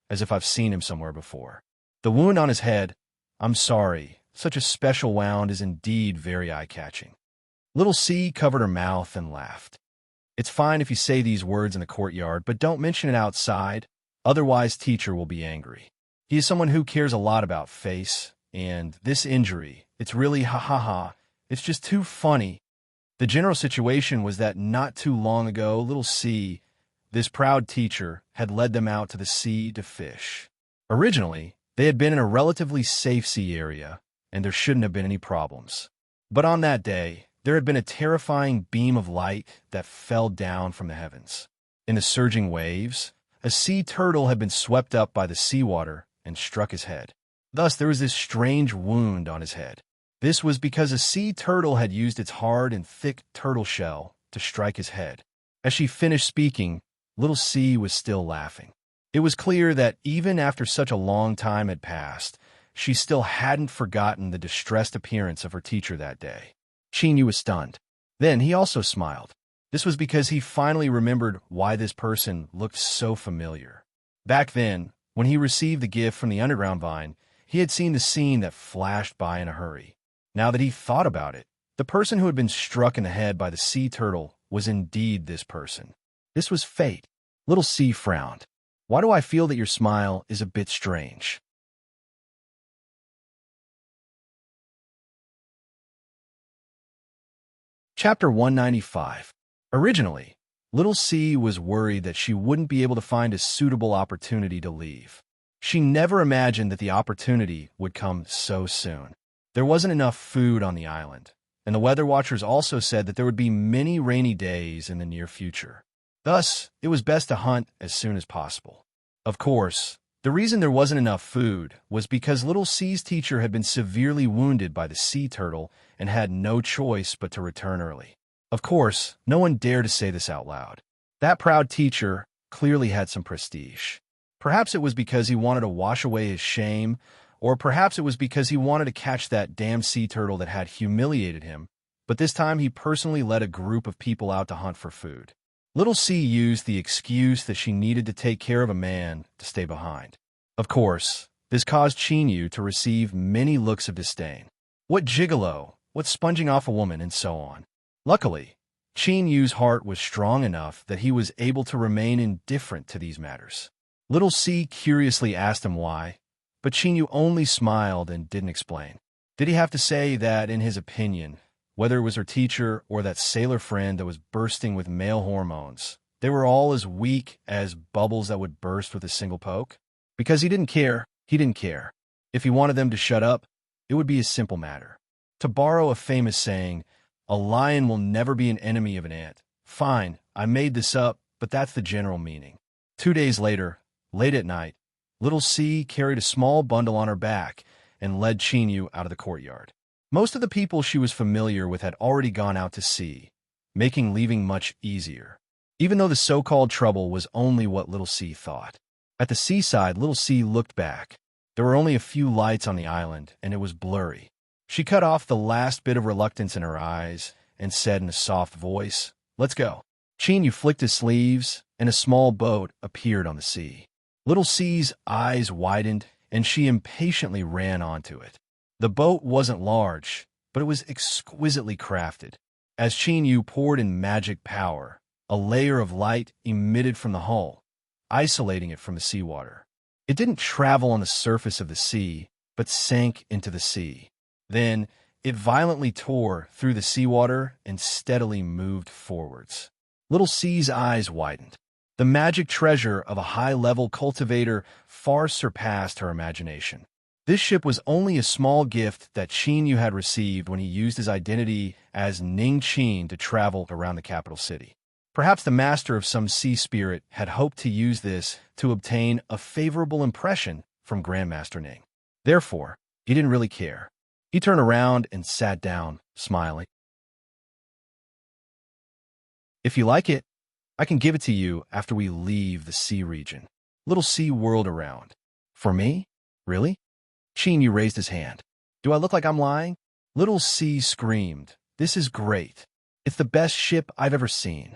as if I've seen him somewhere before." The wound on his head, "I'm sorry, such a special wound is indeed very eye-catching." Little C covered her mouth and laughed. "It's fine if you say these words in the courtyard, but don't mention it outside, otherwise teacher will be angry. He is someone who cares a lot about face, and this injury, it's really ha-ha-ha, it's just too funny." The general situation was that not too long ago, little C, this proud teacher, had led them out to the sea to fish. Originally, they had been in a relatively safe sea area, and there shouldn't have been any problems. But on that day, there had been a terrifying beam of light that fell down from the heavens. In the surging waves, a sea turtle had been swept up by the seawater and struck his head. Thus, there was this strange wound on his head. This was because a sea turtle had used its hard and thick turtle shell to strike his head. As she finished speaking, little C was still laughing. It was clear that even after such a long time had passed, she still hadn't forgotten the distressed appearance of her teacher that day. Chinyu was stunned. Then he also smiled. This was because he finally remembered why this person looked so familiar. Back then, when he received the gift from the underground vine, he had seen the scene that flashed by in a hurry. Now that he thought about it, the person who had been struck in the head by the sea turtle was indeed this person. This was fate. Little C frowned. "Why do I feel that your smile is a bit strange?" Chapter 195. Originally, little C was worried that she wouldn't be able to find a suitable opportunity to leave. She never imagined that the opportunity would come so soon. There wasn't enough food on the island, and the weather watchers also said that there would be many rainy days in the near future. Thus, it was best to hunt as soon as possible. Of course, The reason there wasn't enough food was because Little C's teacher had been severely wounded by the sea turtle and had no choice but to return early. Of course, no one dared to say this out loud. That proud teacher clearly had some prestige. Perhaps it was because he wanted to wash away his shame, or perhaps it was because he wanted to catch that damn sea turtle that had humiliated him, but this time he personally led a group of people out to hunt for food. Little C used the excuse that she needed to take care of a man to stay behind. Of course, this caused Chinyu to receive many looks of disdain. What gigolo, what sponging off a woman, and so on. Luckily, Chinyu's heart was strong enough that he was able to remain indifferent to these matters. Little C curiously asked him why, but Chinyu only smiled and didn't explain. Did he have to say that, in his opinion, whether it was her teacher or that sailor friend that was bursting with male hormones, they were all as weak as bubbles that would burst with a single poke? Because he didn't care, he didn't care. If he wanted them to shut up, it would be a simple matter. To borrow a famous saying, a lion will never be an enemy of an ant. Fine, I made this up, but that's the general meaning. 2 days later, late at night, Little C carried a small bundle on her back and led Chinyu out of the courtyard. Most of the people she was familiar with had already gone out to sea, making leaving much easier, even though the so-called trouble was only what Little C thought. At the seaside, Little C looked back. There were only a few lights on the island, and it was blurry. She cut off the last bit of reluctance in her eyes and said in a soft voice, "Let's go." Chinyu flicked his sleeves, and a small boat appeared on the sea. Little C's eyes widened, and she impatiently ran onto it. The boat wasn't large, but it was exquisitely crafted. As Chinyu poured in magic power, a layer of light emitted from the hull, isolating it from the seawater. It didn't travel on the surface of the sea, but sank into the sea. Then, it violently tore through the seawater and steadily moved forwards. Little C's eyes widened. The magic treasure of a high-level cultivator far surpassed her imagination. This ship was only a small gift that Chinyu had received when he used his identity as Ning Qin to travel around the capital city. Perhaps the master of some sea spirit had hoped to use this to obtain a favorable impression from Grandmaster Ning. Therefore, he didn't really care. He turned around and sat down, smiling. "If you like it, I can give it to you after we leave the sea region." Little C whirled around. "For me? Really?" Chinyu raised his hand. "Do I look like I'm lying?" Little C screamed, "This is great. It's the best ship I've ever seen."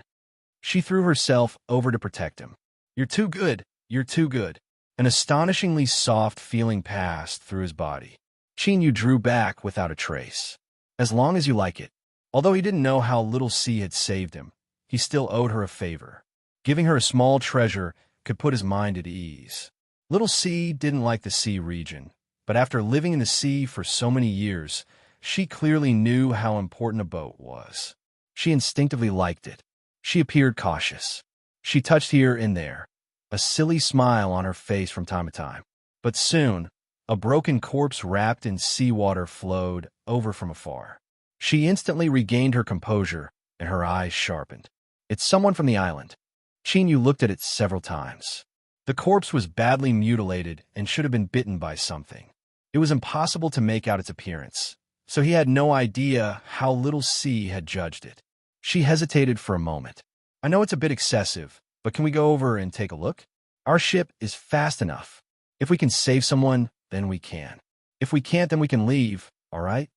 She threw herself over to protect him. "You're too good. You're too good." An astonishingly soft feeling passed through his body. Chinyu drew back without a trace. "As long as you like it." Although he didn't know how Little C had saved him, he still owed her a favor. Giving her a small treasure could put his mind at ease. Little C didn't like the sea region, but after living in the sea for so many years, she clearly knew how important a boat was. She instinctively liked it. She appeared cautious. She touched here and there, a silly smile on her face from time to time. But soon, a broken corpse wrapped in seawater flowed over from afar. She instantly regained her composure, and her eyes sharpened. "It's someone from the island." Chinyu looked at it several times. The corpse was badly mutilated and should have been bitten by something. It was impossible to make out its appearance, so he had no idea how Little C had judged it. She hesitated for a moment. "I know it's a bit excessive, but can we go over and take a look? Our ship is fast enough. If we can save someone, then we can. If we can't, then we can leave, all right?"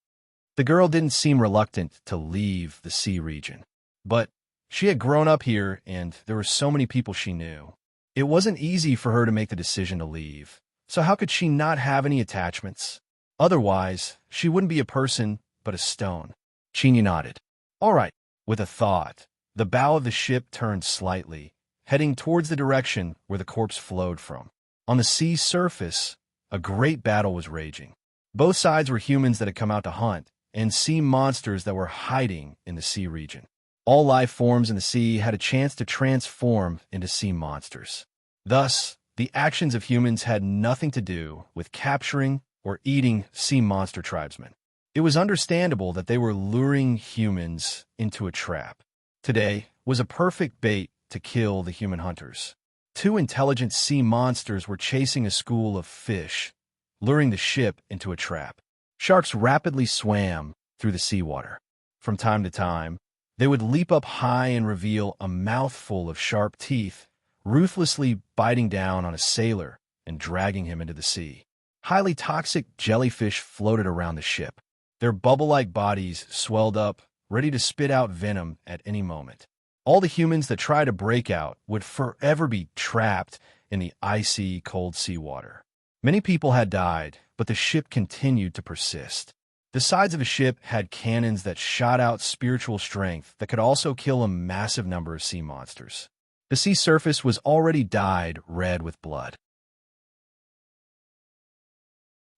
The girl didn't seem reluctant to leave the sea region. But she had grown up here, and there were so many people she knew. It wasn't easy for her to make the decision to leave, so how could she not have any attachments? Otherwise, she wouldn't be a person, but a stone. Chinyu nodded. "All right." With a thought, the bow of the ship turned slightly, heading towards the direction where the corpse flowed from. On the sea's surface, a great battle was raging. Both sides were humans that had come out to hunt, and sea monsters that were hiding in the sea region. All life forms in the sea had a chance to transform into sea monsters. Thus, the actions of humans had nothing to do with capturing or eating sea monster tribesmen. It was understandable that they were luring humans into a trap. Today was a perfect bait to kill the human hunters. Two intelligent sea monsters were chasing a school of fish, luring the ship into a trap. Sharks rapidly swam through the seawater. From time to time, they would leap up high and reveal a mouthful of sharp teeth, ruthlessly biting down on a sailor and dragging him into the sea. Highly toxic jellyfish floated around the ship. Their bubble-like bodies swelled up, ready to spit out venom at any moment. All the humans that tried to break out would forever be trapped in the icy, cold seawater. Many people had died, but the ship continued to persist. The sides of the ship had cannons that shot out spiritual strength that could also kill a massive number of sea monsters. The sea surface was already dyed red with blood.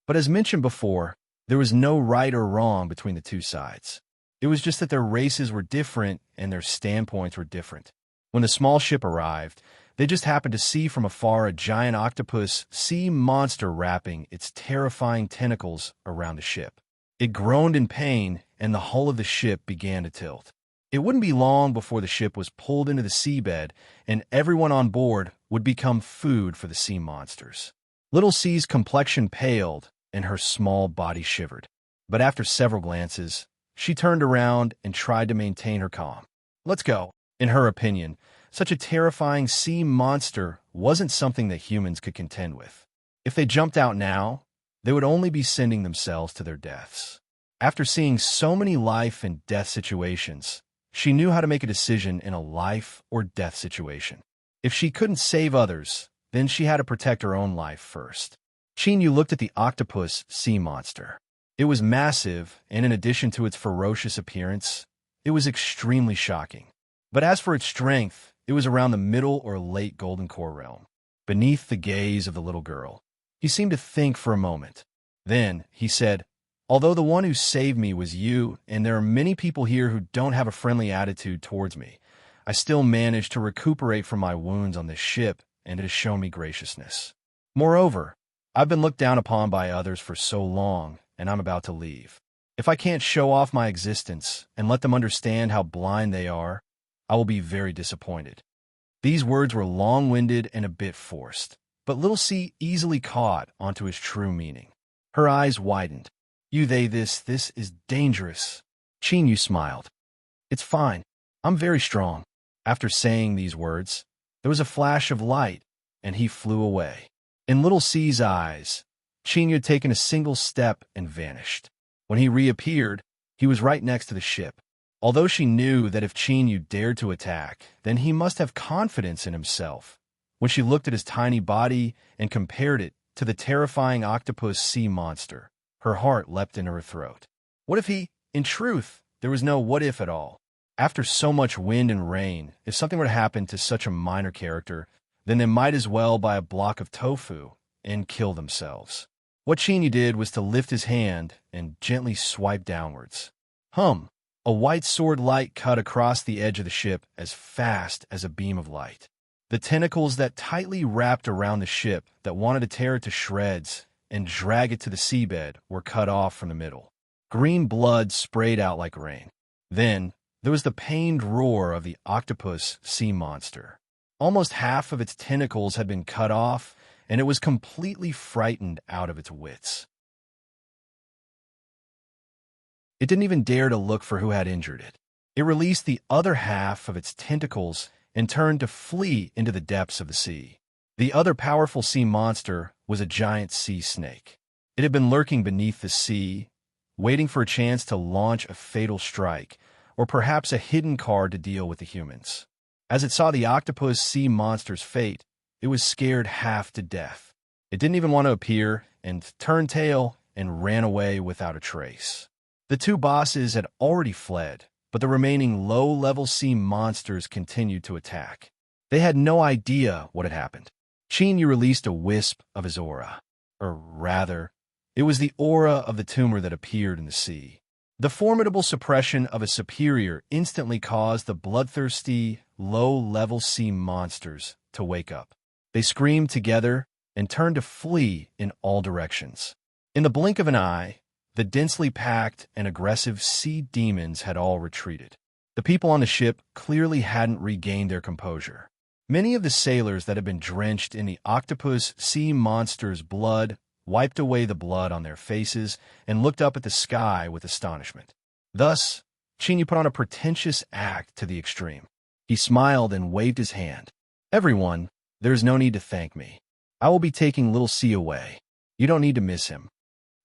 But as mentioned before, there was no right or wrong between the two sides. It was just that their races were different and their standpoints were different. When the small ship arrived, they just happened to see from afar a giant octopus sea monster wrapping its terrifying tentacles around the ship. It groaned in pain, and the hull of the ship began to tilt. It wouldn't be long before the ship was pulled into the seabed, and everyone on board would become food for the sea monsters. Little C's complexion paled, and her small body shivered. But after several glances, she turned around and tried to maintain her calm. Let's go. In her opinion, such a terrifying sea monster wasn't something that humans could contend with. If they jumped out now, they would only be sending themselves to their deaths. After seeing so many life and death situations, she knew how to make a decision in a life or death situation. If she couldn't save others, then she had to protect her own life first. Chinyu looked at the octopus sea monster. It was massive, and in addition to its ferocious appearance, it was extremely shocking. But as for its strength, it was around the middle or late golden core realm, beneath the gaze of the little girl. He seemed to think for a moment. Then he said, "Although the one who saved me was you, and there are many people here who don't have a friendly attitude towards me, I still managed to recuperate from my wounds on this ship, and it has shown me graciousness. Moreover, I've been looked down upon by others for so long, and I'm about to leave. If I can't show off my existence and let them understand how blind they are, I will be very disappointed." These words were long-winded and a bit forced, but Little C easily caught onto his true meaning. Her eyes widened. This is dangerous." Chinyu smiled. "It's fine. I'm very strong." After saying these words, there was a flash of light, and he flew away. In Little C's eyes, Chinyu had taken a single step and vanished. When he reappeared, he was right next to the ship. Although she knew that if Chinyu dared to attack, then he must have confidence in himself. When she looked at his tiny body and compared it to the terrifying octopus sea monster, her heart leapt into her throat. What if in truth, there was no what if at all? After so much wind and rain, if something were to happen to such a minor character, then they might as well buy a block of tofu and kill themselves. What Chinyu did was to lift his hand and gently swipe downwards. A white sword light cut across the edge of the ship as fast as a beam of light. The tentacles that tightly wrapped around the ship that wanted to tear it to shreds and drag it to the seabed were cut off from the middle. Green blood sprayed out like rain. Then there was the pained roar of the octopus sea monster. Almost half of its tentacles had been cut off, and it was completely frightened out of its wits. It didn't even dare to look for who had injured it. It released the other half of its tentacles and turned to flee into the depths of the sea. The other powerful sea monster was a giant sea snake. It had been lurking beneath the sea, waiting for a chance to launch a fatal strike, or perhaps a hidden card to deal with the humans. As it saw the octopus sea monster's fate, it was scared half to death. It didn't even want to appear, and turned tail and ran away without a trace. The two bosses had already fled, but the remaining low-level sea monsters continued to attack. They had no idea what had happened. Chinyu released a wisp of his aura. Or rather, it was the aura of the tumor that appeared in the sea. The formidable suppression of a superior instantly caused the bloodthirsty, low-level sea monsters to wake up. They screamed together and turned to flee in all directions. In the blink of an eye, the densely packed and aggressive sea demons had all retreated. The people on the ship clearly hadn't regained their composure. Many of the sailors that had been drenched in the octopus sea monster's blood wiped away the blood on their faces and looked up at the sky with astonishment. Thus, Chinyu put on a pretentious act to the extreme. He smiled and waved his hand. "Everyone, there is no need to thank me. I will be taking little C away. You don't need to miss him."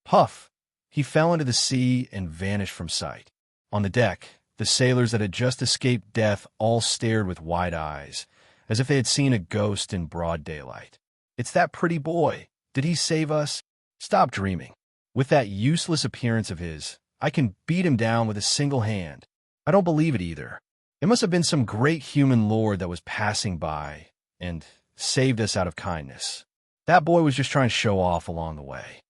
Puff! He fell into the sea and vanished from sight. On the deck, the sailors that had just escaped death all stared with wide eyes, as if they had seen a ghost in broad daylight. "It's that pretty boy. Did he save us?" "Stop dreaming. With that useless appearance of his, I can beat him down with a single hand." "I don't believe it either. It must have been some great human lord that was passing by and saved us out of kindness. That boy was just trying to show off along the way."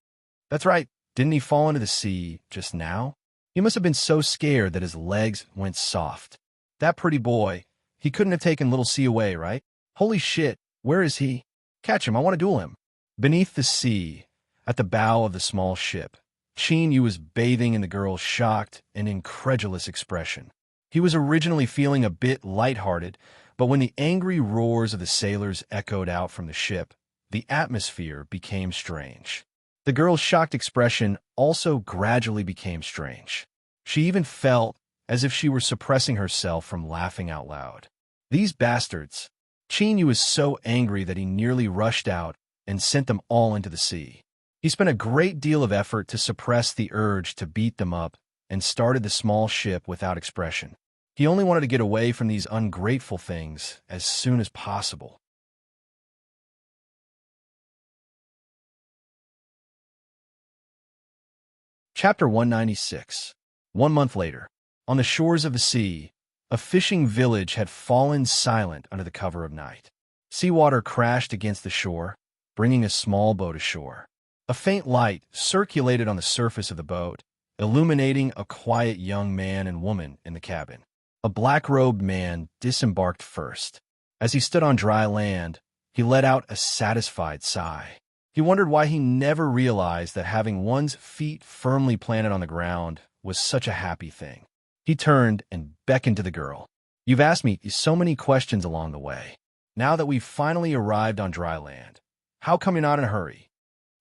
"That's right. Didn't he fall into the sea just now? He must have been so scared that his legs went soft. That pretty boy, he couldn't have taken little C away, right? Holy shit, where is he? Catch him, I want to duel him." Beneath the sea, at the bow of the small ship, Chinyu was bathing in the girl's shocked and incredulous expression. He was originally feeling a bit lighthearted, but when the angry roars of the sailors echoed out from the ship, the atmosphere became strange. The girl's shocked expression also gradually became strange. She even felt as if she were suppressing herself from laughing out loud. "These bastards!" Chinyu was so angry that he nearly rushed out and sent them all into the sea. He spent a great deal of effort to suppress the urge to beat them up and started the small ship without expression. He only wanted to get away from these ungrateful things as soon as possible. Chapter 196. 1 month later, on the shores of the sea, a fishing village had fallen silent under the cover of night. Seawater crashed against the shore, bringing a small boat ashore. A faint light circulated on the surface of the boat, illuminating a quiet young man and woman in the cabin. A black-robed man disembarked first. As he stood on dry land, he let out a satisfied sigh. He wondered why he never realized that having one's feet firmly planted on the ground was such a happy thing. He turned and beckoned to the girl. "You've asked me so many questions along the way. Now that we've finally arrived on dry land, how come you're not in a hurry?"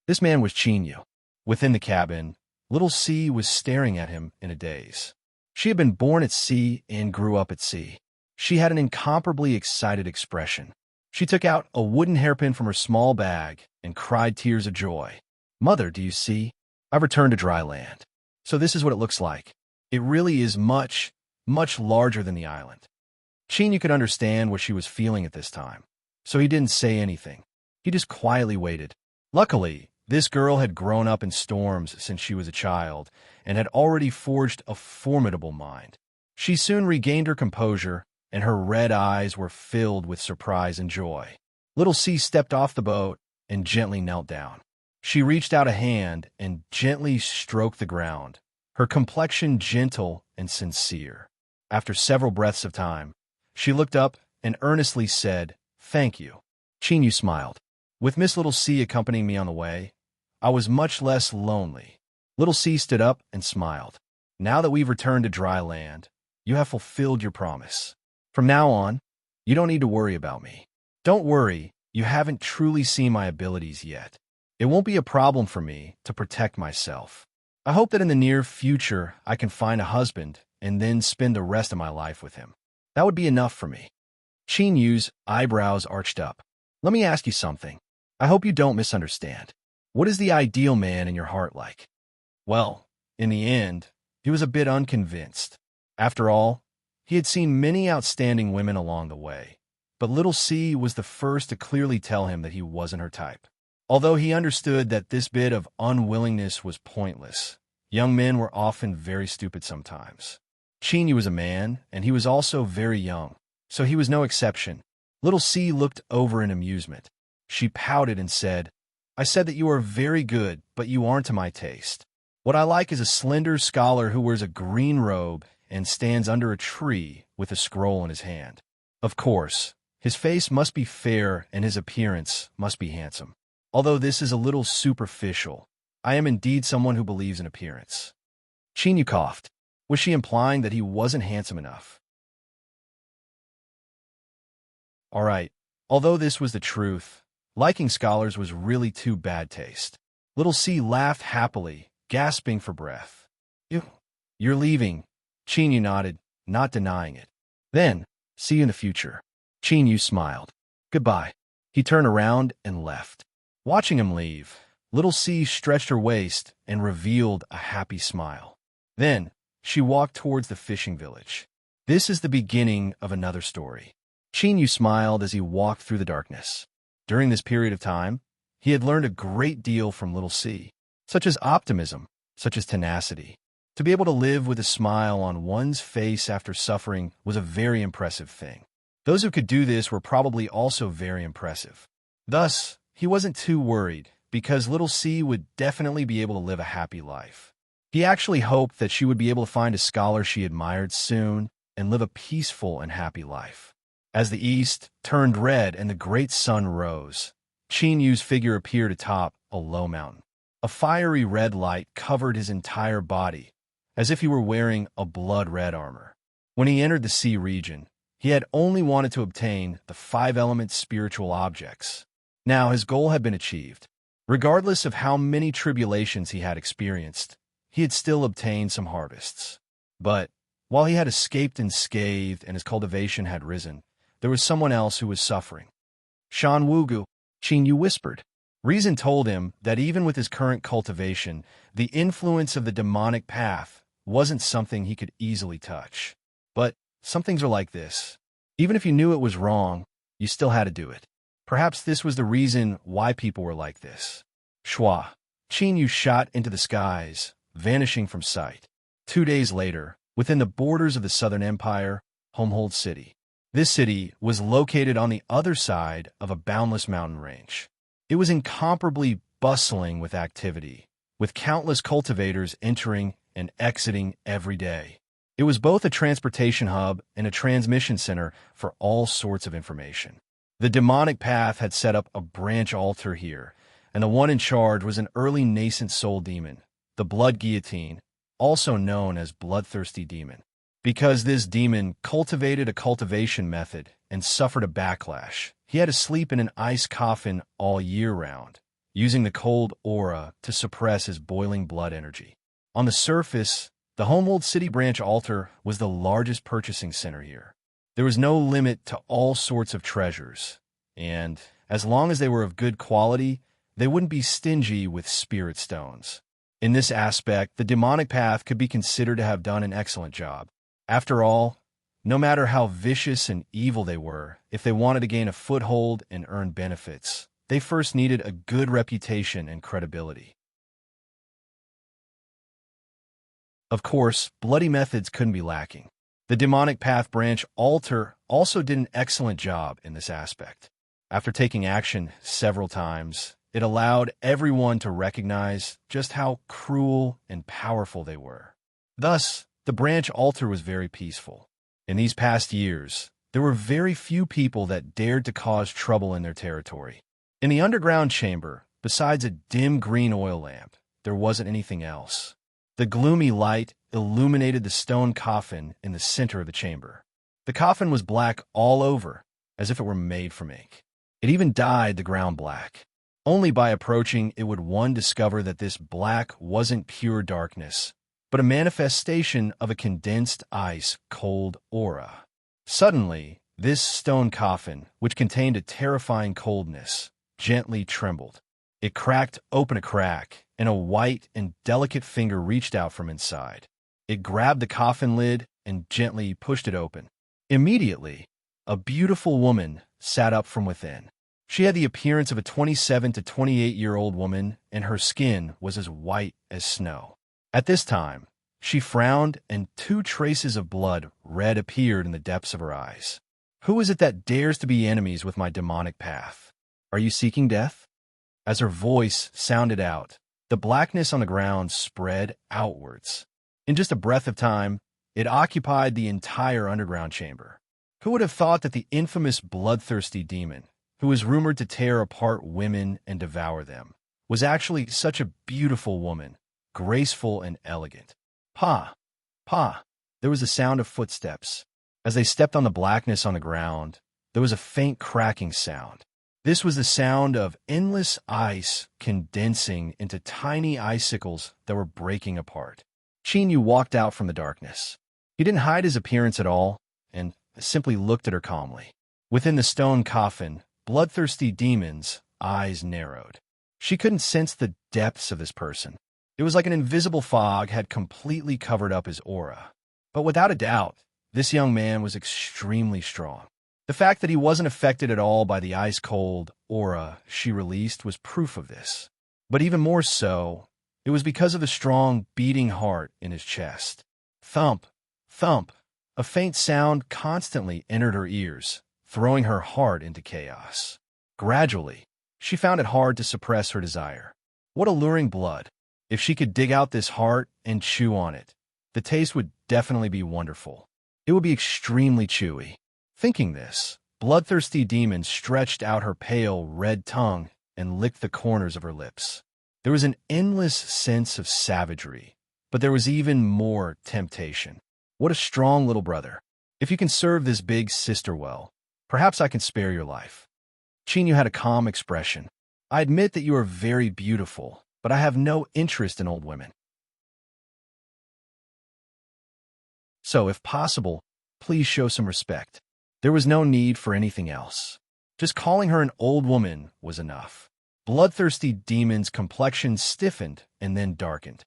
This man was Chinyu. Within the cabin, little C was staring at him in a daze. She had been born at sea and grew up at sea. She had an incomparably excited expression. She took out a wooden hairpin from her small bag and cried tears of joy. "Mother, do you see? I've returned to dry land. So this is what it looks like. It really is much, much larger than the island." Chinyu could understand what she was feeling at this time, so he didn't say anything. He just quietly waited. Luckily, this girl had grown up in storms since she was a child and had already forged a formidable mind. She soon regained her composure, and her red eyes were filled with surprise and joy. Little C stepped off the boat and gently knelt down. She reached out a hand and gently stroked the ground, her complexion gentle and sincere. After several breaths of time, she looked up and earnestly said, "Thank you." Chinyu smiled. "With Miss Little C accompanying me on the way, I was much less lonely." Little C stood up and smiled. "Now that we've returned to dry land, you have fulfilled your promise. From now on, you don't need to worry about me. Don't worry, you haven't truly seen my abilities yet. It won't be a problem for me to protect myself. I hope that in the near future I can find a husband and then spend the rest of my life with him. That would be enough for me." Chinyu's eyebrows arched up. "Let me ask you something. I hope you don't misunderstand. What is the ideal man in your heart like?" Well, in the end, he was a bit unconvinced. After all, he had seen many outstanding women along the way, but little C was the first to clearly tell him that he wasn't her type. Although he understood that this bit of unwillingness was pointless, young men were often very stupid sometimes. Chinyu was a man, and he was also very young, so he was no exception. Little C looked over in amusement. She pouted and said, "I said that you are very good, but you aren't to my taste. What I like is a slender scholar who wears a green robe and stands under a tree with a scroll in his hand. Of course, his face must be fair and his appearance must be handsome. Although this is a little superficial, I am indeed someone who believes in appearance." Chinyu coughed. Was she implying that he wasn't handsome enough? "All right, Although this was the truth, liking scholars was really too bad taste. Little C laughed happily, gasping for breath. You're leaving. Chinyu nodded, not denying it. Then, see you in the future. Chinyu smiled. Goodbye. He turned around and left. Watching him leave, Little C stretched her waist and revealed a happy smile. Then, she walked towards the fishing village. This is the beginning of another story. Chinyu smiled as he walked through the darkness. During this period of time, he had learned a great deal from Little C, such as optimism, such as tenacity. To be able to live with a smile on one's face after suffering was a very impressive thing. Those who could do this were probably also very impressive. Thus, he wasn't too worried, because Little C would definitely be able to live a happy life. He actually hoped that she would be able to find a scholar she admired soon and live a peaceful and happy life. As the east turned red and the great sun rose, Chinyu's figure appeared atop a low mountain. A fiery red light covered his entire body, as if he were wearing a blood-red armor. When he entered the sea region, he had only wanted to obtain the 5-element spiritual objects. Now his goal had been achieved. Regardless of how many tribulations he had experienced, he had still obtained some harvests. But while he had escaped unscathed and his cultivation had risen, there was someone else who was suffering. Shan Wugu, Chinyu whispered. Reason told him that even with his current cultivation, the influence of the demonic path wasn't something he could easily touch. But some things are like this. Even if you knew it was wrong, you still had to do it. Perhaps this was the reason why people were like this. Shua, Chinyu shot into the skies, vanishing from sight. 2 days later, within the borders of the Southern Empire, Homehold City. This city was located on the other side of a boundless mountain range. It was incomparably bustling with activity, with countless cultivators entering and exiting every day. It was both a transportation hub and a transmission center for all sorts of information. The demonic path had set up a branch altar here, and the one in charge was an early nascent soul demon, the Blood Guillotine, also known as Bloodthirsty Demon. Because this demon cultivated a cultivation method and suffered a backlash, he had to sleep in an ice coffin all year round, using the cold aura to suppress his boiling blood energy. On the surface, the Homehold City branch altar was the largest purchasing center here. There was no limit to all sorts of treasures, and as long as they were of good quality, they wouldn't be stingy with spirit stones. In this aspect, the demonic path could be considered to have done an excellent job. After all, no matter how vicious and evil they were, if they wanted to gain a foothold and earn benefits, they first needed a good reputation and credibility. Of course, bloody methods couldn't be lacking. The demonic path branch altar also did an excellent job in this aspect. After taking action several times, it allowed everyone to recognize just how cruel and powerful they were. Thus, the branch altar was very peaceful. In these past years, there were very few people that dared to cause trouble in their territory. In the underground chamber, besides a dim green oil lamp, there wasn't anything else. The gloomy light illuminated the stone coffin in the center of the chamber. The coffin was black all over, as if it were made from ink. It even dyed the ground black. Only by approaching it would one discover that this black wasn't pure darkness, but a manifestation of a condensed ice cold aura. Suddenly, this stone coffin, which contained a terrifying coldness, gently trembled. It cracked open a crack, and a white and delicate finger reached out from inside. It grabbed the coffin lid and gently pushed it open. Immediately, a beautiful woman sat up from within. She had the appearance of a 27 to 28-year-old woman, and her skin was as white as snow. At this time, she frowned, and 2 traces of blood red appeared in the depths of her eyes. Who is it that dares to be enemies with my demonic path? Are you seeking death? As her voice sounded out, the blackness on the ground spread outwards. In just a breath of time, it occupied the entire underground chamber. Who would have thought that the infamous bloodthirsty demon, who was rumored to tear apart women and devour them, was actually such a beautiful woman, graceful and elegant? Pa! Pa! There was the sound of footsteps. As they stepped on the blackness on the ground, there was a faint cracking sound. This was the sound of endless ice condensing into tiny icicles that were breaking apart. Chinyu walked out from the darkness. He didn't hide his appearance at all, and simply looked at her calmly. Within the stone coffin, bloodthirsty demon's eyes narrowed. She couldn't sense the depths of this person. It was like an invisible fog had completely covered up his aura. But without a doubt, this young man was extremely strong. The fact that he wasn't affected at all by the ice-cold aura she released was proof of this. But even more so, it was because of the strong, beating heart in his chest. Thump, thump. A faint sound constantly entered her ears, throwing her heart into chaos. Gradually, she found it hard to suppress her desire. What alluring blood! If she could dig out this heart and chew on it, the taste would definitely be wonderful. It would be extremely chewy. Thinking this, bloodthirsty demon stretched out her pale red tongue and licked the corners of her lips. There was an endless sense of savagery, but there was even more temptation. What a strong little brother. If you can serve this big sister well, perhaps I can spare your life. Chinyu had a calm expression. I admit that you are very beautiful, but I have no interest in old women. So, if possible, please show some respect. There was no need for anything else. Just calling her an old woman was enough. Bloodthirsty demon's complexion stiffened and then darkened.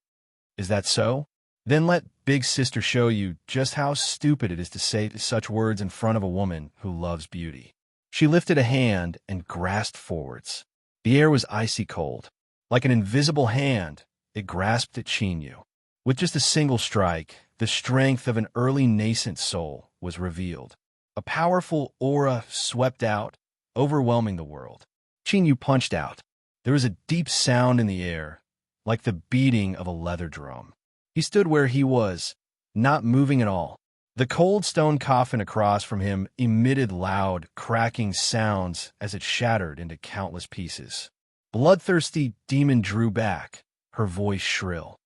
Is that so? Then let Big Sister show you just how stupid it is to say such words in front of a woman who loves beauty. She lifted a hand and grasped forwards. The air was icy cold. Like an invisible hand, it grasped at Chinyu. With just a single strike, the strength of an early nascent soul was revealed. A powerful aura swept out, overwhelming the world. Chinyu punched out. There was a deep sound in the air, like the beating of a leather drum. He stood where he was, not moving at all. The cold stone coffin across from him emitted loud, cracking sounds as it shattered into countless pieces. Bloodthirsty demon drew back, her voice shrill.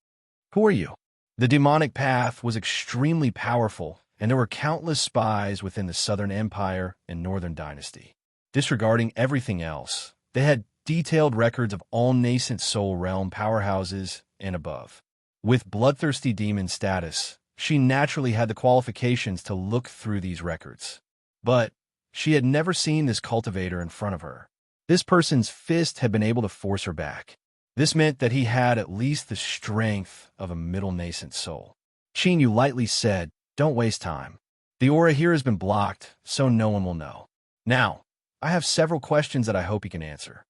Who are you? The demonic path was extremely powerful, and there were countless spies within the Southern Empire and Northern Dynasty. Disregarding everything else, they had detailed records of all nascent soul realm powerhouses and above. With bloodthirsty demon status, she naturally had the qualifications to look through these records. But she had never seen this cultivator in front of her. This person's fist had been able to force her back. This meant that he had at least the strength of a middle nascent soul. Chinyu lightly said, Don't waste time. The aura here has been blocked, so no one will know. Now, I have several questions that I hope you can answer.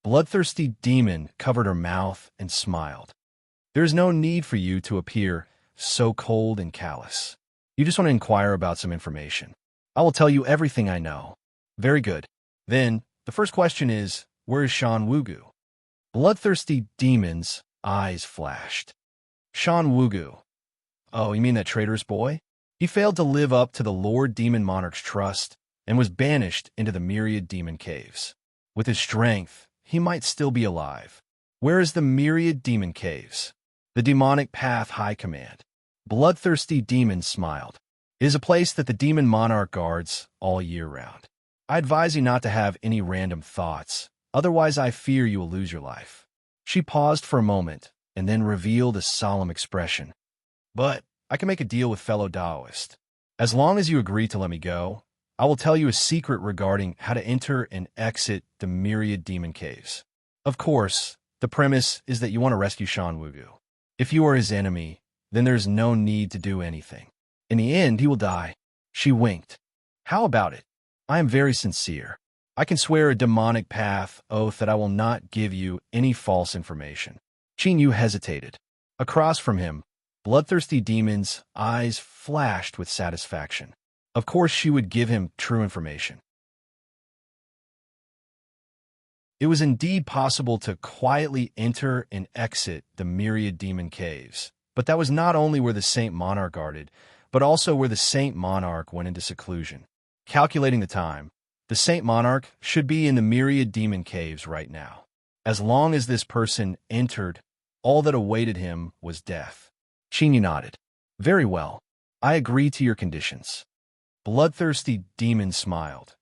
Bloodthirsty demon covered her mouth and smiled. There is no need for you to appear so cold and callous. You just want to inquire about some information. I will tell you everything I know. Very good. Then, the first question is, where is Shan Wugu? Bloodthirsty demon's eyes flashed. Shan Wugu. Oh, you mean that traitorous boy? He failed to live up to the Lord Demon Monarch's trust and was banished into the Myriad Demon Caves. With his strength, he might still be alive. Where is the Myriad Demon Caves? The Demonic Path High Command. Bloodthirsty demon smiled. It is a place that the Demon Monarch guards all year round. I advise you not to have any random thoughts, otherwise I fear you will lose your life. She paused for a moment and then revealed a solemn expression. But I can make a deal with fellow Taoist. As long as you agree to let me go, I will tell you a secret regarding how to enter and exit the Myriad Demon Caves. Of course, the premise is that you want to rescue Shan Wugu. If you are his enemy, then there's no need to do anything. In the end, he will die. She winked. How about it? I am very sincere. I can swear a demonic path oath that I will not give you any false information. Chinyu hesitated. Across from him, bloodthirsty demon's eyes flashed with satisfaction. Of course she would give him true information. It was indeed possible to quietly enter and exit the Myriad Demon Caves, but that was not only where the Saint Monarch guarded, but also where the Saint Monarch went into seclusion. Calculating the time, the Saint Monarch should be in the Myriad Demon Caves right now. As long as this person entered, all that awaited him was death. Chinyu nodded. Very well. I agree to your conditions. Bloodthirsty demon smiled.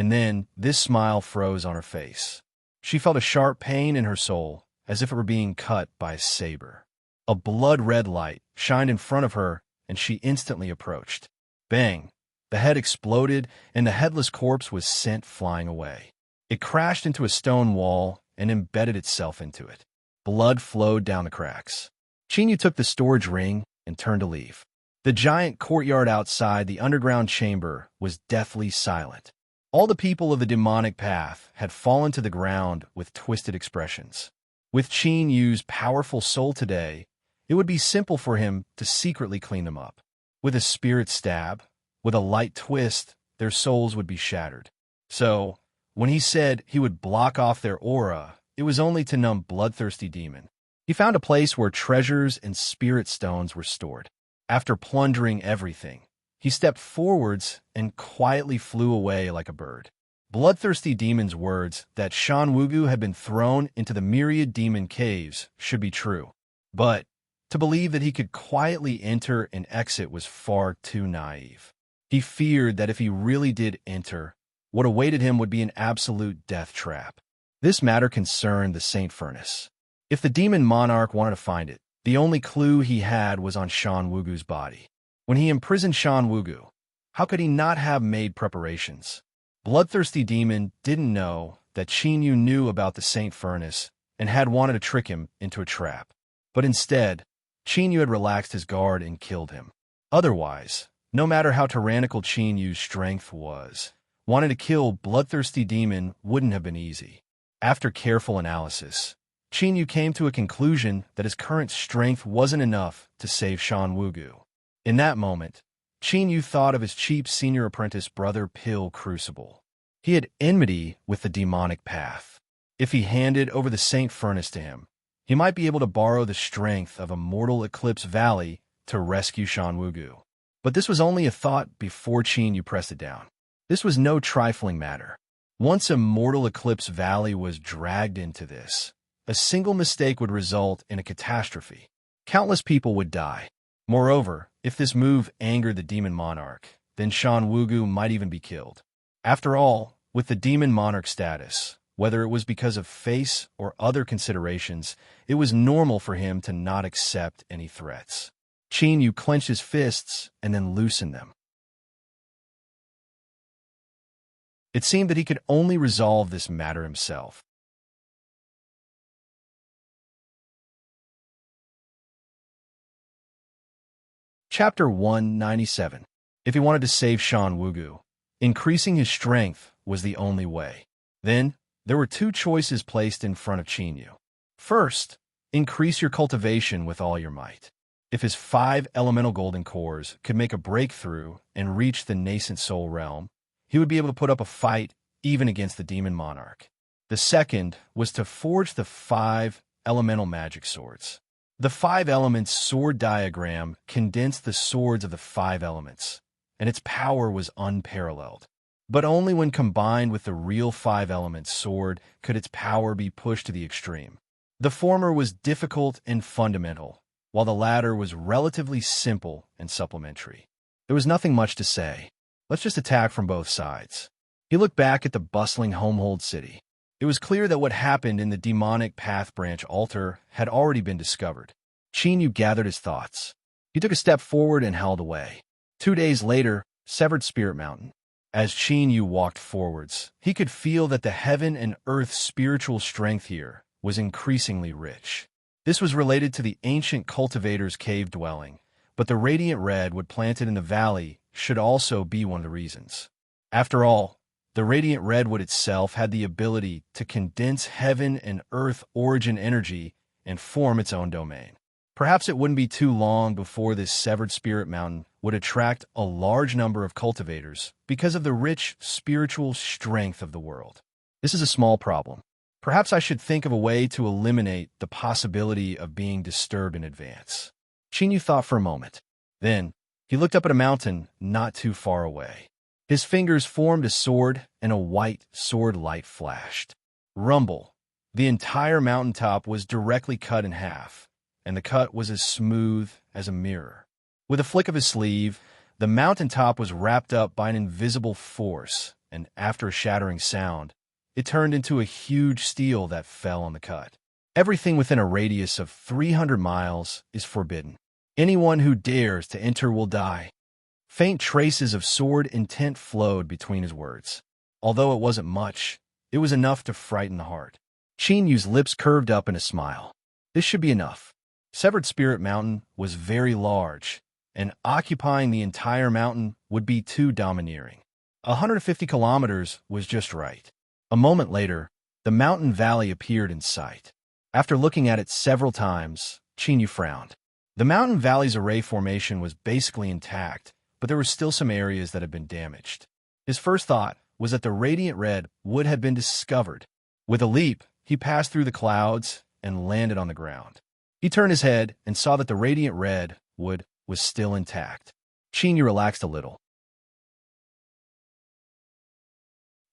And then this smile froze on her face. She felt a sharp pain in her soul, as if it were being cut by a saber. A blood-red light shined in front of her, and she instantly approached. Bang! The head exploded, and the headless corpse was sent flying away. It crashed into a stone wall and embedded itself into it. Blood flowed down the cracks. Chinyu took the storage ring and turned to leave. The giant courtyard outside the underground chamber was deathly silent. All the people of the demonic path had fallen to the ground with twisted expressions. With Chinyu's powerful soul today, it would be simple for him to secretly clean them up. With a spirit stab, with a light twist, their souls would be shattered. So, when he said he would block off their aura, it was only to numb bloodthirsty demon. He found a place where treasures and spirit stones were stored. After plundering everything, he stepped forwards and quietly flew away like a bird. Bloodthirsty demon's words that Shan Wugu had been thrown into the myriad demon caves should be true. But to believe that he could quietly enter and exit was far too naive. He feared that if he really did enter, what awaited him would be an absolute death trap. This matter concerned the Saint Furnace. If the demon monarch wanted to find it, the only clue he had was on Shan Wugu's body. When he imprisoned Shan Wugu, how could he not have made preparations? Bloodthirsty demon didn't know that Chinyu knew about the Saint Furnace and had wanted to trick him into a trap. But instead, Chinyu had relaxed his guard and killed him. Otherwise, no matter how tyrannical Chinyu's strength was, wanting to kill bloodthirsty demon wouldn't have been easy. After careful analysis, Chinyu came to a conclusion that his current strength wasn't enough to save Shan Wugu. In that moment, Chinyu thought of his cheap senior apprentice brother Pill Crucible. He had enmity with the demonic path. If he handed over the Saint Furnace to him, he might be able to borrow the strength of Immortal Eclipse Valley to rescue Shan Wugu. But this was only a thought before Chinyu pressed it down. This was no trifling matter. Once Immortal Eclipse Valley was dragged into this, a single mistake would result in a catastrophe. Countless people would die. Moreover, if this move angered the demon monarch, then Shan Wugu might even be killed. After all, with the demon monarch status, whether it was because of face or other considerations, it was normal for him to not accept any threats. Chinyu clenched his fists and then loosened them. It seemed that he could only resolve this matter himself. Chapter 197. If he wanted to save Shan Wugu, increasing his strength was the only way. Then, there were two choices placed in front of Chinyu. First, increase your cultivation with all your might. If his 5 elemental golden cores could make a breakthrough and reach the nascent soul realm, he would be able to put up a fight even against the demon monarch. The second was to forge the 5 elemental magic swords. The 5 elements sword diagram condensed the swords of the 5 elements, and its power was unparalleled. But only when combined with the real 5 elements sword could its power be pushed to the extreme. The former was difficult and fundamental, while the latter was relatively simple and supplementary. There was nothing much to say. Let's just attack from both sides. He looked back at the bustling Homehold city. It was clear that what happened in the demonic path branch altar had already been discovered. Chinyu gathered his thoughts. He took a step forward and held away. 2 days later, Severed Spirit Mountain. As Chinyu walked forwards, he could feel that the heaven and earth spiritual strength here was increasingly rich. This was related to the ancient cultivator's cave dwelling, but the radiant redwood planted in the valley should also be one of the reasons. After all, the radiant redwood itself had the ability to condense heaven and earth origin energy and form its own domain. Perhaps it wouldn't be too long before this Severed Spirit Mountain would attract a large number of cultivators because of the rich spiritual strength of the world. This is a small problem. Perhaps I should think of a way to eliminate the possibility of being disturbed in advance. Chinyu thought for a moment. Then, he looked up at a mountain not too far away. His fingers formed a sword, and a white sword light flashed. Rumble. The entire mountaintop was directly cut in half, and the cut was as smooth as a mirror. With a flick of his sleeve, the mountaintop was wrapped up by an invisible force, and after a shattering sound, it turned into a huge steel that fell on the cut. Everything within a radius of 300 miles is forbidden. Anyone who dares to enter will die. Faint traces of sword intent flowed between his words. Although it wasn't much, it was enough to frighten the heart. Qin Yu's lips curved up in a smile. This should be enough. Severed Spirit Mountain was very large, and occupying the entire mountain would be too domineering. 150 kilometers was just right. A moment later, the mountain valley appeared in sight. After looking at it several times, Qin Yu frowned. The mountain valley's array formation was basically intact, but there were still some areas that had been damaged. His first thought was that the radiant red wood had been discovered. With a leap, he passed through the clouds and landed on the ground. He turned his head and saw that the radiant red wood was still intact. Qin Yu relaxed a little.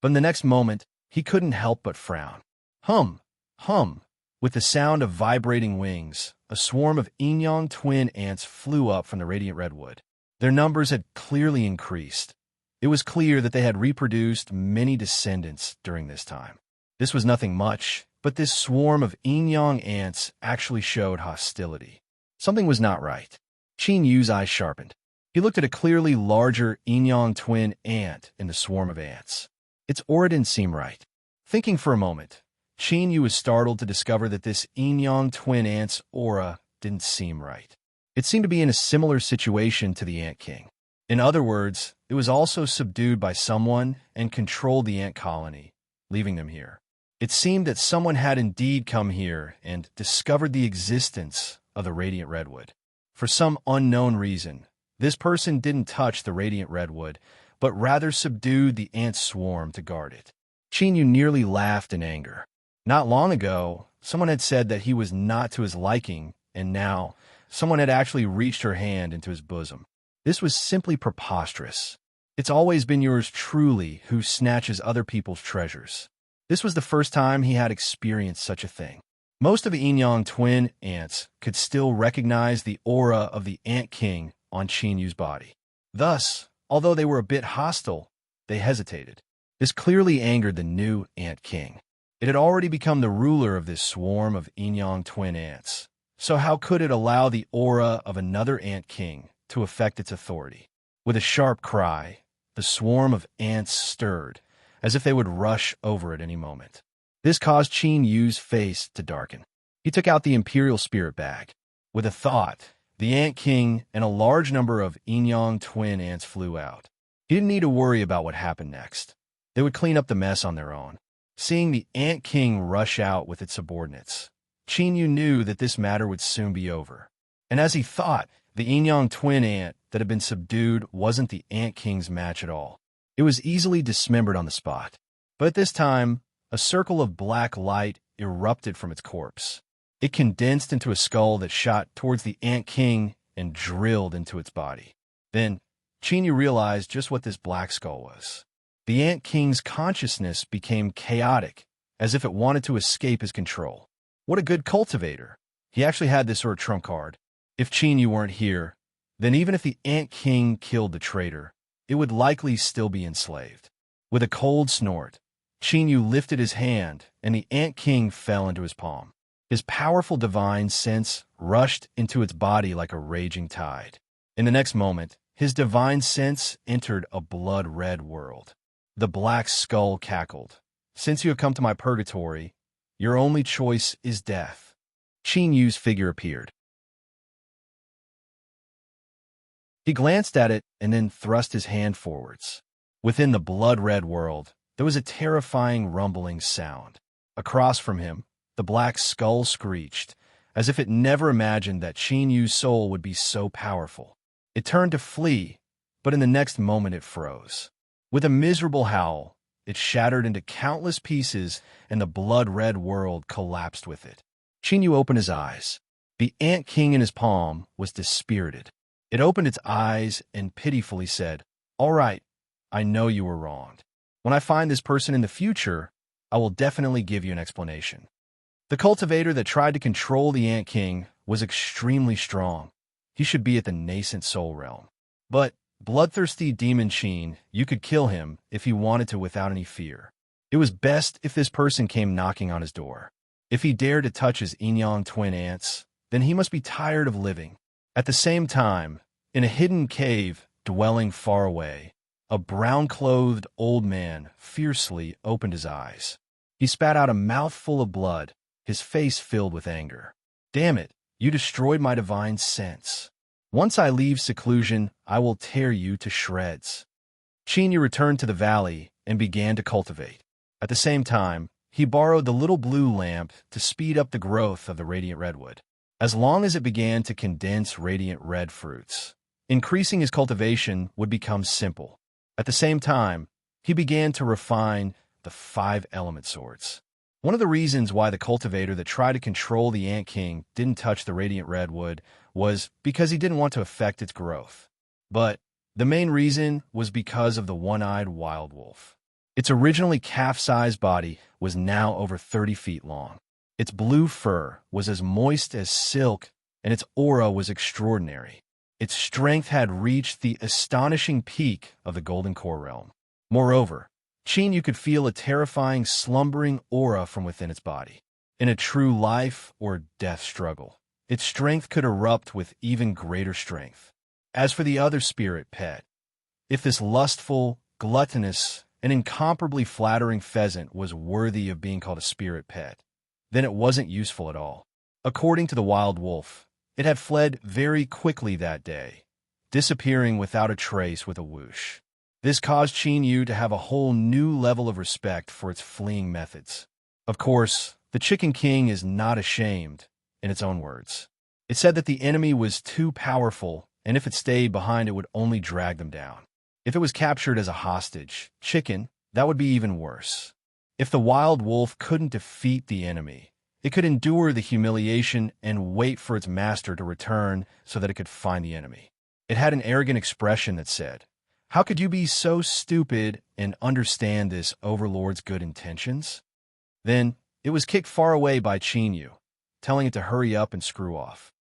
But in the next moment, he couldn't help but frown. Hum, hum. With the sound of vibrating wings, a swarm of yin-yang twin ants flew up from the radiant redwood. Their numbers had clearly increased. It was clear that they had reproduced many descendants during this time. This was nothing much, but this swarm of yin-yang ants actually showed hostility. Something was not right. Qin Yu's eyes sharpened. He looked at a clearly larger yin-yang twin ant in the swarm of ants. Its aura didn't seem right. Thinking for a moment, Qin Yu was startled to discover that this yin-yang twin ant's aura didn't seem right. It seemed to be in a similar situation to the Ant King. In other words, it was also subdued by someone and controlled the ant colony, leaving them here. It seemed that someone had indeed come here and discovered the existence of the radiant redwood. For some unknown reason, this person didn't touch the radiant redwood, but rather subdued the ant swarm to guard it. Qin Yu nearly laughed in anger. Not long ago, someone had said that he was not to his liking, and now someone had actually reached her hand into his bosom. This was simply preposterous. It's always been yours truly who snatches other people's treasures. This was the first time he had experienced such a thing. Most of the yin-yang twin ants could still recognize the aura of the Ant King on Qin Yu's body. Thus, although they were a bit hostile, they hesitated. This clearly angered the new Ant King. It had already become the ruler of this swarm of yin-yang twin ants. So how could it allow the aura of another Ant King to affect its authority? With a sharp cry, the swarm of ants stirred, as if they would rush over at any moment. This caused Qin Yu's face to darken. He took out the Imperial Spirit Bag. With a thought, the Ant King and a large number of yin-yang twin ants flew out. He didn't need to worry about what happened next. They would clean up the mess on their own. Seeing the Ant King rush out with its subordinates, Qin Yu knew that this matter would soon be over. And as he thought, the yin-yang twin ant that had been subdued wasn't the Ant King's match at all. It was easily dismembered on the spot. But at this time, a circle of black light erupted from its corpse. It condensed into a skull that shot towards the Ant King and drilled into its body. Then, Qin Yu realized just what this black skull was. The Ant King's consciousness became chaotic, as if it wanted to escape his control. What a good cultivator. He actually had this sort of trump card. If Qin Yu weren't here, then even if the Ant King killed the traitor, it would likely still be enslaved. With a cold snort, Qin Yu lifted his hand, and the Ant King fell into his palm. His powerful divine sense rushed into its body like a raging tide. In the next moment, his divine sense entered a blood-red world. The black skull cackled. Since you have come to my purgatory, your only choice is death. Qin Yu's figure appeared. He glanced at it and then thrust his hand forwards. Within the blood-red world, there was a terrifying rumbling sound. Across from him, the black skull screeched, as if it never imagined that Qin Yu's soul would be so powerful. It turned to flee, but in the next moment it froze. With a miserable howl, it shattered into countless pieces, and the blood-red world collapsed with it. Qin Yu opened his eyes. The Ant King in his palm was dispirited. It opened its eyes and pitifully said, "All right, I know you were wronged. When I find this person in the future, I will definitely give you an explanation." The cultivator that tried to control the Ant King was extremely strong. He should be at the nascent soul realm. But bloodthirsty demon Qin, you could kill him if he wanted to without any fear. It was best if this person came knocking on his door. If he dared to touch his yin-yang twin ants, then he must be tired of living. At the same time, in a hidden cave dwelling far away, a brown-clothed old man fiercely opened his eyes. He spat out a mouthful of blood, his face filled with anger. "Damn it, you destroyed my divine sense. Once I leave seclusion, I will tear you to shreds." Qin returned to the valley and began to cultivate. At the same time, he borrowed the little blue lamp to speed up the growth of the radiant redwood. As long as it began to condense radiant red fruits, increasing his cultivation would become simple. At the same time, he began to refine the 5-element swords. One of the reasons why the cultivator that tried to control the Ant King didn't touch the radiant redwood was because he didn't want to affect its growth. But the main reason was because of the one-eyed wild wolf. Its originally calf-sized body was now over 30 feet long. Its blue fur was as moist as silk, and its aura was extraordinary. Its strength had reached the astonishing peak of the Golden Core realm. Moreover, Qin could feel a terrifying slumbering aura from within its body. In a true life or death struggle, its strength could erupt with even greater strength. As for the other spirit pet, if this lustful, gluttonous, and incomparably flattering pheasant was worthy of being called a spirit pet, then it wasn't useful at all. According to the wild wolf, it had fled very quickly that day, disappearing without a trace with a whoosh. This caused Qin to have a whole new level of respect for its fleeing methods. Of course, the Chicken King is not ashamed, in its own words. It said that the enemy was too powerful, and if it stayed behind, it would only drag them down. If it was captured as a hostage, chicken, that would be even worse. If the wild wolf couldn't defeat the enemy, it could endure the humiliation and wait for its master to return so that it could find the enemy. It had an arrogant expression that said, "How could you be so stupid and understand this overlord's good intentions?" Then it was kicked far away by Qin, telling it to hurry up and screw off.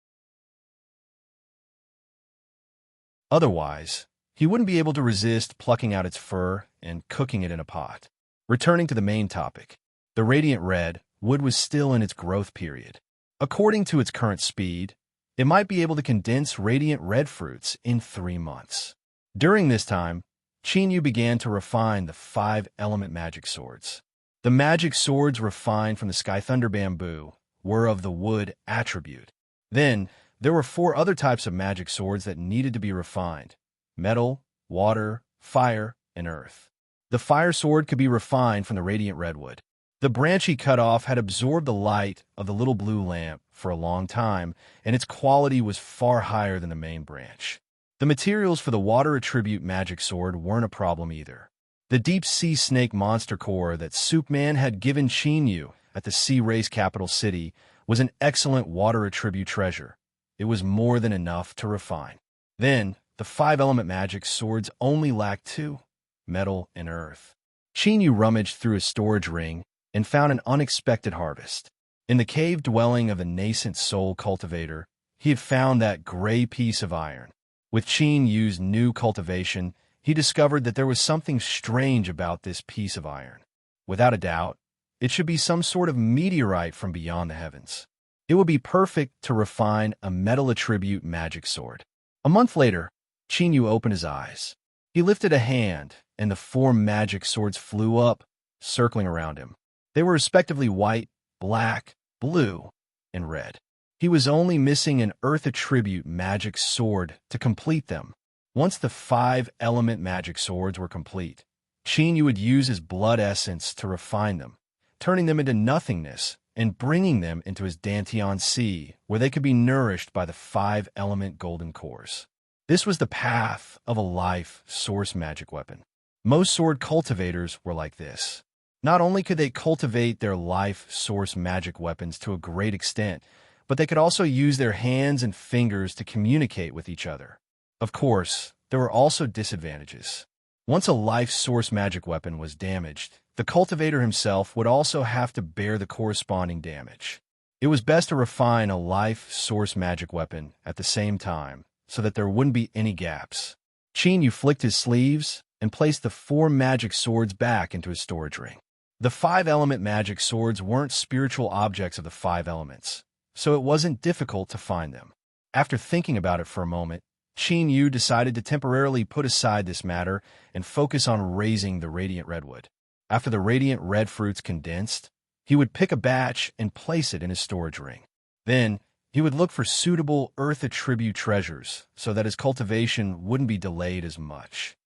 Otherwise, he wouldn't be able to resist plucking out its fur and cooking it in a pot. Returning to the main topic, the radiant red wood was still in its growth period. According to its current speed, it might be able to condense radiant red fruits in 3 months. During this time, Qin began to refine the 5-element magic swords. The magic swords refined from the Sky Thunder bamboo were of the wood attribute. Then, there were 4 other types of magic swords that needed to be refined: metal, water, fire, and earth. The fire sword could be refined from the radiant redwood. The branch he cut off had absorbed the light of the little blue lamp for a long time, and its quality was far higher than the main branch. The materials for the water attribute magic sword weren't a problem either. The deep sea snake monster core that Soup Man had given Qin at the sea race capital city was an excellent water attribute treasure. It was more than enough to refine. Then, the 5-element magic swords only lacked 2, metal and earth. Qin rummaged through his storage ring and found an unexpected harvest. In the cave dwelling of the nascent soul cultivator, he had found that gray piece of iron. With Qin's new cultivation, he discovered that there was something strange about this piece of iron. Without a doubt, it should be some sort of meteorite from beyond the heavens. It would be perfect to refine a metal attribute magic sword. A month later, Qin opened his eyes. He lifted a hand, and the 4 magic swords flew up, circling around him. They were respectively white, black, blue, and red. He was only missing an earth attribute magic sword to complete them. Once the 5-element magic swords were complete, Qin would use his blood essence to refine them, turning them into nothingness and bringing them into his Dantian Sea, where they could be nourished by the 5-element golden cores. This was the path of a life source magic weapon. Most sword cultivators were like this. Not only could they cultivate their life source magic weapons to a great extent, but they could also use their hands and fingers to communicate with each other. Of course, there were also disadvantages. Once a life source magic weapon was damaged, the cultivator himself would also have to bear the corresponding damage. It was best to refine a life source magic weapon at the same time, so that there wouldn't be any gaps. Qin Yu flicked his sleeves and placed the 4 magic swords back into his storage ring. The 5-element magic swords weren't spiritual objects of the 5 elements, so it wasn't difficult to find them. After thinking about it for a moment, Qin Yu decided to temporarily put aside this matter and focus on raising the radiant redwood. After the radiant red fruits condensed, he would pick a batch and place it in his storage ring. Then, he would look for suitable earth attribute treasures so that his cultivation wouldn't be delayed as much.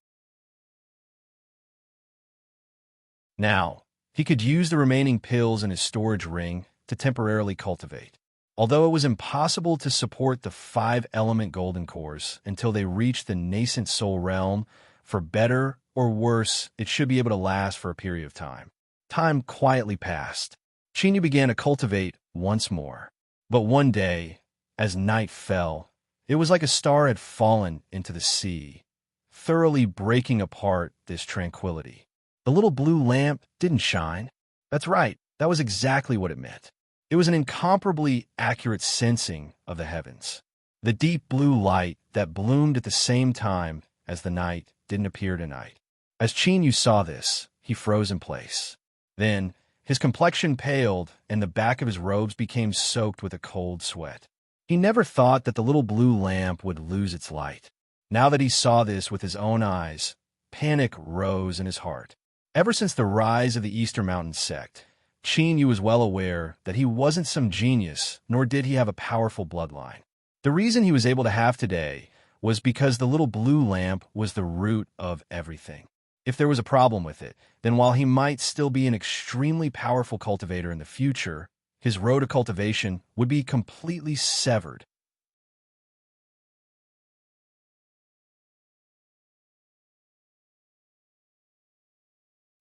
Now, he could use the remaining pills in his storage ring to temporarily cultivate. Although it was impossible to support the 5-element golden cores until they reached the nascent soul realm, for better or worse, it should be able to last for a period of time. Time quietly passed. Qin Yu began to cultivate once more. But one day, as night fell, it was like a star had fallen into the sea, thoroughly breaking apart this tranquility. The little blue lamp didn't shine. That's right, that was exactly what it meant. It was an incomparably accurate sensing of the heavens. The deep blue light that bloomed at the same time as the night didn't appear tonight. As Qin Yu saw this, he froze in place. Then, his complexion paled and the back of his robes became soaked with a cold sweat. He never thought that the little blue lamp would lose its light. Now that he saw this with his own eyes, panic rose in his heart. Ever since the rise of the Eastern Mountain sect, Qin Yu was well aware that he wasn't some genius, nor did he have a powerful bloodline. The reason he was able to have today was because the little blue lamp was the root of everything. If there was a problem with it, then while he might still be an extremely powerful cultivator in the future, his road to cultivation would be completely severed.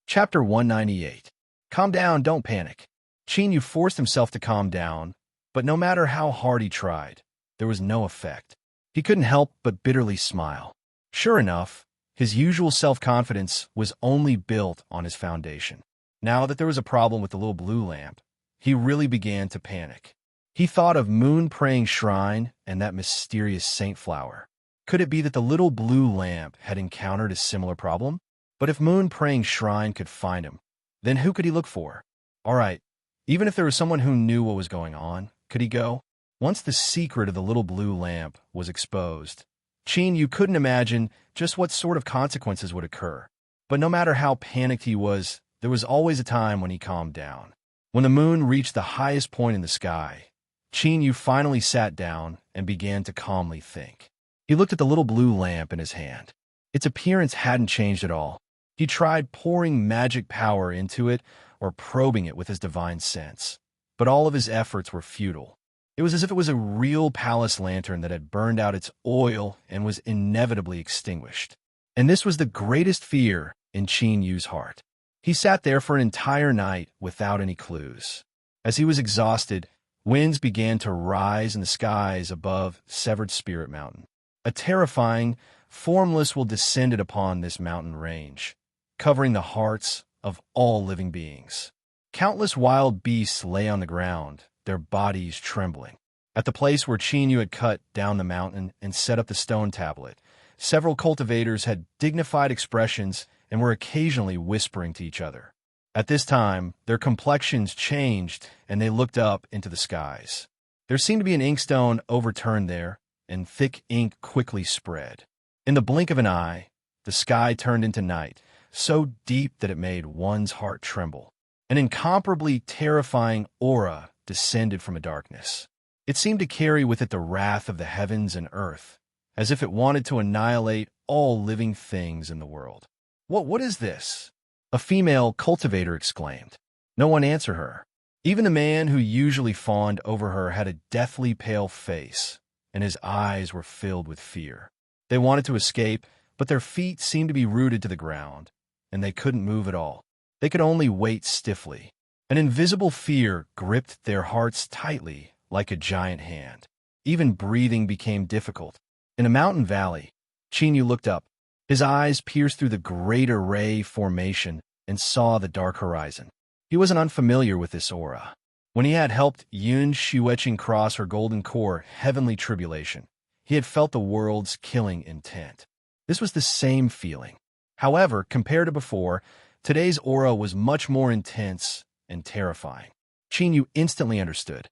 Chapter 198. Calm down, don't panic. Qin Yu forced himself to calm down, but no matter how hard he tried, there was no effect. He couldn't help but bitterly smile. Sure enough, his usual self-confidence was only built on his foundation. Now that there was a problem with the little blue lamp, he really began to panic. He thought of moon-praying shrine and that mysterious saint flower. Could it be that the little blue lamp had encountered a similar problem? But if moon-praying shrine could find him, then who could he look for? All right, even if there was someone who knew what was going on, could he go? Once the secret of the little blue lamp was exposed, Qin Yu couldn't imagine just what sort of consequences would occur. But no matter how panicked he was, there was always a time when he calmed down. When the moon reached the highest point in the sky, Qin Yu finally sat down and began to calmly think. He looked at the little blue lamp in his hand. Its appearance hadn't changed at all. He tried pouring magic power into it or probing it with his divine sense, but all of his efforts were futile. It was as if it was a real palace lantern that had burned out its oil and was inevitably extinguished. And this was the greatest fear in Qin Yu's heart. He sat there for an entire night without any clues. As he was exhausted, winds began to rise in the skies above Severed Spirit Mountain. A terrifying, formless will descended upon this mountain range, covering the hearts of all living beings. Countless wild beasts lay on the ground, their bodies trembling. At the place where Qin Yu had cut down the mountain and set up the stone tablet, several cultivators had dignified expressions and were occasionally whispering to each other. At this time, their complexions changed and they looked up into the skies. There seemed to be an inkstone overturned there, and thick ink quickly spread. In the blink of an eye, the sky turned into night, so deep that it made one's heart tremble. An incomparably terrifying aura descended from a darkness. It seemed to carry with it the wrath of the heavens and earth, as if it wanted to annihilate all living things in the world. What is this?" a female cultivator exclaimed. No one answered her. Even the man who usually fawned over her had a deathly pale face, and his eyes were filled with fear. They wanted to escape, but their feet seemed to be rooted to the ground, and they couldn't move at all. They could only wait stiffly. An invisible fear gripped their hearts tightly like a giant hand. Even breathing became difficult. In a mountain valley, Qin Yu looked up. His eyes pierced through the great array formation and saw the dark horizon. He wasn't unfamiliar with this aura. When he had helped Yun Shueqing cross her golden core heavenly tribulation, he had felt the world's killing intent. This was the same feeling. However, compared to before, today's aura was much more intense and terrifying. Chinyu instantly understood.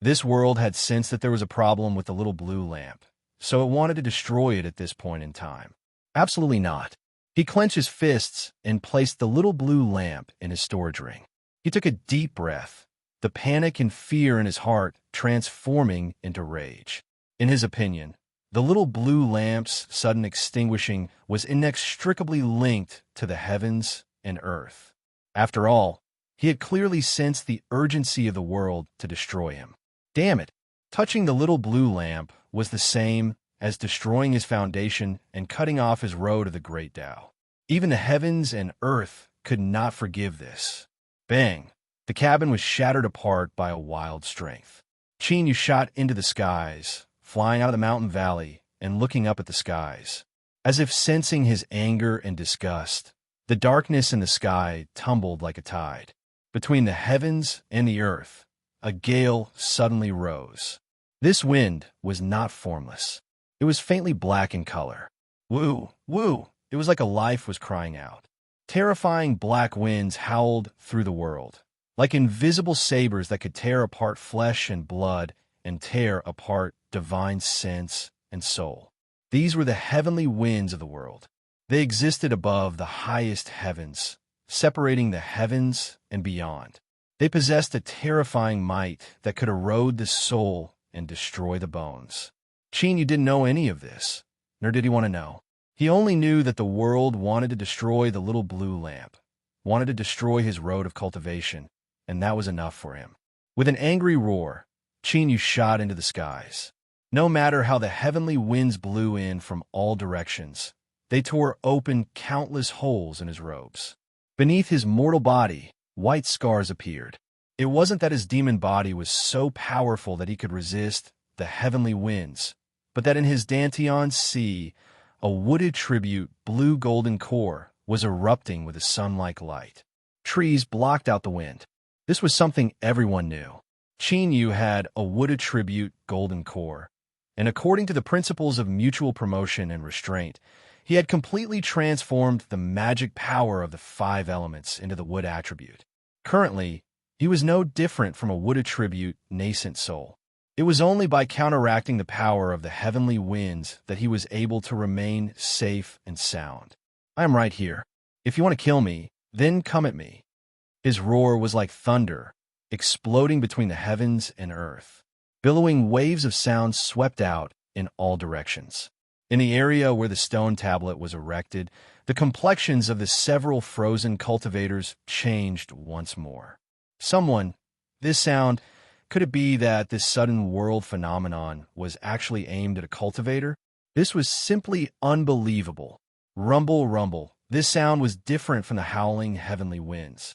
This world had sensed that there was a problem with the little blue lamp, so it wanted to destroy it at this point in time. Absolutely not. He clenched his fists and placed the little blue lamp in his storage ring. He took a deep breath, the panic and fear in his heart transforming into rage. In his opinion, the little blue lamp's sudden extinguishing was inextricably linked to the heavens and earth. After all, he had clearly sensed the urgency of the world to destroy him. Damn it! Touching the little blue lamp was the same as destroying his foundation and cutting off his road to the great Tao. Even the heavens and earth could not forgive this. Bang! The cabin was shattered apart by a wild strength. Chinyu shot into the skies, flying out of the mountain valley and looking up at the skies. As if sensing his anger and disgust, the darkness in the sky tumbled like a tide. Between the heavens and the earth, a gale suddenly rose. This wind was not formless. It was faintly black in color. Woo! Woo! It was like a life was crying out. Terrifying black winds howled through the world, like invisible sabers that could tear apart flesh and blood and tear apart divine sense and soul. These were the heavenly winds of the world. They existed above the highest heavens, separating the heavens and beyond. They possessed a terrifying might that could erode the soul and destroy the bones. Chinyu didn't know any of this, nor did he want to know. He only knew that the world wanted to destroy the little blue lamp, wanted to destroy his road of cultivation, and that was enough for him. With an angry roar, Chinyu shot into the skies. No matter how the heavenly winds blew in from all directions, they tore open countless holes in his robes. Beneath his mortal body, white scars appeared. It wasn't that his demon body was so powerful that he could resist the heavenly winds, but that in his Dantian sea, a wooded tribute blue-golden core was erupting with a sun-like light. Trees blocked out the wind. This was something everyone knew. Chinyu had a wooded tribute golden core, and according to the principles of mutual promotion and restraint, he had completely transformed the magic power of the 5 elements into the wood attribute. Currently, he was no different from a wood attribute nascent soul. It was only by counteracting the power of the heavenly winds that he was able to remain safe and sound. I am right here. If you want to kill me, then come at me. His roar was like thunder, exploding between the heavens and earth. Billowing waves of sound swept out in all directions. In the area where the stone tablet was erected, the complexions of the several frozen cultivators changed once more. This sound, could it be that this sudden world phenomenon was actually aimed at a cultivator? This was simply unbelievable. Rumble, rumble. This sound was different from the howling heavenly winds.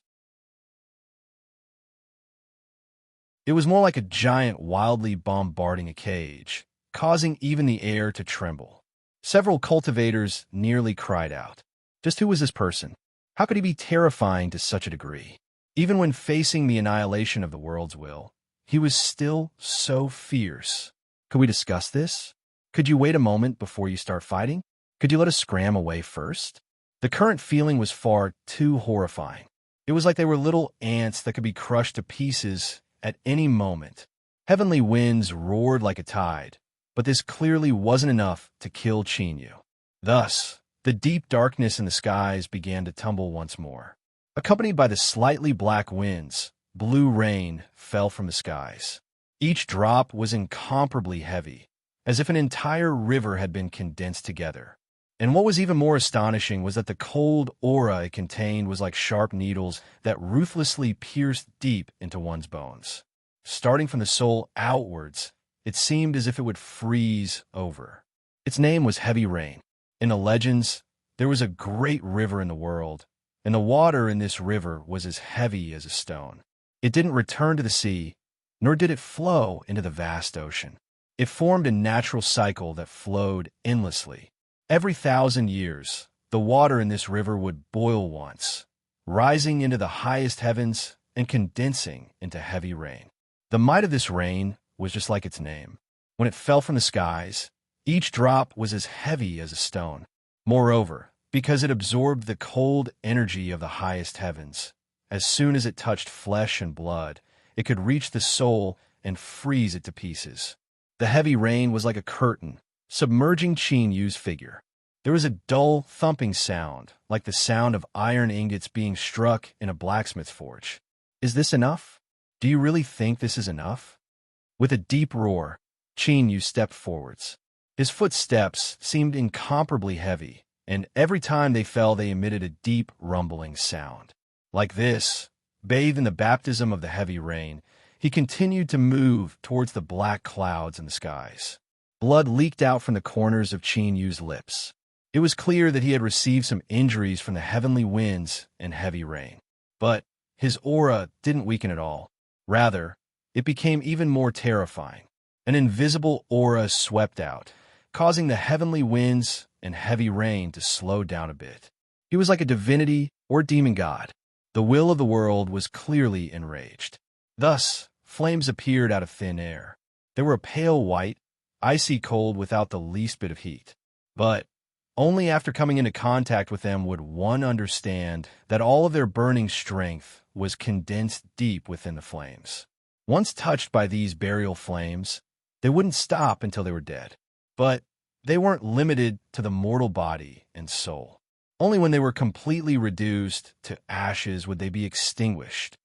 It was more like a giant wildly bombarding a cage, causing even the air to tremble. Several cultivators nearly cried out. Just who was this person? How could he be terrifying to such a degree? Even when facing the annihilation of the world's will, he was still so fierce. Could we discuss this? Could you wait a moment before you start fighting? Could you let us scram away first? The current feeling was far too horrifying. It was like they were little ants that could be crushed to pieces at any moment. Heavenly winds roared like a tide, but this clearly wasn't enough to kill Chinyu. Thus, the deep darkness in the skies began to tumble once more. Accompanied by the slightly black winds, blue rain fell from the skies. Each drop was incomparably heavy, as if an entire river had been condensed together. And what was even more astonishing was that the cold aura it contained was like sharp needles that ruthlessly pierced deep into one's bones. Starting from the soul outwards, it seemed as if it would freeze over. Its name was Heavy Rain. In the legends, there was a great river in the world, and the water in this river was as heavy as a stone. It didn't return to the sea, nor did it flow into the vast ocean. It formed a natural cycle that flowed endlessly. Every 1,000 years, the water in this river would boil once, rising into the highest heavens and condensing into heavy rain. The might of this rain was just like its name. When it fell from the skies, Each drop was as heavy as a stone. Moreover, because it absorbed the cold energy of the highest heavens, as soon as it touched flesh and blood, it could reach the soul and freeze it to pieces. The heavy rain was like a curtain, submerging Qin Yu's figure. There was a dull, thumping sound, like the sound of iron ingots being struck in a blacksmith's forge. Is this enough? Do you really think this is enough? With a deep roar, Qin Yu stepped forwards. His footsteps seemed incomparably heavy, and every time they fell they emitted a deep, rumbling sound. Like this, bathed in the baptism of the heavy rain, he continued to move towards the black clouds in the skies. Blood leaked out from the corners of Qin Yu's lips. It was clear that he had received some injuries from the heavenly winds and heavy rain. But his aura didn't weaken at all. Rather, it became even more terrifying. An invisible aura swept out, causing the heavenly winds and heavy rain to slow down a bit. He was like a divinity or demon god. The will of the world was clearly enraged. Thus, flames appeared out of thin air. They were a pale white, icy cold without the least bit of heat. But only after coming into contact with them would one understand that all of their burning strength was condensed deep within the flames. Once touched by these burial flames, they wouldn't stop until they were dead. But they weren't limited to the mortal body and soul. Only when they were completely reduced to ashes would they be extinguished.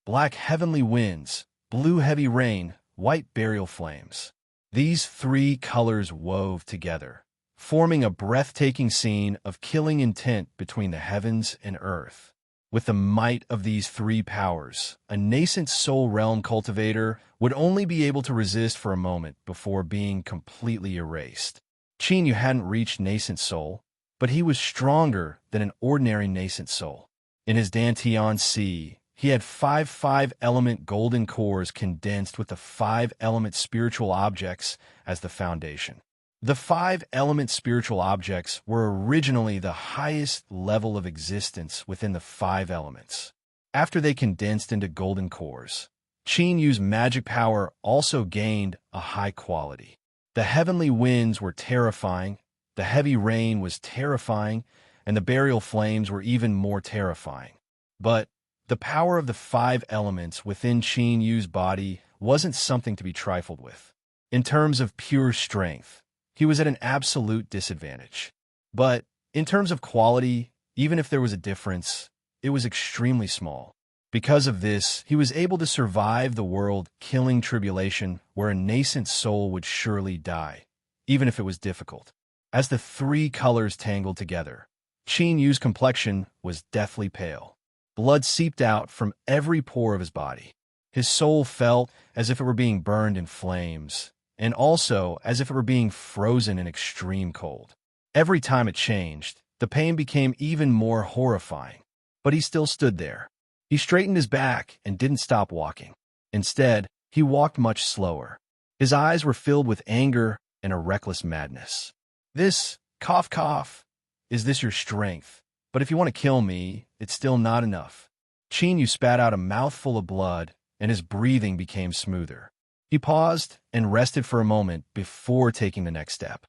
Black heavenly winds, blue heavy rain, white burial flames. These three colors wove together, forming a breathtaking scene of killing intent between the heavens and earth. With the might of these three powers, a nascent soul realm cultivator would only be able to resist for a moment before being completely erased. Qin Yu hadn't reached nascent soul, but he was stronger than an ordinary nascent soul. In his Dantian Sea, he had five element golden cores condensed with the 5-element spiritual objects as the foundation. The 5-element spiritual objects were originally the highest level of existence within the 5 elements. After they condensed into golden cores, Qin Yu's magic power also gained a high quality. The heavenly winds were terrifying, the heavy rain was terrifying, and the burial flames were even more terrifying. But the power of the 5 elements within Qin Yu's body wasn't something to be trifled with. In terms of pure strength, he was at an absolute disadvantage. But in terms of quality, even if there was a difference, it was extremely small. Because of this, he was able to survive the world-killing tribulation where a nascent soul would surely die, even if it was difficult. As the three colors tangled together, Qin Yu's complexion was deathly pale. Blood seeped out from every pore of his body. His soul felt as if it were being burned in flames, and also as if it were being frozen in extreme cold. Every time it changed, the pain became even more horrifying. But he still stood there. He straightened his back and didn't stop walking. Instead, he walked much slower. His eyes were filled with anger and a reckless madness. This, cough, is this your strength? But if you want to kill me, it's still not enough. Qin Yu spat out a mouthful of blood, and his breathing became smoother. He paused and rested for a moment before taking the next step.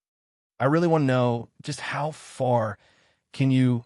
I really want to know just how far can you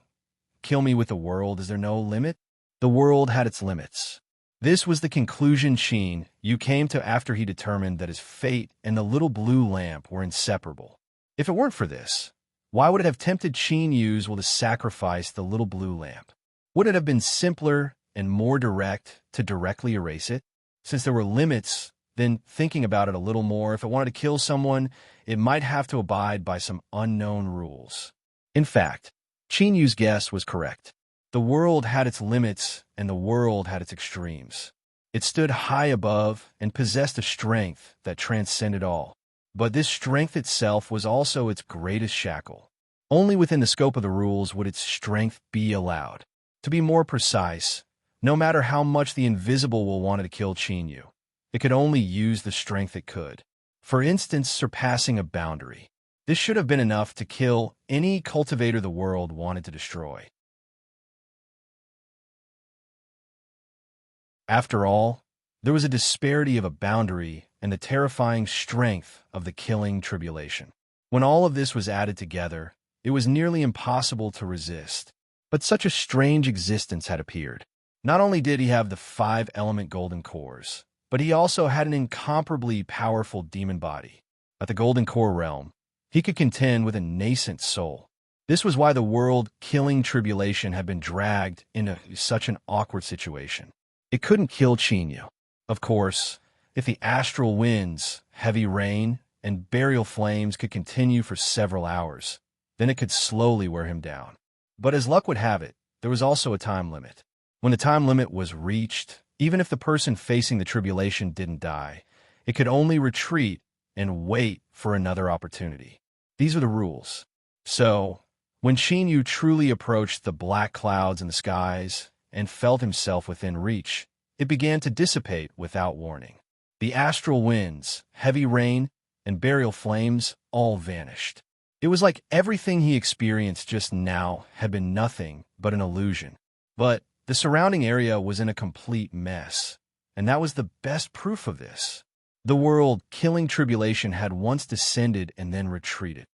kill me with the world? Is there no limit? The world had its limits. This was the conclusion Qin Yu came to after he determined that his fate and the little blue lamp were inseparable. If it weren't for this, why would it have tempted Qin Yu's will to sacrifice the little blue lamp? Would it have been simpler and more direct to directly erase it? Since there were limits, then thinking about it a little more, if it wanted to kill someone, it might have to abide by some unknown rules. In fact, Qin Yu's guess was correct. The world had its limits, and the world had its extremes. It stood high above and possessed a strength that transcended all. But this strength itself was also its greatest shackle. Only within the scope of the rules would its strength be allowed. To be more precise, no matter how much the invisible will wanted to kill Qin Yu, it could only use the strength it could. For instance, surpassing a boundary. This should have been enough to kill any cultivator the world wanted to destroy. After all, there was a disparity of a boundary and the terrifying strength of the killing tribulation. When all of this was added together, it was nearly impossible to resist. But such a strange existence had appeared. Not only did he have the 5-element golden cores, but he also had an incomparably powerful demon body. At the golden core realm, he could contend with a nascent soul. This was why the world-killing tribulation had been dragged into such an awkward situation. It couldn't kill Chinyu. Of course, if the astral winds, heavy rain, and burial flames could continue for several hours, then it could slowly wear him down. But as luck would have it, there was also a time limit. When the time limit was reached, even if the person facing the tribulation didn't die, it could only retreat and wait for another opportunity. These were the rules. So, when Chinyu truly approached the black clouds in the skies and felt himself within reach, it began to dissipate without warning. The astral winds, heavy rain, and burial flames all vanished. It was like everything he experienced just now had been nothing but an illusion. But the surrounding area was in a complete mess, and that was the best proof of this. The world-killing tribulation had once descended and then retreated.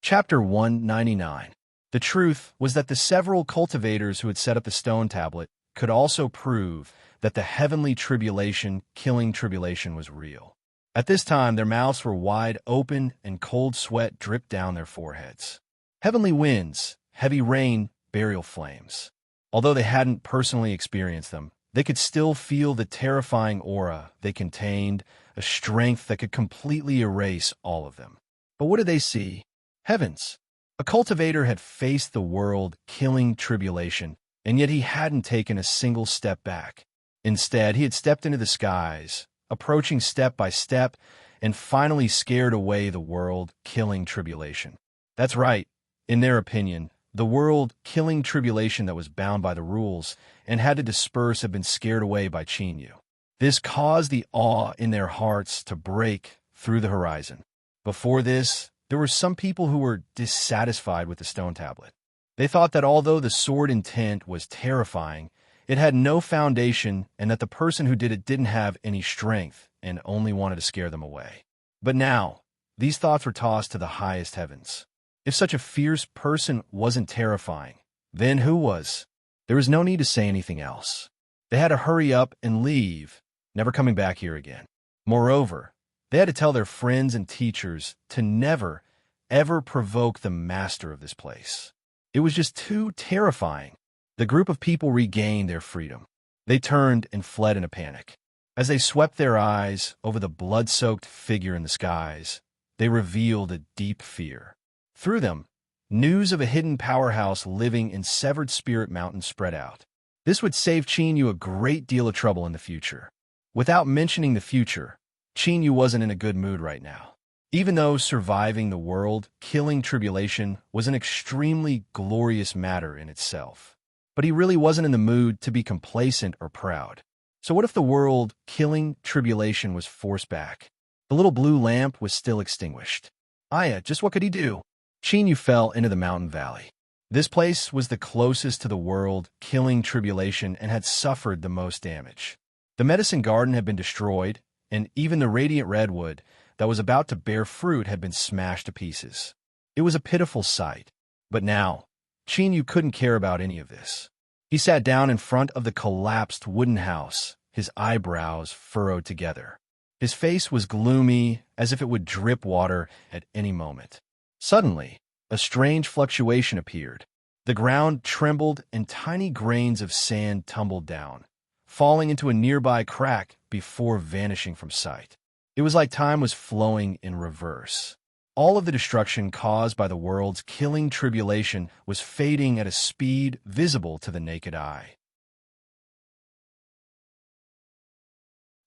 Chapter 199. The truth was that the several cultivators who had set up the stone tablet could also prove that the heavenly tribulation, killing tribulation, was real. At this time, their mouths were wide open and cold sweat dripped down their foreheads. Heavenly winds, heavy rain, burial flames. Although they hadn't personally experienced them, they could still feel the terrifying aura they contained, a strength that could completely erase all of them. But what did they see? Heavens! A cultivator had faced the world-killing tribulation, and yet he hadn't taken a single step back. Instead, he had stepped into the skies, approaching step by step, and finally scared away the world-killing tribulation. That's right. In their opinion, the world-killing tribulation that was bound by the rules and had to disperse had been scared away by Chinyu. This caused the awe in their hearts to break through the horizon. Before this, there were some people who were dissatisfied with the stone tablet. They thought that although the sword intent was terrifying, it had no foundation and that the person who did it didn't have any strength and only wanted to scare them away. But now, these thoughts were tossed to the highest heavens. If such a fierce person wasn't terrifying, then who was? There was no need to say anything else. They had to hurry up and leave, never coming back here again. Moreover, they had to tell their friends and teachers to never, ever provoke the master of this place. It was just too terrifying. The group of people regained their freedom. They turned and fled in a panic. As they swept their eyes over the blood-soaked figure in the skies, they revealed a deep fear. Through them, news of a hidden powerhouse living in Severed Spirit Mountain spread out. This would save Chinyu a great deal of trouble in the future. Without mentioning the future, Chinyu wasn't in a good mood right now. Even though surviving the world-killing tribulation was an extremely glorious matter in itself. But he really wasn't in the mood to be complacent or proud. So what if the world-killing tribulation was forced back? The little blue lamp was still extinguished. Aya, just what could he do? Chinyu fell into the mountain valley. This place was the closest to the world-killing tribulation and had suffered the most damage. The medicine garden had been destroyed, and even the radiant redwood that was about to bear fruit had been smashed to pieces. It was a pitiful sight. But now, Chinyu couldn't care about any of this. He sat down in front of the collapsed wooden house, his eyebrows furrowed together. His face was gloomy, as if it would drip water at any moment. Suddenly, a strange fluctuation appeared. The ground trembled and tiny grains of sand tumbled down, falling into a nearby crack before vanishing from sight. It was like time was flowing in reverse. All of the destruction caused by the world's killing tribulation was fading at a speed visible to the naked eye.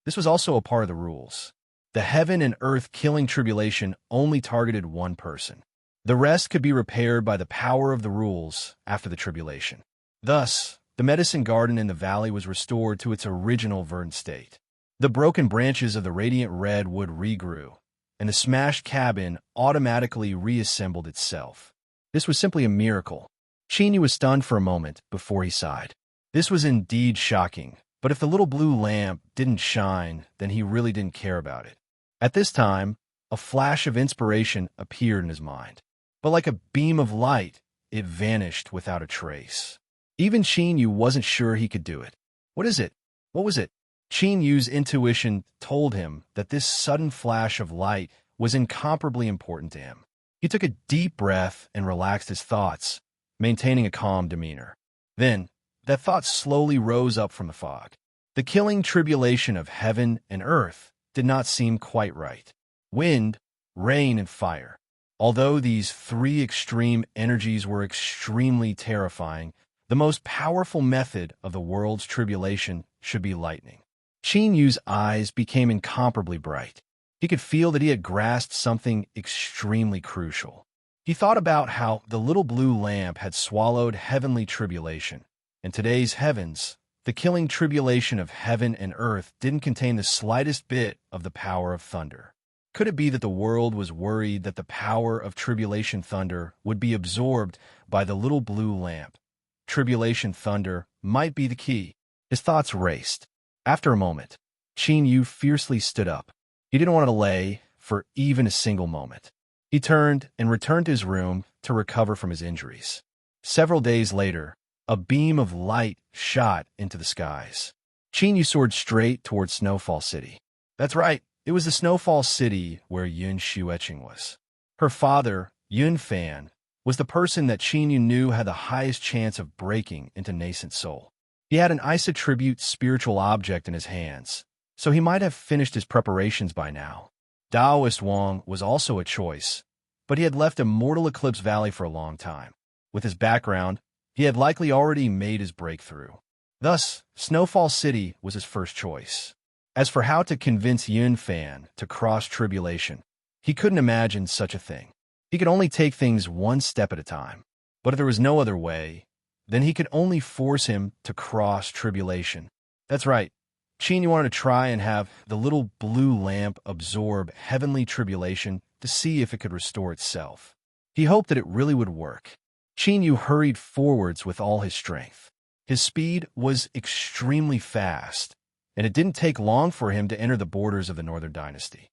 This was also a part of the rules. The heaven and earth killing tribulation only targeted one person. The rest could be repaired by the power of the rules after the tribulation. Thus, the medicine garden in the valley was restored to its original verdant state. The broken branches of the radiant redwood regrew, and the smashed cabin automatically reassembled itself. This was simply a miracle. Cheney was stunned for a moment before he sighed. This was indeed shocking, but if the little blue lamp didn't shine, then he really didn't care about it. At this time, a flash of inspiration appeared in his mind. But like a beam of light, it vanished without a trace. Even Cheney wasn't sure he could do it. What is it? What was it? Cheney's intuition told him that this sudden flash of light was incomparably important to him. He took a deep breath and relaxed his thoughts, maintaining a calm demeanor. Then, that thought slowly rose up from the fog. The killing tribulation of heaven and earth did not seem quite right. Wind, rain, and fire. Although these three extreme energies were extremely terrifying, the most powerful method of the world's tribulation should be lightning. Cheney's eyes became incomparably bright. He could feel that he had grasped something extremely crucial. He thought about how the little blue lamp had swallowed heavenly tribulation. In today's heavens, the killing tribulation of heaven and earth didn't contain the slightest bit of the power of thunder. Could it be that the world was worried that the power of tribulation thunder would be absorbed by the little blue lamp? Tribulation thunder might be the key. His thoughts raced. After a moment, Cheney fiercely stood up. He didn't want to delay for even a single moment. He turned and returned to his room to recover from his injuries. Several days later, a beam of light shot into the skies. Cheney soared straight towards Snowfall City. That's right, it was the Snowfall City where Yun Xueqing was. Her father, Yun Fan, was the person that Cheney knew had the highest chance of breaking into nascent soul. He had an ice attribute spiritual object in his hands, so he might have finished his preparations by now. Taoist Wang was also a choice, but he had left Immortal Eclipse Valley for a long time. With his background, he had likely already made his breakthrough. Thus, Snowfall City was his first choice. As for how to convince Yun Fan to cross tribulation, he couldn't imagine such a thing. He could only take things one step at a time. But if there was no other way, then he could only force him to cross tribulation. That's right. Cheney wanted to try and have the little blue lamp absorb heavenly tribulation to see if it could restore itself. He hoped that it really would work. Cheney hurried forwards with all his strength. His speed was extremely fast, and it didn't take long for him to enter the borders of the Northern Dynasty.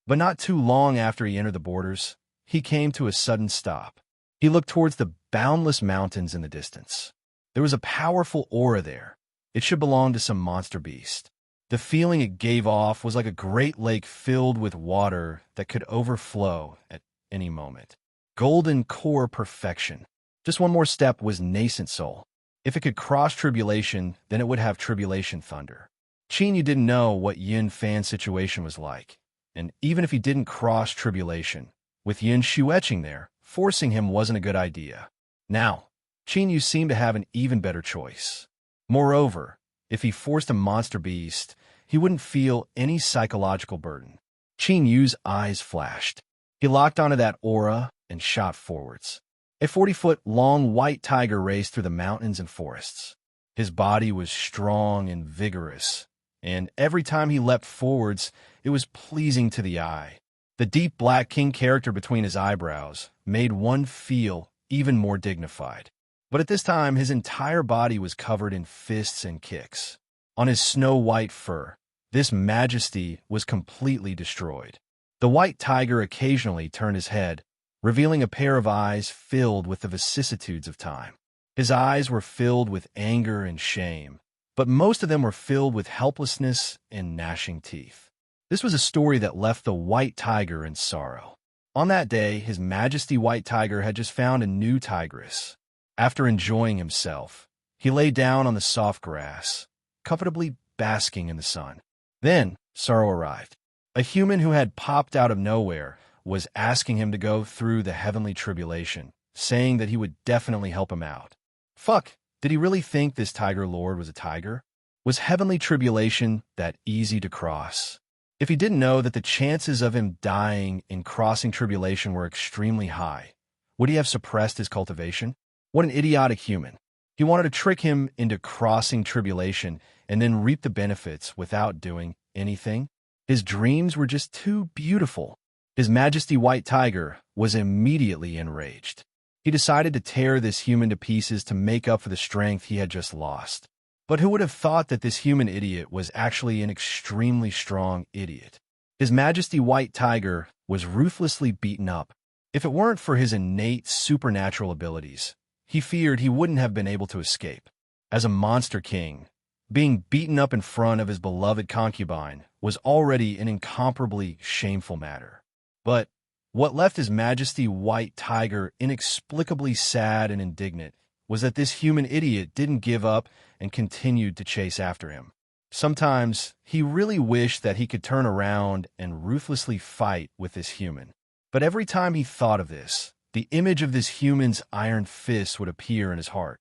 But not too long after he entered the borders, he came to a sudden stop. He looked towards the boundless mountains in the distance. There was a powerful aura there. It should belong to some monster beast. The feeling it gave off was like a great lake filled with water that could overflow at any moment. Golden core perfection. Just one more step was nascent soul. If it could cross tribulation, then it would have tribulation thunder. Cheney didn't know what Yin Fan's situation was like, and even if he didn't cross tribulation, with Yun Xueqing there, forcing him wasn't a good idea. Now, Cheney seemed to have an even better choice. Moreover, if he forced a monster beast, he wouldn't feel any psychological burden. Cheney's eyes flashed. He locked onto that aura and shot forwards. A 40-foot-long white tiger raced through the mountains and forests. His body was strong and vigorous, and every time he leapt forwards, it was pleasing to the eye. The deep black king character between his eyebrows made one feel even more dignified. But at this time, his entire body was covered in fists and kicks. On his snow-white fur, this majesty was completely destroyed. The white tiger occasionally turned his head, revealing a pair of eyes filled with the vicissitudes of time. His eyes were filled with anger and shame, but most of them were filled with helplessness and gnashing teeth. This was a story that left the white tiger in sorrow. On that day, His Majesty White Tiger had just found a new tigress. After enjoying himself, he lay down on the soft grass, comfortably basking in the sun. Then, sorrow arrived. A human who had popped out of nowhere was asking him to go through the heavenly tribulation, saying that he would definitely help him out. Fuck, did he really think this Tiger Lord was a tiger? Was heavenly tribulation that easy to cross? If he didn't know that the chances of him dying in crossing tribulation were extremely high, would he have suppressed his cultivation? What an idiotic human. He wanted to trick him into crossing tribulation and then reap the benefits without doing anything. His dreams were just too beautiful. His Majesty White Tiger was immediately enraged. He decided to tear this human to pieces to make up for the strength he had just lost. But who would have thought that this human idiot was actually an extremely strong idiot? His Majesty White Tiger was ruthlessly beaten up. If it weren't for his innate supernatural abilities, he feared he wouldn't have been able to escape. As a monster king, being beaten up in front of his beloved concubine was already an incomparably shameful matter. But what left His Majesty White Tiger inexplicably sad and indignant was that this human idiot didn't give up and continued to chase after him. Sometimes he really wished that he could turn around and ruthlessly fight with this human. But every time he thought of this, the image of this human's iron fist would appear in his heart.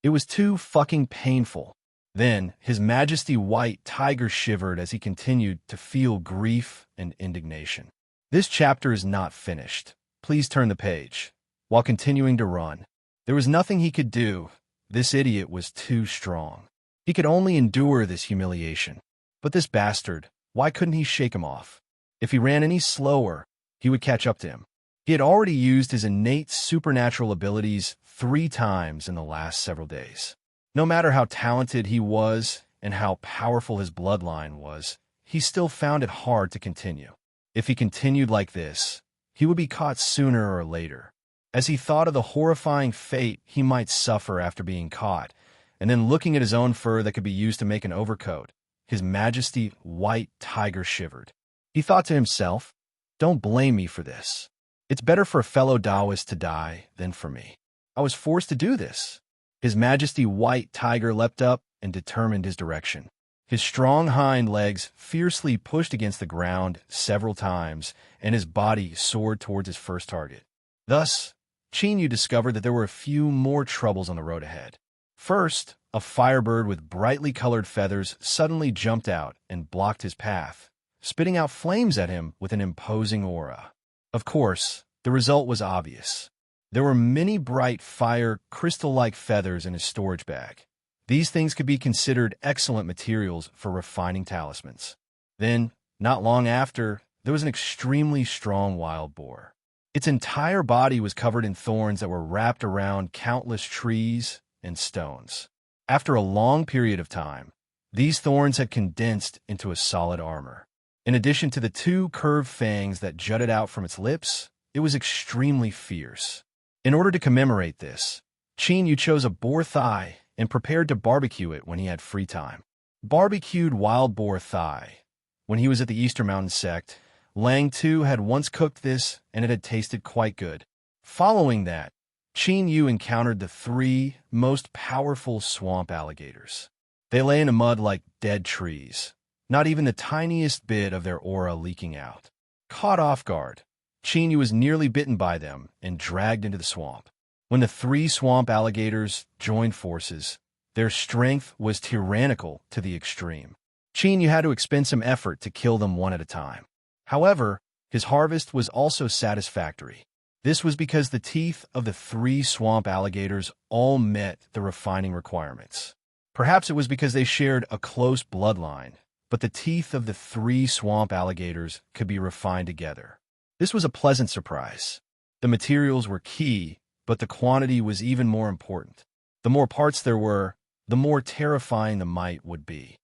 It was too fucking painful. Then, His Majesty White Tiger shivered as he continued to feel grief and indignation. This chapter is not finished. Please turn the page. While continuing to run, there was nothing he could do. This idiot was too strong. He could only endure this humiliation. But this bastard, why couldn't he shake him off? If he ran any slower, he would catch up to him. He had already used his innate supernatural abilities 3 times in the last several days. No matter how talented he was and how powerful his bloodline was, he still found it hard to continue. If he continued like this, he would be caught sooner or later. As he thought of the horrifying fate he might suffer after being caught, and then looking at his own fur that could be used to make an overcoat, His Majesty White Tiger shivered. He thought to himself, "Don't blame me for this. It's better for a fellow Taoist to die than for me. I was forced to do this." His Majesty White Tiger leapt up and determined his direction. His strong hind legs fiercely pushed against the ground several times, and his body soared towards his first target. Thus, Chinyu discovered that there were a few more troubles on the road ahead. First, a firebird with brightly colored feathers suddenly jumped out and blocked his path, spitting out flames at him with an imposing aura. Of course, the result was obvious. There were many bright fire, crystal-like feathers in his storage bag. These things could be considered excellent materials for refining talismans. Then, not long after, there was an extremely strong wild boar. Its entire body was covered in thorns that were wrapped around countless trees and stones. After a long period of time, these thorns had condensed into a solid armor. In addition to the 2 curved fangs that jutted out from its lips, it was extremely fierce. In order to commemorate this, Chinyu chose a boar thigh and prepared to barbecue it when he had free time. Barbecued wild boar thigh. When he was at the Eastern Mountain sect, Lang Tu had once cooked this, and it had tasted quite good. Following that, Chinyu encountered the 3 most powerful swamp alligators. They lay in the mud like dead trees, not even the tiniest bit of their aura leaking out. Caught off guard, Chinyu was nearly bitten by them and dragged into the swamp. When the 3 swamp alligators joined forces, their strength was tyrannical to the extreme. Chinyu had to expend some effort to kill them one at a time. However, his harvest was also satisfactory. This was because the teeth of the 3 swamp alligators all met the refining requirements. Perhaps it was because they shared a close bloodline, but the teeth of the 3 swamp alligators could be refined together. This was a pleasant surprise. The materials were key, but the quantity was even more important. The more parts there were, the more terrifying the might would be.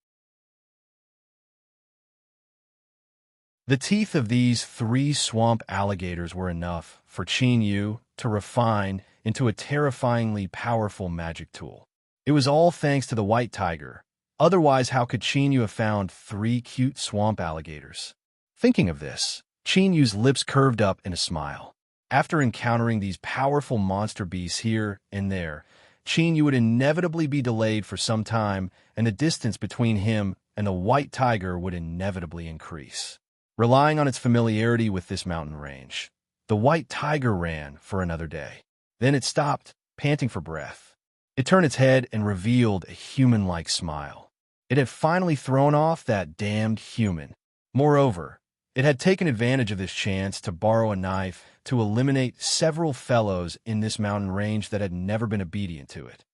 The teeth of these 3 swamp alligators were enough for Chinyu to refine into a terrifyingly powerful magic tool. It was all thanks to the White Tiger. Otherwise, how could Chinyu have found 3 cute swamp alligators? Thinking of this, Chinyu's lips curved up in a smile. After encountering these powerful monster beasts here and there, Chinyu would inevitably be delayed for some time, and the distance between him and the White Tiger would inevitably increase. Relying on its familiarity with this mountain range, the White Tiger ran for another day. Then it stopped, panting for breath. It turned its head and revealed a human-like smile. It had finally thrown off that damned human. Moreover, it had taken advantage of this chance to borrow a knife to eliminate several fellows in this mountain range that had never been obedient to it.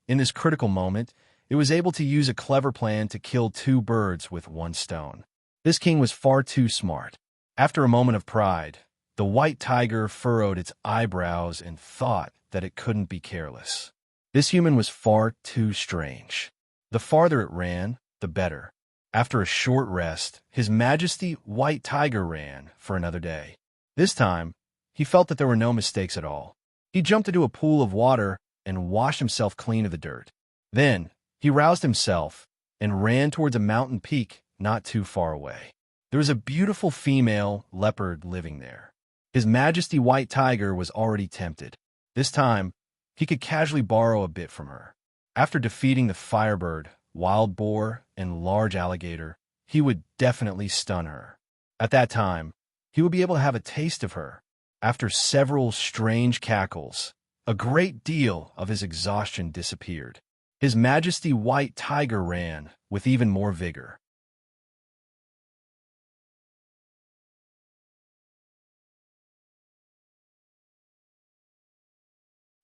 In this critical moment, it was able to use a clever plan to kill two birds with one stone. This king was far too smart. After a moment of pride, the white tiger furrowed its eyebrows and thought that it couldn't be careless. This human was far too strange. The farther it ran, the better. After a short rest, His Majesty White Tiger ran for another day. This time, he felt that there were no mistakes at all. He jumped into a pool of water and washed himself clean of the dirt. Then, he roused himself and ran towards a mountain peak not too far away. There was a beautiful female leopard living there. His Majesty White Tiger was already tempted. This time, he could casually borrow a bit from her. After defeating the firebird, wild boar, and large alligator, he would definitely stun her. At that time, he would be able to have a taste of her. After several strange cackles, a great deal of his exhaustion disappeared. His Majesty White Tiger ran with even more vigor.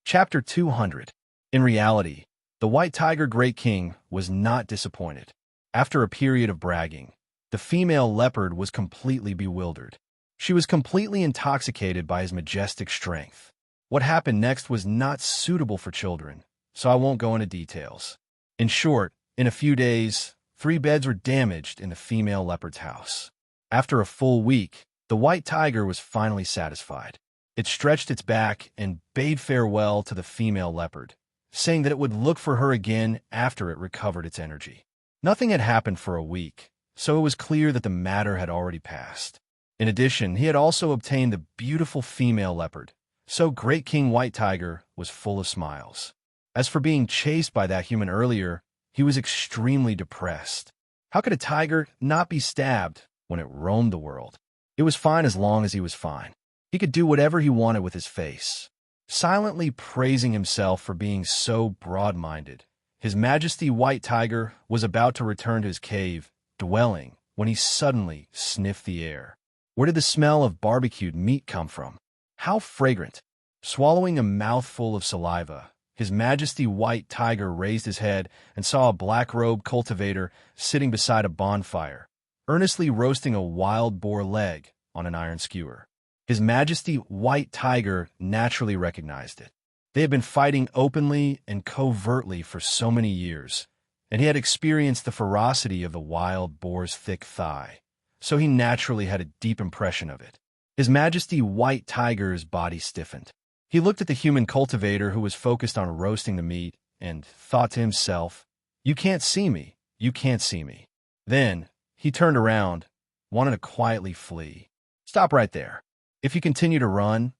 Chapter 200. In reality, the White Tiger Great King was not disappointed. After a period of bragging, the female leopard was completely bewildered. She was completely intoxicated by his majestic strength. What happened next was not suitable for children, so I won't go into details. In short, in a few days, 3 beds were damaged in the female leopard's house. After a full week, the white tiger was finally satisfied. It stretched its back and bade farewell to the female leopard, saying that it would look for her again after it recovered its energy. Nothing had happened for a week, so it was clear that the matter had already passed. In addition, he had also obtained the beautiful female leopard, so Great King White Tiger was full of smiles. As for being chased by that human earlier, he was extremely depressed. How could a tiger not be stabbed when it roamed the world? It was fine as long as he was fine. He could do whatever he wanted with his face. Silently praising himself for being so broad-minded, His Majesty White Tiger was about to return to his cave, dwelling, when he suddenly sniffed the air. Where did the smell of barbecued meat come from? How fragrant! Swallowing a mouthful of saliva, His Majesty White Tiger raised his head and saw a black-robed cultivator sitting beside a bonfire, earnestly roasting a wild boar leg on an iron skewer. His Majesty White Tiger naturally recognized it. They had been fighting openly and covertly for so many years, and he had experienced the ferocity of the wild boar's thick thigh, so he naturally had a deep impression of it. His Majesty White Tiger's body stiffened. He looked at the human cultivator who was focused on roasting the meat and thought to himself, "You can't see me, you can't see me." Then, he turned around, wanted to quietly flee. "Stop right there. If you continue to run,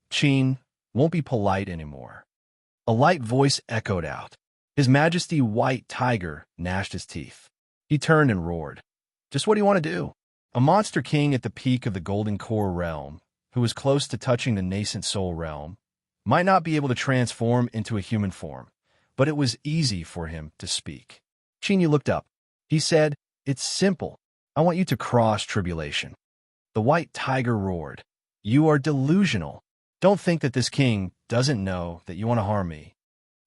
Chin, won't be polite anymore." A light voice echoed out. His Majesty White Tiger gnashed his teeth. He turned and roared. "Just what do you want to do?" A monster king at the peak of the Golden Core realm, who was close to touching the nascent soul realm, might not be able to transform into a human form, but it was easy for him to speak. Chin looked up. He said, "It's simple. I want you to cross tribulation." The white tiger roared, "You are delusional. Don't think that this king doesn't know that you want to harm me."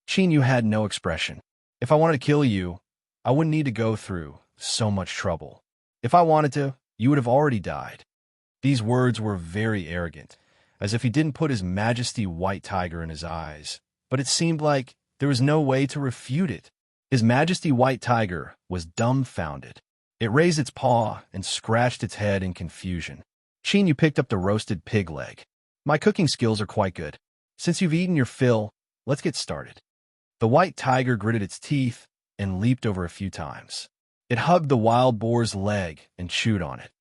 Chin had no expression. "If I wanted to kill you, I wouldn't need to go through so much trouble. If I wanted to, you would have already died." These words were very arrogant, as if he didn't put His Majesty White Tiger in his eyes, but it seemed like there was no way to refute it. His Majesty White Tiger was dumbfounded. It raised its paw and scratched its head in confusion. "Chin, picked up the roasted pig leg. My cooking skills are quite good. Since you've eaten your fill, let's get started." The white tiger gritted its teeth and leaped over a few times. It hugged the wild boar's leg and chewed on it.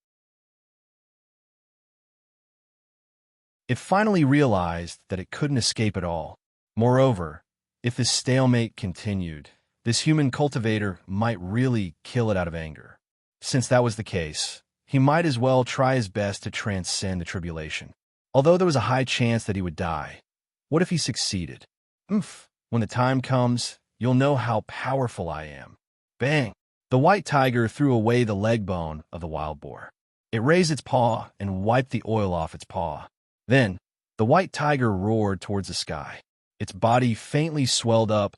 It finally realized that it couldn't escape at all. Moreover, if this stalemate continued, this human cultivator might really kill it out of anger. Since that was the case, he might as well try his best to transcend the tribulation. Although there was a high chance that he would die, what if he succeeded? When the time comes, you'll know how powerful I am. Bang! The white tiger threw away the leg bone of the wild boar. It raised its paw and wiped the oil off its paw. Then, the white tiger roared towards the sky. Its body faintly swelled up,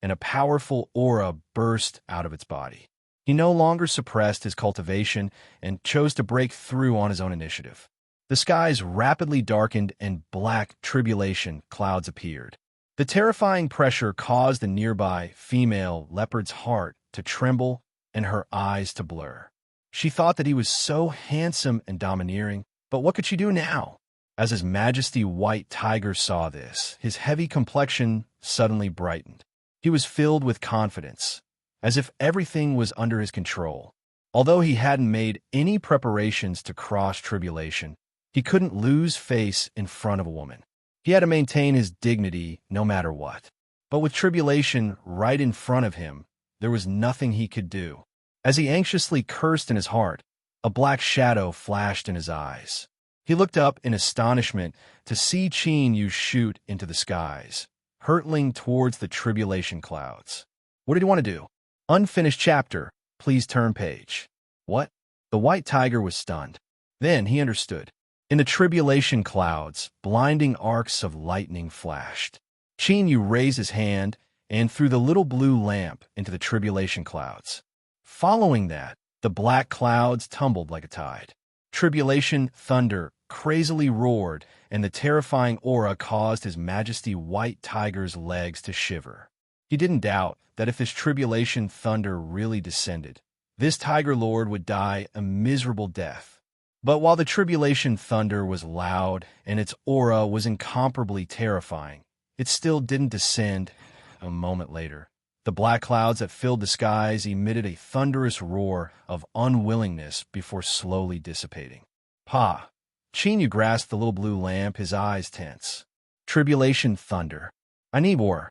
and a powerful aura burst out of its body. He no longer suppressed his cultivation and chose to break through on his own initiative. The skies rapidly darkened and black tribulation clouds appeared. The terrifying pressure caused the nearby female leopard's heart to tremble and her eyes to blur. She thought that he was so handsome and domineering, but what could she do now? As His Majesty White Tiger saw this, his heavy complexion suddenly brightened. He was filled with confidence, as if everything was under his control. Although he hadn't made any preparations to cross tribulation, he couldn't lose face in front of a woman. He had to maintain his dignity no matter what. But with tribulation right in front of him, there was nothing he could do. As he anxiously cursed in his heart, a black shadow flashed in his eyes. He looked up in astonishment to see Qin Yu shoot into the skies, hurtling towards the tribulation clouds. What did he want to do? Unfinished chapter. Please turn page. What? The White Tiger was stunned. Then he understood. In the tribulation clouds, blinding arcs of lightning flashed. Qin Yu raised his hand and threw the little blue lamp into the tribulation clouds. Following that, the black clouds tumbled like a tide. Tribulation thunder crazily roared, and the terrifying aura caused His Majesty White Tiger's legs to shiver. He didn't doubt that if this tribulation thunder really descended, this Tiger Lord would die a miserable death. But while the tribulation thunder was loud and its aura was incomparably terrifying, it still didn't descend. A moment later, the black clouds that filled the skies emitted a thunderous roar of unwillingness before slowly dissipating. Pa! Qin Yu grasped the little blue lamp, his eyes tense. Tribulation thunder. I need more.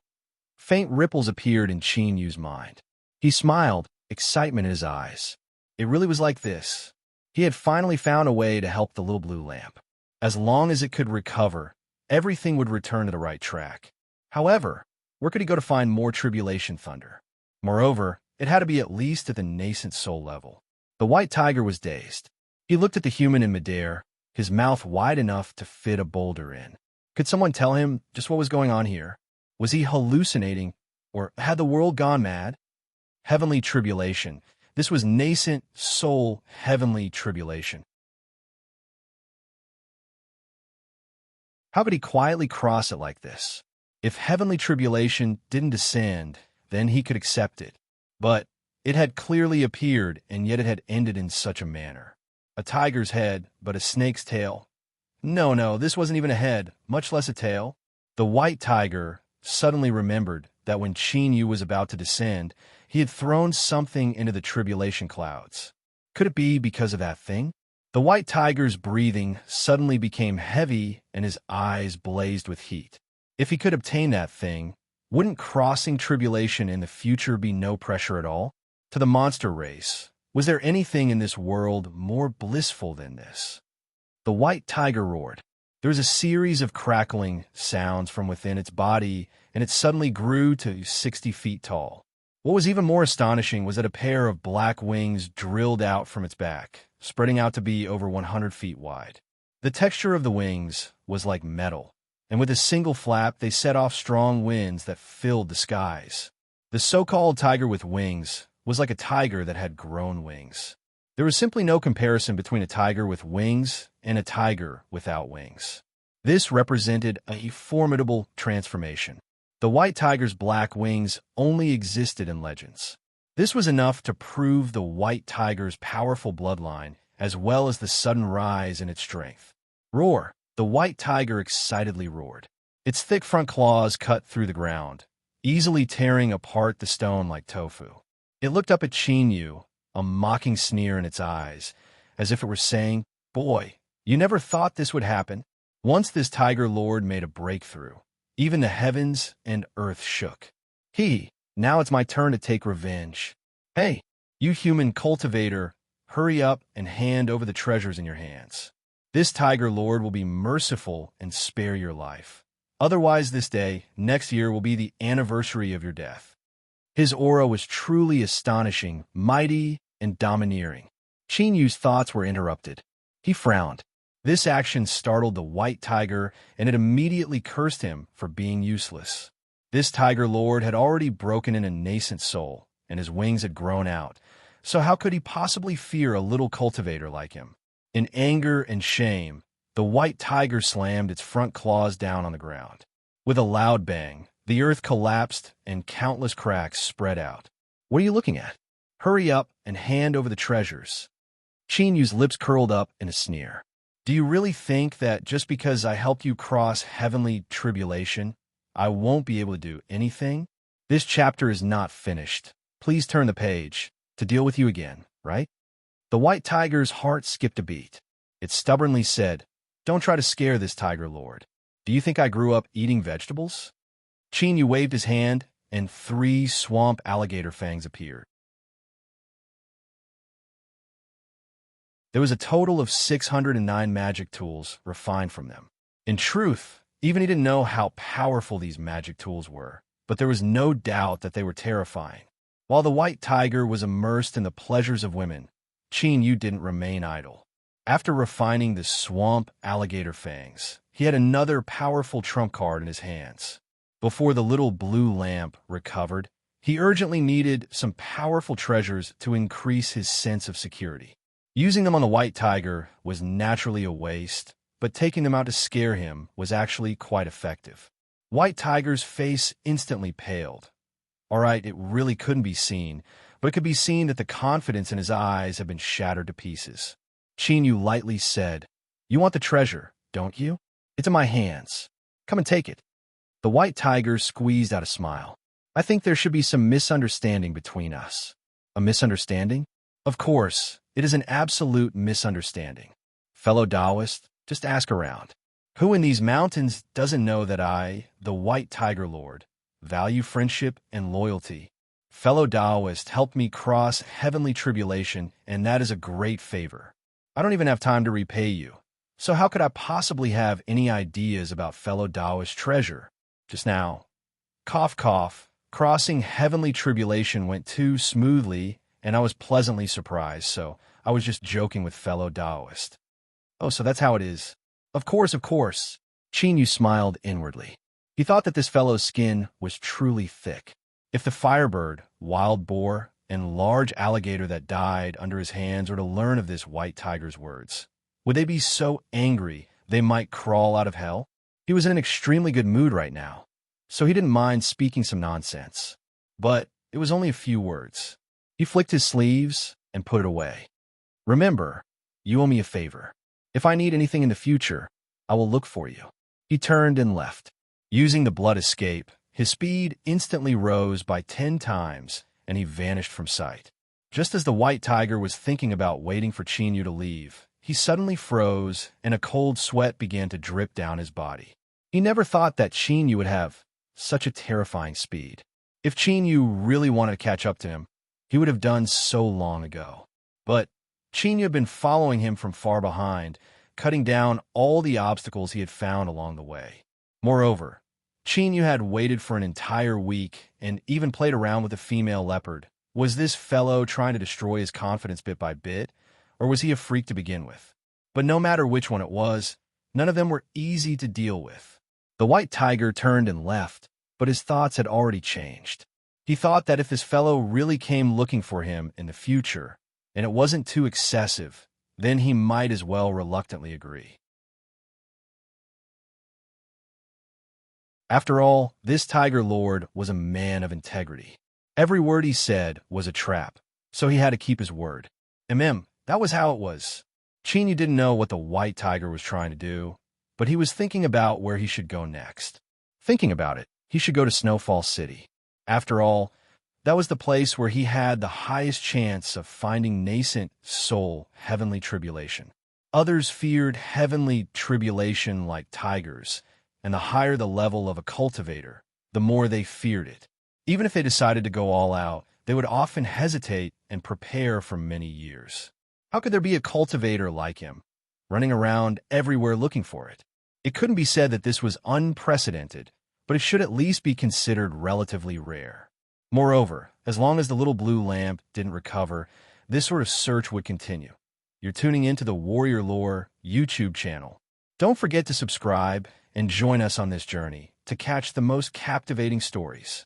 Faint ripples appeared in Qin Yu's mind. He smiled, excitement in his eyes. It really was like this. He had finally found a way to help the little blue lamp. As long as it could recover, everything would return to the right track. However, where could he go to find more tribulation thunder? Moreover, it had to be at least at the nascent soul level. The White Tiger was dazed. He looked at the human in midair, his mouth wide enough to fit a boulder in. Could someone tell him just what was going on here? Was he hallucinating, or had the world gone mad? Heavenly tribulation. This was nascent soul heavenly tribulation. How could he quietly cross it like this? If heavenly tribulation didn't descend, then he could accept it. But it had clearly appeared, and yet it had ended in such a manner. A tiger's head, but a snake's tail. No, this wasn't even a head, much less a tail. The White Tiger suddenly remembered that when Qin Yu was about to descend, he had thrown something into the tribulation clouds. Could it be because of that thing? The White Tiger's breathing suddenly became heavy and his eyes blazed with heat. If he could obtain that thing, wouldn't crossing tribulation in the future be no pressure at all? To the monster race, was there anything in this world more blissful than this? The White Tiger roared. There was a series of crackling sounds from within its body, and it suddenly grew to 60 feet tall. What was even more astonishing was that a pair of black wings drilled out from its back, spreading out to be over 100 feet wide. The texture of the wings was like metal, and with a single flap they set off strong winds that filled the skies. The so-called tiger with wings was like a tiger that had grown wings. There was simply no comparison between a tiger with wings and a tiger without wings. This represented a formidable transformation. The White Tiger's black wings only existed in legends. This was enough to prove the White Tiger's powerful bloodline, as well as the sudden rise in its strength. Roar! The White Tiger excitedly roared. Its thick front claws cut through the ground, easily tearing apart the stone like tofu. It looked up at Qin Yu, a mocking sneer in its eyes, as if it were saying, "Boy, you never thought this would happen." Once this Tiger Lord made a breakthrough, even the heavens and earth shook. Now it's my turn to take revenge. Hey, you human cultivator, hurry up and hand over the treasures in your hands. This Tiger Lord will be merciful and spare your life. Otherwise this day, next year, will be the anniversary of your death. His aura was truly astonishing, mighty, and domineering. Qin Yu's thoughts were interrupted. He frowned. This action startled the White Tiger, and it immediately cursed him for being useless. This tiger lord had already broken in a nascent soul, and his wings had grown out. So how could he possibly fear a little cultivator like him? In anger and shame, the white tiger slammed its front claws down on the ground. With a loud bang, the earth collapsed and countless cracks spread out. What are you looking at? Hurry up and hand over the treasures. Chinyu's lips curled up in a sneer. Do you really think that just because I helped you cross heavenly tribulation, I won't be able to do anything? This chapter is not finished. Please turn the page to deal with you again, right? The white tiger's heart skipped a beat. It stubbornly said, "Don't try to scare this tiger lord. Do you think I grew up eating vegetables?" Chinyu waved his hand, and 3 swamp alligator fangs appeared. There was a total of 609 magic tools refined from them. In truth, even he didn't know how powerful these magic tools were, but there was no doubt that they were terrifying. While the white tiger was immersed in the pleasures of women, Chinyu didn't remain idle. After refining the swamp alligator fangs, he had another powerful trump card in his hands. Before the little blue lamp recovered, he urgently needed some powerful treasures to increase his sense of security. Using them on the white tiger was naturally a waste, but taking them out to scare him was actually quite effective. White tiger's face instantly paled. All right, it really couldn't be seen, but it could be seen that the confidence in his eyes had been shattered to pieces. Chinyu lightly said, "You want the treasure, don't you? It's in my hands. Come and take it." The white tiger squeezed out a smile. "I think there should be some misunderstanding between us." "A misunderstanding?" "Of course, it is an absolute misunderstanding. Fellow Taoist, just ask around. Who in these mountains doesn't know that I, the white tiger lord, value friendship and loyalty? Fellow Taoist helped me cross heavenly tribulation, and that is a great favor. I don't even have time to repay you. So how could I possibly have any ideas about fellow Taoist treasure? Just now, cough, cough, crossing heavenly tribulation went too smoothly, and I was pleasantly surprised, so I was just joking with fellow Taoist." "Oh, so that's how it is." Of course, of course." Chinyu smiled inwardly. He thought that this fellow's skin was truly thick. If the firebird, wild boar, and large alligator that died under his hands were to learn of this white tiger's words, would they be so angry they might crawl out of hell? He was in an extremely good mood right now, so he didn't mind speaking some nonsense. But it was only a few words. He flicked his sleeves and put it away. "Remember, you owe me a favor. If I need anything in the future, I will look for you." He turned and left. Using the blood escape, his speed instantly rose by 10 times, and he vanished from sight. Just as the white tiger was thinking about waiting for Chinyu to leave, he suddenly froze, and a cold sweat began to drip down his body. He never thought that Chinyu would have such a terrifying speed. If Chinyu really wanted to catch up to him, he would have done so long ago. But Chinyu had been following him from far behind, cutting down all the obstacles he had found along the way. Moreover, Chinyu had waited for an entire week and even played around with a female leopard. Was this fellow trying to destroy his confidence bit by bit, or was he a freak to begin with? But no matter which one it was, none of them were easy to deal with. The white tiger turned and left, but his thoughts had already changed. He thought that if this fellow really came looking for him in the future, and it wasn't too excessive, then he might as well reluctantly agree. After all, this tiger lord was a man of integrity. Every word he said was a trap, so he had to keep his word. That was how it was. Chinyu didn't know what the white tiger was trying to do, but he was thinking about where he should go next. Thinking about it, he should go to Snowfall City. After all, that was the place where he had the highest chance of finding nascent soul heavenly tribulation. Others feared heavenly tribulation like tigers, and the higher the level of a cultivator, the more they feared it. Even if they decided to go all out, they would often hesitate and prepare for many years. How could there be a cultivator like him, running around everywhere looking for it? It couldn't be said that this was unprecedented, but it should at least be considered relatively rare. Moreover, as long as the little blue lamp didn't recover, this sort of search would continue. You're tuning into the Warrior Lore YouTube channel. Don't forget to subscribe and join us on this journey to catch the most captivating stories.